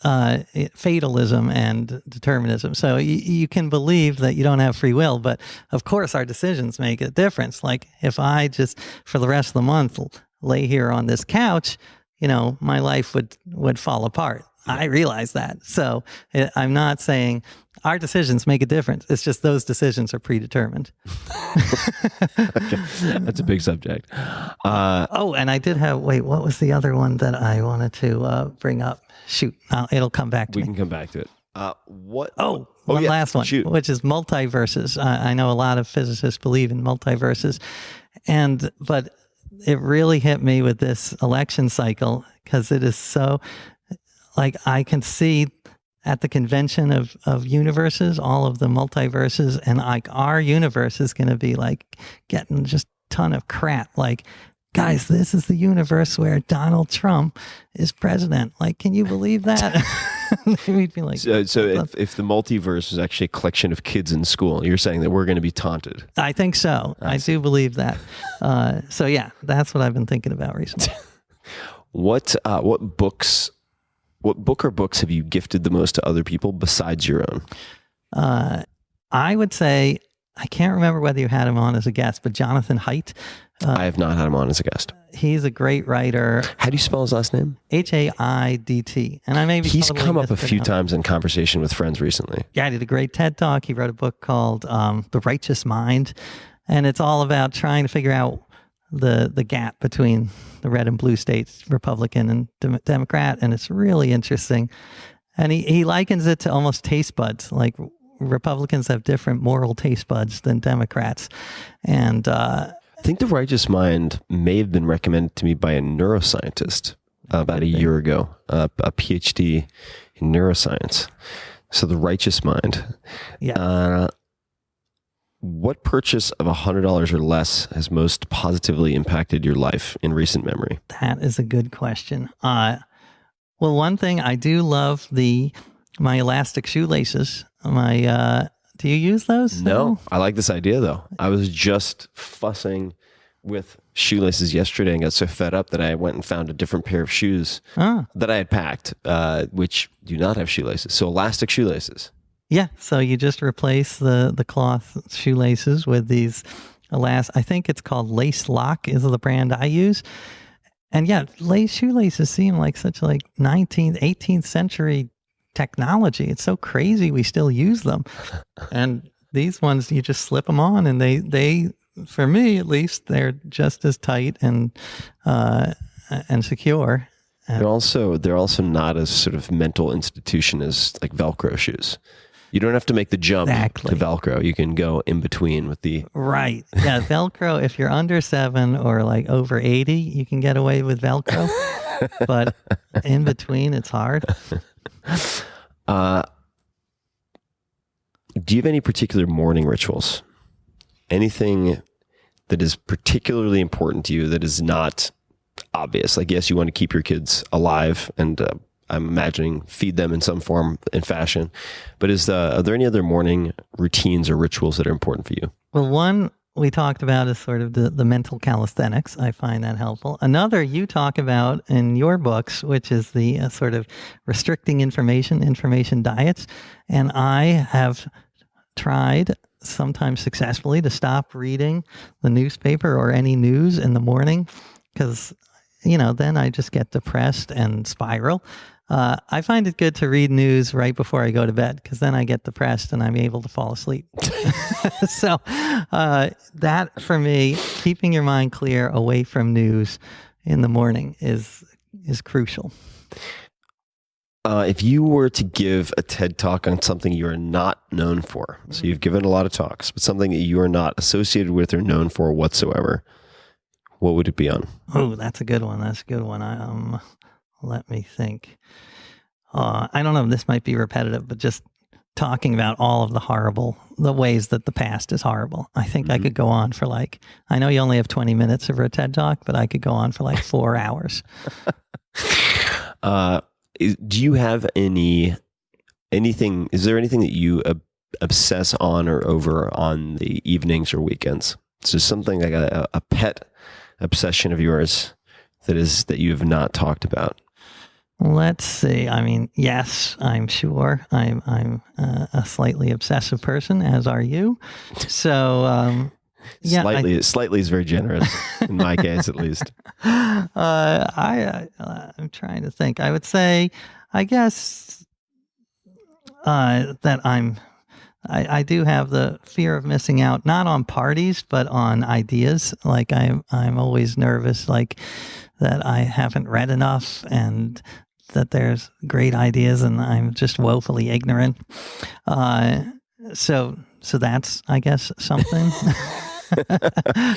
fatalism and determinism. So you can believe that you don't have free will, but of course our decisions make a difference. Like if I just, for the rest of the month, lay here on this couch, my life would fall apart. I realize that. So I'm not saying our decisions make a difference. It's just those decisions are predetermined. Okay. That's a big subject. And I did have, what was the other one that I wanted to bring up? Shoot, it'll come back to me. We can come back to it. Last one, Shoot. which is multiverses. I know a lot of physicists believe in multiverses, but it really hit me with this election cycle because it is so... Like I can see at the convention of universes, all of the multiverses, and like our universe is going to be like getting just a ton of crap. Like, guys, this is the universe where Donald Trump is president. Like, can you believe that? We'd be like, so if the multiverse is actually a collection of kids in school, you're saying that we're going to be taunted. I think so. I do believe that. So yeah, that's what I've been thinking about recently. What book or books have you gifted the most to other people besides your own? I would say, I can't remember whether you had him on as a guest, but Jonathan Haidt. I have not had him on as a guest. He's a great writer. How do you spell his last name? Haidt. And he's come up a few times in conversation with friends recently. Yeah, he did a great TED Talk. He wrote a book called The Righteous Mind. And it's all about trying to figure out the gap between the red and blue states, Republican and Democrat, and it's really interesting. And he likens it to almost taste buds. Like Republicans have different moral taste buds than Democrats. And I think The Righteous Mind may have been recommended to me by a neuroscientist about a year ago, a PhD in neuroscience. So The Righteous Mind. Yeah. What purchase of $100 or less has most positively impacted your life in recent memory? That is a good question. Well, one thing I do love my elastic shoelaces. Do you use those? No, I like this idea though. I was just fussing with shoelaces yesterday and got so fed up that I went and found a different pair of shoes that I had packed, which do not have shoelaces. So elastic shoelaces. Yeah, so you just replace the cloth shoelaces with these I think it's called Lace Lock is the brand I use. And yeah, lace shoelaces seem like such like 19th, 18th century technology. It's so crazy we still use them. And these ones, you just slip them on and they for me at least, they're just as tight and secure. They're also not as sort of mental institution as like Velcro shoes. You don't have to make the jump to Velcro. You can go in between with the... Right. Yeah, Velcro, if you're under 7 or like over 80, you can get away with Velcro. But in between, it's hard. Do you have any particular morning rituals? Anything that is particularly important to you that is not obvious? Like, yes, you want to keep your kids alive and... I'm imagining feed them in some form and fashion. But are there any other morning routines or rituals that are important for you? Well, one we talked about is sort of the mental calisthenics. I find that helpful. Another you talk about in your books, which is the sort of restricting information diets. And I have tried, sometimes successfully, to stop reading the newspaper or any news in the morning because, then I just get depressed and spiral. I find it good to read news right before I go to bed because then I get depressed and I'm able to fall asleep. So that for me, keeping your mind clear away from news in the morning is crucial. If you were to give a TED Talk on something you are not known for, so you've given a lot of talks, but something that you are not associated with or known for whatsoever, what would it be on? Oh, that's a good one. Let me think. I don't know. This might be repetitive, but just talking about all of the ways that the past is horrible. I think I could go on for I know you only have 20 minutes for a TED Talk, but I could go on for 4 hours. Do you have any Is there anything that you obsess on or over on the evenings or weekends? It's just something like a pet obsession of yours that you have not talked about. Let's see. I mean, yes, I'm sure I'm a slightly obsessive person, as are you. So, yeah, slightly is very generous in my case, at least. I'm trying to think. I would say, I guess, that I do have the fear of missing out, not on parties, but on ideas. Like I'm always nervous, like that I haven't read enough and that there's great ideas and I'm just woefully ignorant. So that's, I guess, something.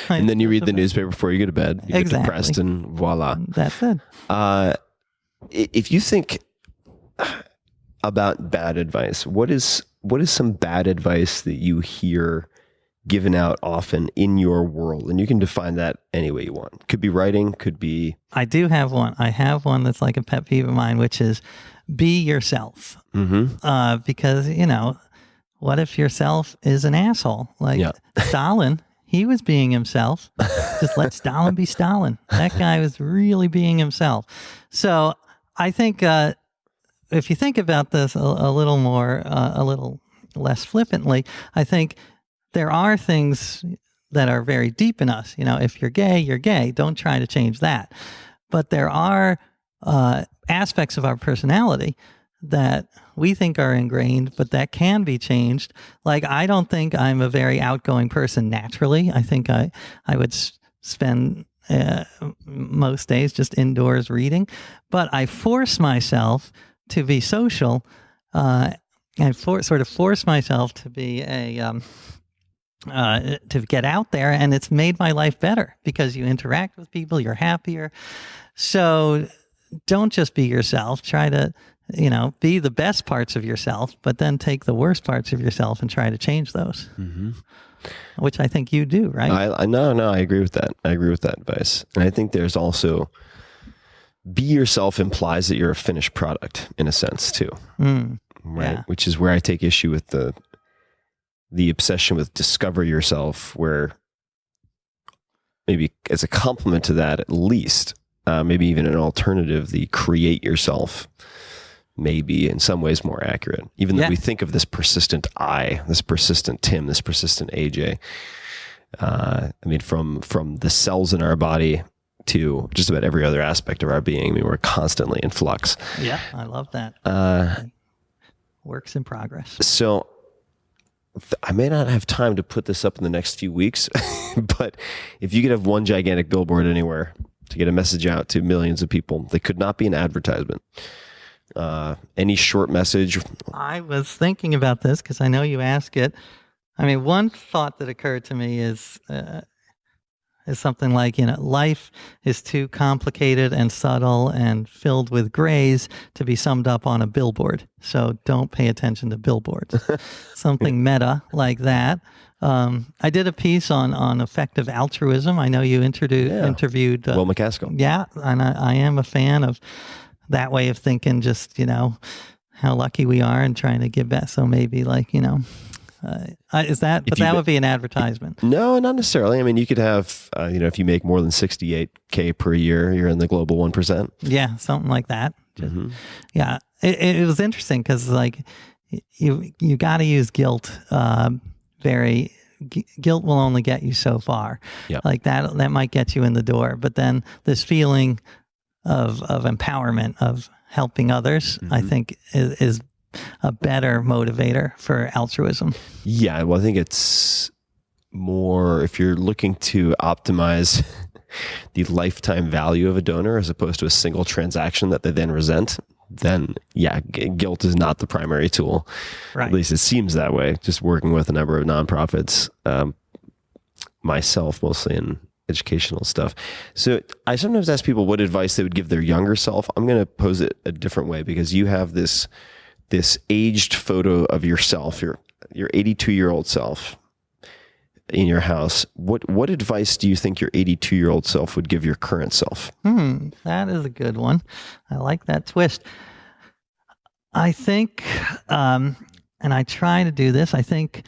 And then you read the newspaper before you go to bed. You exactly. get depressed and voila. That's it. If you think about bad advice, what is some bad advice that you hear given out often in your world? And you can define that any way you want. Could be writing, could be... I do have one. I have one that's like a pet peeve of mine, which is be yourself. Mm-hmm. Because, what if yourself is an asshole? Like Stalin, he was being himself. Just let Stalin be Stalin. That guy was really being himself. So I think if you think about this a little more, a little less flippantly, I think there are things that are very deep in us. If you're gay, you're gay. Don't try to change that. But there are aspects of our personality that we think are ingrained, but that can be changed. Like, I don't think I'm a very outgoing person naturally. I think I would spend most days just indoors reading, but I force myself to be social. I sort of force myself to be to get out there, and it's made my life better because you interact with people, you're happier. So don't just be yourself. Try to, be the best parts of yourself, but then take the worst parts of yourself and try to change those. Mm-hmm. Which I think you do, right? I agree with that. I agree with that advice. And I think there's also, be yourself implies that you're a finished product in a sense too. Right. Yeah. Which is where I take issue with the obsession with discover yourself, where maybe as a complement to that, at least, maybe even an alternative, the create yourself may be in some ways more accurate. Even though we think of this persistent I, this persistent Tim, this persistent AJ. From the cells in our body to just about every other aspect of our being, we're constantly in flux. Yeah, I love that. Works in progress. So I may not have time to put this up in the next few weeks, but if you could have one gigantic billboard anywhere to get a message out to millions of people, that could not be an advertisement. Any short message? I was thinking about this because I know you ask it. I mean, one thought that occurred to me is something like, life is too complicated and subtle and filled with grays to be summed up on a billboard. So don't pay attention to billboards. Something meta like that. I did a piece on effective altruism. I know you interviewed Will McCaskill. Yeah, and I am a fan of that way of thinking, just, how lucky we are and trying to give back. So maybe is that, but that would be an advertisement. No, not necessarily. I mean, you could have, if you make more than $68K per year, you're in the global 1%. Yeah, something like that. Yeah. It was interesting because you got to use guilt. Guilt will only get you so far. Yep. Like that might get you in the door, but then this feeling of empowerment, of helping others, I think is a better motivator for altruism. Yeah, well, I think it's more if you're looking to optimize the lifetime value of a donor as opposed to a single transaction that they then resent, then guilt is not the primary tool. Right. At least it seems that way. Just working with a number of nonprofits, myself mostly in educational stuff. So I sometimes ask people what advice they would give their younger self. I'm going to pose it a different way because you have this aged photo of yourself, your 82-year-old self in your house. What advice do you think your 82-year-old self would give your current self? That is a good one. I like that twist. I think, and I try to do this, I think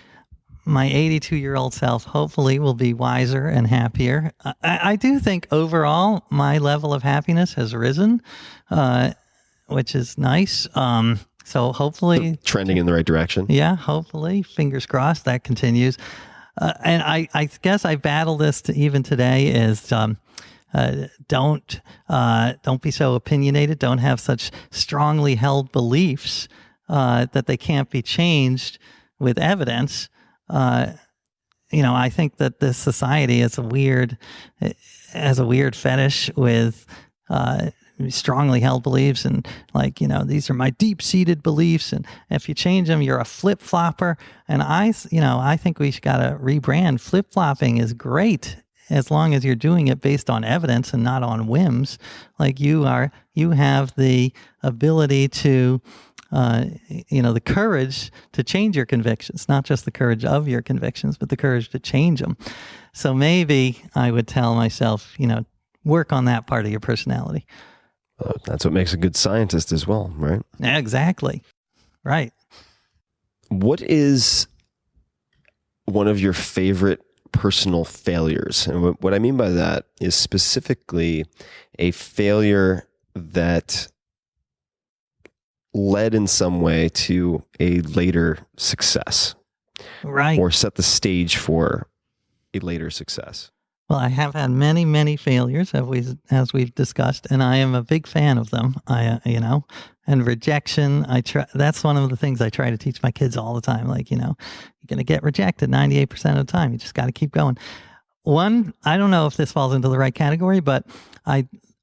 my 82-year-old self hopefully will be wiser and happier. I do think overall my level of happiness has risen, which is nice. So hopefully... Trending in the right direction. Yeah, hopefully. Fingers crossed that continues. And I guess I battle this even today is don't be so opinionated. Don't have such strongly held beliefs that they can't be changed with evidence. I think that this society has a weird fetish with strongly held beliefs and these are my deep-seated beliefs, and if you change them you're a flip-flopper. And I think we got to rebrand. Flip-flopping is great as long as you're doing it based on evidence and not on whims. Like you have the ability to the courage to change your convictions, not just the courage of your convictions, but the courage to change them. So maybe I would tell myself, work on that part of your personality. That's what makes a good scientist as well, right? Yeah, exactly. Right. What is one of your favorite personal failures? And what I mean by that is specifically a failure that led in some way to a later success. Right. Or set the stage for a later success. Well, I have had many, many failures, as we've discussed, and I am a big fan of them. And rejection. That's one of the things I try to teach my kids all the time. You're going to get rejected 98% of the time. You just got to keep going. One, I don't know if this falls into the right category, but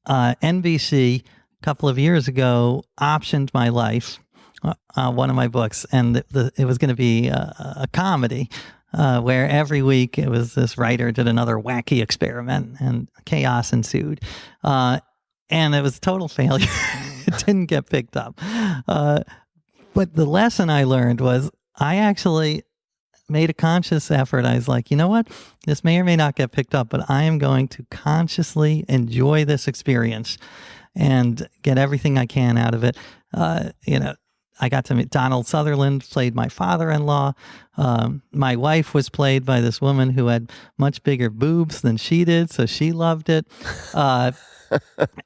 NBC a couple of years ago optioned my life, one of my books, and it was going to be a comedy. Where every week it was this writer did another wacky experiment and chaos ensued. And it was a total failure. It didn't get picked up. But the lesson I learned was I actually made a conscious effort. I was like, you know what? This may or may not get picked up, but I am going to consciously enjoy this experience and get everything I can out of it. I got to meet Donald Sutherland, played my father-in-law. My wife was played by this woman who had much bigger boobs than she did, so she loved it.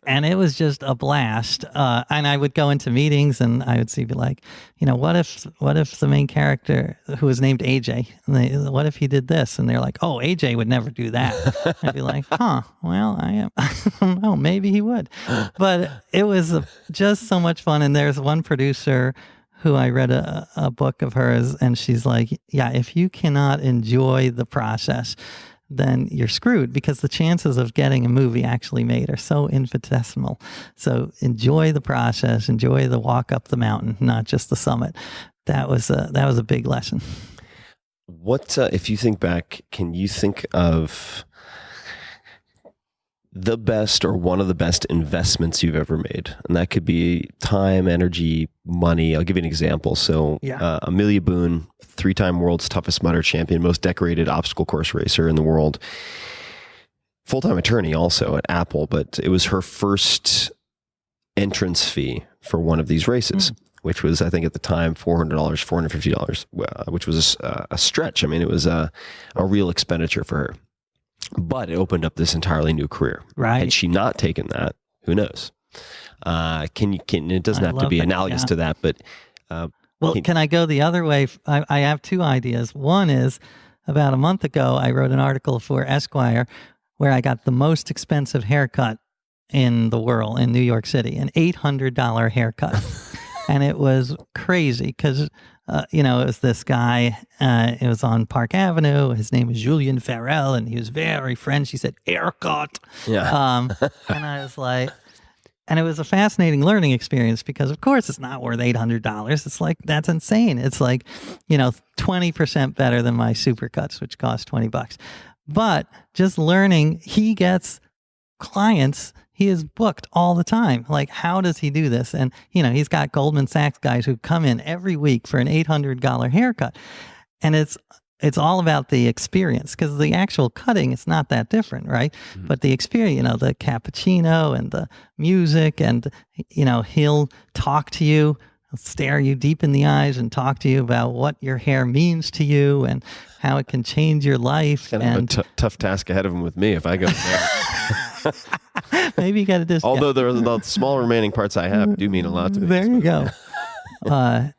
And it was just a blast. And I would go into meetings and I would be like, what if the main character, who was named AJ, what if he did this? And they're like, oh, AJ would never do that. I'd be like, well, I don't know, maybe he would. But it was just so much fun. And there's one producer who I read a book of hers, and she's like, yeah, if you cannot enjoy the process, then you're screwed, because the chances of getting a movie actually made are so infinitesimal. So enjoy the process, enjoy the walk up the mountain, not just the summit. That was a big lesson. What, if you think back, can you think of the best or one of the best investments you've ever made? And that could be time, energy, money. I'll give you an example. So Amelia Boone, 3-time world's toughest mudder champion, most decorated obstacle course racer in the world, full-time attorney also at Apple, but it was her first entrance fee for one of these races, which was, I think at the time, $400, $450, which was a stretch. I mean, it was a real expenditure for her. But it opened up this entirely new career. Right. Had she not taken that, who knows? It doesn't have to be analogous to that, but... can I go the other way? I have two ideas. One is, about a month ago, I wrote an article for Esquire where I got the most expensive haircut in the world, in New York City, an $800 haircut. And it was crazy because... it was this guy, it was on Park Avenue. His name was Julien Farrell, and he was very French. He said, haircut. Yeah. And I was like, and it was a fascinating learning experience because, of course, it's not worth $800. It's like, that's insane. It's like, 20% better than my supercuts, which cost $20. But just learning, he gets clients. He is booked all the time. Like, how does he do this? And, he's got Goldman Sachs guys who come in every week for an $800 haircut. And it's all about the experience, because the actual cutting is not that different, right? Mm-hmm. But the experience, the cappuccino and the music, and, he'll talk to you stare you deep in the eyes and talk to you about what your hair means to you and how it can change your life. Kind of a tough task ahead of him with me if I go there. Maybe you got to just. Although the small remaining parts I have do mean a lot to me. There you go.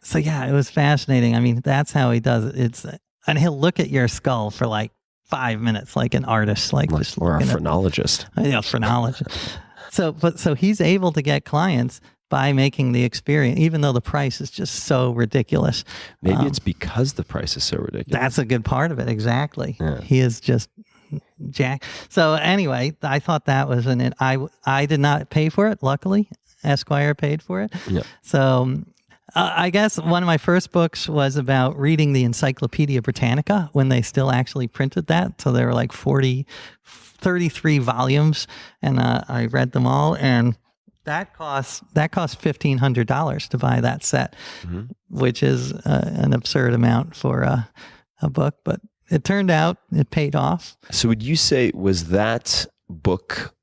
So yeah, it was fascinating. I mean, that's how he does it. And he'll look at your skull for like 5 minutes, like an artist, like just or a looking phrenologist. Phrenologist. So he's able to get clients by making the experience, even though the price is just so ridiculous. Maybe it's because the price is so ridiculous. That's a good part of it. Exactly. Yeah. He is just jack. So anyway, I thought that was I did not pay for it. Luckily, Esquire paid for it. Yeah. So I guess one of my first books was about reading the Encyclopedia Britannica when they still actually printed that. So there were like 33 volumes, and I read them all, and that cost $1,500 to buy that set, which is an absurd amount for a book, but it turned out it paid off. So would you say, was that book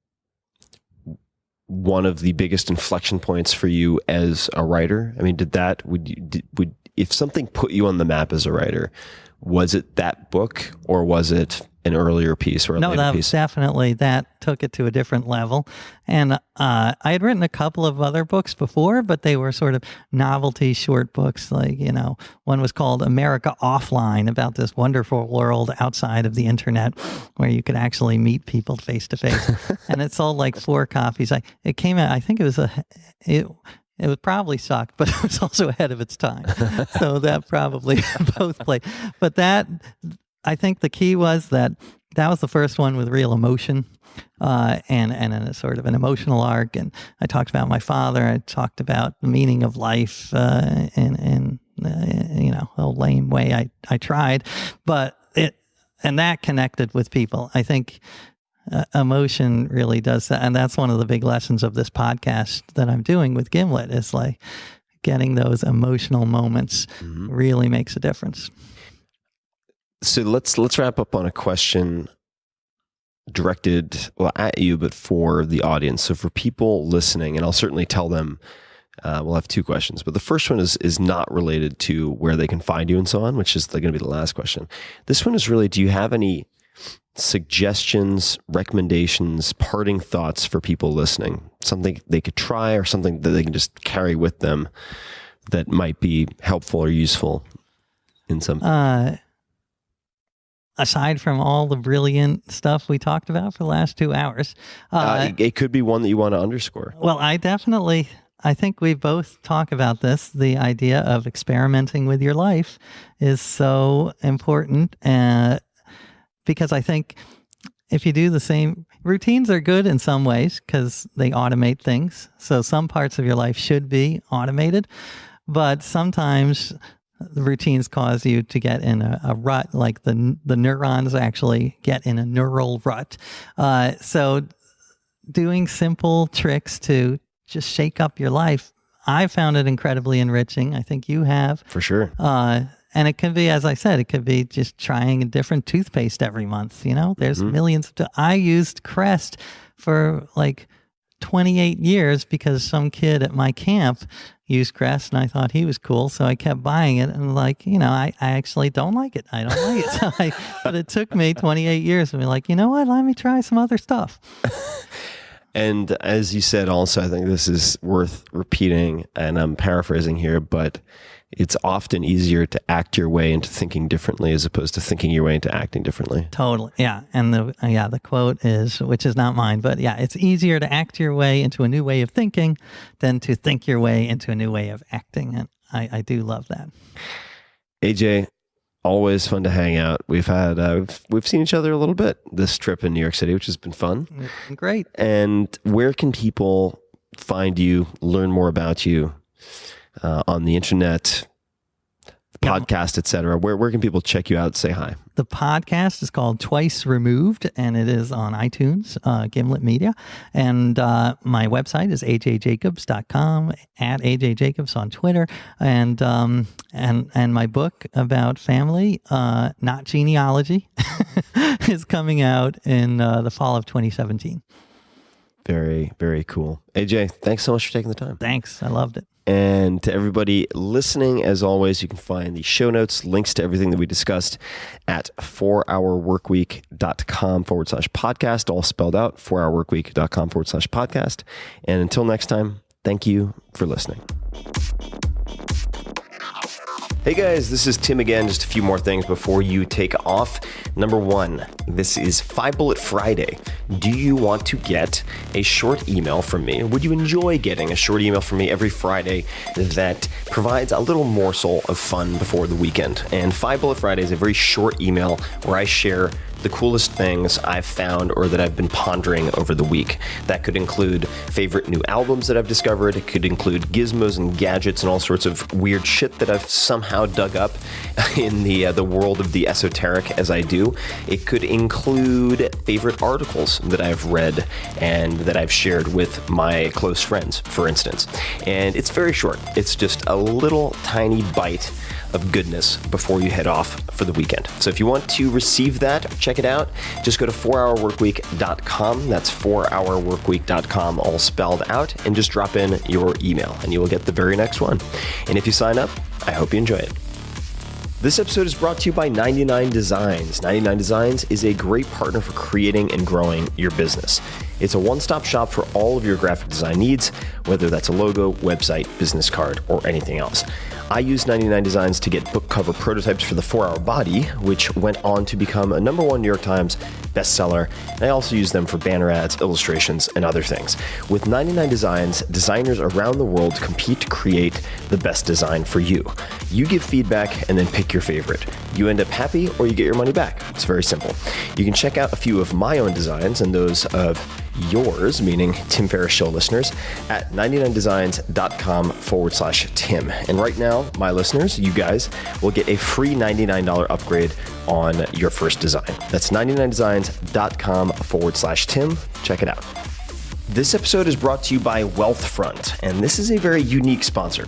one of the biggest inflection points for you as a writer? I mean, would if something put you on the map as a writer, was it that book, or was it an earlier piece or a later piece? No, definitely that took it to a different level. And I had written a couple of other books before, but they were sort of novelty short books. Like, one was called America Offline, about this wonderful world outside of the internet where you could actually meet people face to face. And it sold like 4 copies. It came out, I think it was it would probably suck, but it was also ahead of its time. So that probably both played. But I think the key was that was the first one with real emotion, and a sort of an emotional arc. And I talked about my father. I talked about the meaning of life, in a lame way. I tried, but that connected with people. I think emotion really does that, and that's one of the big lessons of this podcast that I'm doing with Gimlet. Is like getting those emotional moments really makes a difference. So let's wrap up on a question directed at you, but for the audience. So for people listening, and I'll certainly tell them, we'll have 2 questions, but the first one is not related to where they can find you and so on, which is going to be the last question. This one is really, do you have any suggestions, recommendations, parting thoughts for people listening? Something they could try or something that they can just carry with them that might be helpful or useful in some... aside from all the brilliant stuff we talked about for the last 2 hours. It could be one that you want to underscore. Well, I think we both talk about this. The idea of experimenting with your life is so important, because I think if you do the same, routines are good in some ways because they automate things. So some parts of your life should be automated, but sometimes the routines cause you to get in a rut, like the neurons actually get in a neural rut. So doing simple tricks to just shake up your life, I found it incredibly enriching. I think you have. For sure. And it can be, as I said, it could be just trying a different toothpaste every month. There's millions of... I used Crest for like 28 years because some kid at my camp used Crest and I thought he was cool. So I kept buying it, and I actually don't like it. I don't like it. But it took me 28 years to be like, you know what? Let me try some other stuff. And as you said, also, I think this is worth repeating, and I'm paraphrasing here, but it's often easier to act your way into thinking differently as opposed to thinking your way into acting differently. Totally. Yeah. And the quote is, which is not mine, but yeah, it's easier to act your way into a new way of thinking than to think your way into a new way of acting. And I do love that. AJ, always fun to hang out. We've seen each other a little bit this trip in New York City, which has been fun. Great. And where can people find you, learn more about you? On the internet, podcast, etc. Where can people check you out, say hi? The podcast is called Twice Removed, and it is on iTunes, Gimlet Media. And my website is ajjacobs.com, at ajjacobs on Twitter. And my book about family, not genealogy, is coming out in the fall of 2017. Very, very cool. AJ, thanks so much for taking the time. Thanks. I loved it. And to everybody listening, as always, you can find the show notes, links to everything that we discussed at 4hourworkweek.com/podcast, all spelled out, 4hourworkweek.com/podcast. And until next time, thank you for listening. Hey guys, this is Tim again. Just a few more things before you take off. Number one, this is 5 Bullet Friday. Do you want to get a short email from me? Would you enjoy getting a short email from me every Friday that provides a little morsel of fun before the weekend? And 5 Bullet Friday is a very short email where I share the coolest things I've found or that I've been pondering over the week. That could include favorite new albums that I've discovered. It could include gizmos and gadgets and all sorts of weird shit that I've somehow dug up in the world of the esoteric as I do. It could include favorite articles that I've read and that I've shared with my close friends, for instance. And it's very short. It's just a little tiny bite of goodness before you head off for the weekend. So if you want to receive that, check it out. Just go to 4hourworkweek.com. That's 4hourworkweek.com, all spelled out, and just drop in your email and you will get the very next one. And if you sign up, I hope you enjoy it. This episode is brought to you by 99 Designs. 99 Designs is a great partner for creating and growing your business. It's a one-stop shop for all of your graphic design needs, whether that's a logo, website, business card, or anything else. I used 99 Designs to get book cover prototypes for the 4-Hour Body, which went on to become a #1 New York Times bestseller. And I also use them for banner ads, illustrations, and other things. With 99 Designs, designers around the world compete to create the best design for you. You give feedback and then pick your favorite. You end up happy or you get your money back. It's very simple. You can check out a few of my own designs and those of yours, meaning Tim Ferris Show listeners, at 99designs.com/Tim. And right now, my listeners, you guys, will get a free $99 upgrade on your first design. That's 99designs.com/Tim. Check it out. This episode is brought to you by Wealthfront, and this is a very unique sponsor.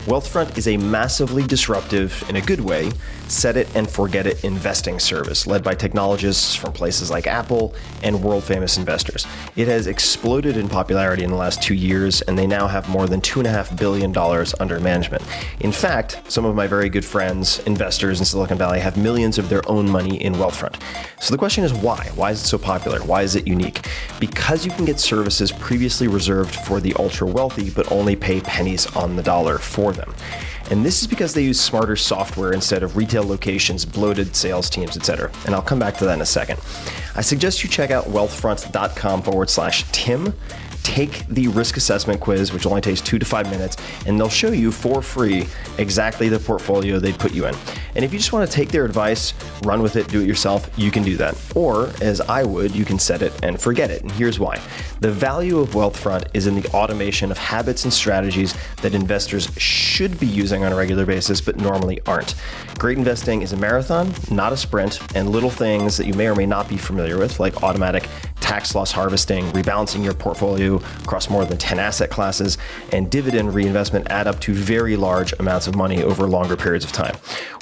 Wealthfront is a massively disruptive, in a good way, set it and forget it investing service led by technologists from places like Apple and world famous investors. It has exploded in popularity in the last 2 years, and they now have more than $2.5 billion under management. In fact, some of my very good friends, investors in Silicon Valley, have millions of their own money in Wealthfront. So the question is why? Why is it so popular? Why is it unique? Because you can get services previously reserved for the ultra wealthy, but only pay pennies on the dollar for them. And this is because they use smarter software instead of retail locations, bloated sales teams, etc. And I'll come back to that in a second. I suggest you check out wealthfront.com/Tim. Take the risk assessment quiz, which only takes 2 to 5 minutes, and they'll show you for free exactly the portfolio they'd put you in. And if you just want to take their advice, run with it, do it yourself, you can do that. Or, as I would, you can set it and forget it. And here's why. The value of Wealthfront is in the automation of habits and strategies that investors should be using on a regular basis, but normally aren't. Great investing is a marathon, not a sprint, and little things that you may or may not be familiar with, like automatic tax loss harvesting, rebalancing your portfolio across more than 10 asset classes, and dividend reinvestment add up to very large amounts of money over longer periods of time.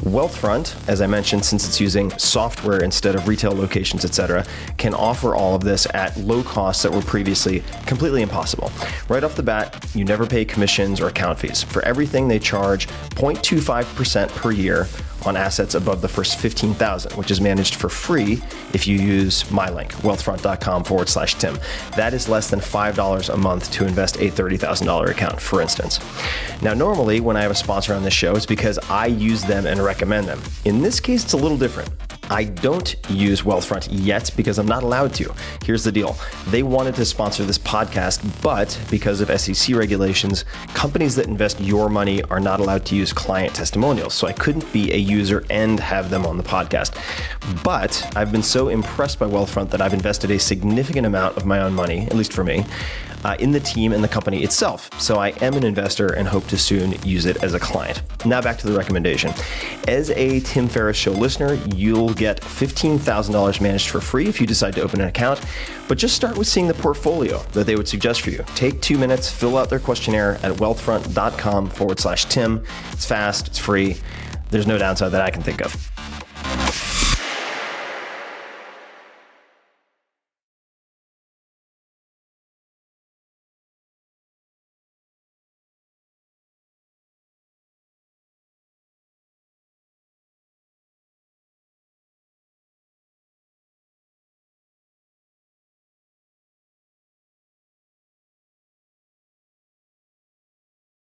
Wealthfront, as I mentioned, since it's using software instead of retail locations, etc., can offer all of this at low costs that were previously completely impossible. Right off the bat, you never pay commissions or account fees. For everything, they charge 0.25% per year on assets above the first 15,000, which is managed for free if you use my link, wealthfront.com/Tim. That is less than $5 a month to invest a $30,000 account, for instance. Now, normally when I have a sponsor on this show, it's because I use them and recommend them. In this case, it's a little different. I don't use Wealthfront yet because I'm not allowed to. Here's the deal. They wanted to sponsor this podcast, but because of SEC regulations, companies that invest your money are not allowed to use client testimonials. So I couldn't be a user and have them on the podcast. But I've been so impressed by Wealthfront that I've invested a significant amount of my own money, at least for me, in the team and the company itself. So I am an investor and hope to soon use it as a client. Now back to the recommendation. As a Tim Ferris Show listener, you'll get $15,000 managed for free if you decide to open an account, but just start with seeing the portfolio that they would suggest for you. Take 2 minutes, fill out their questionnaire at wealthfront.com/Tim. It's fast, it's free. There's no downside that I can think of.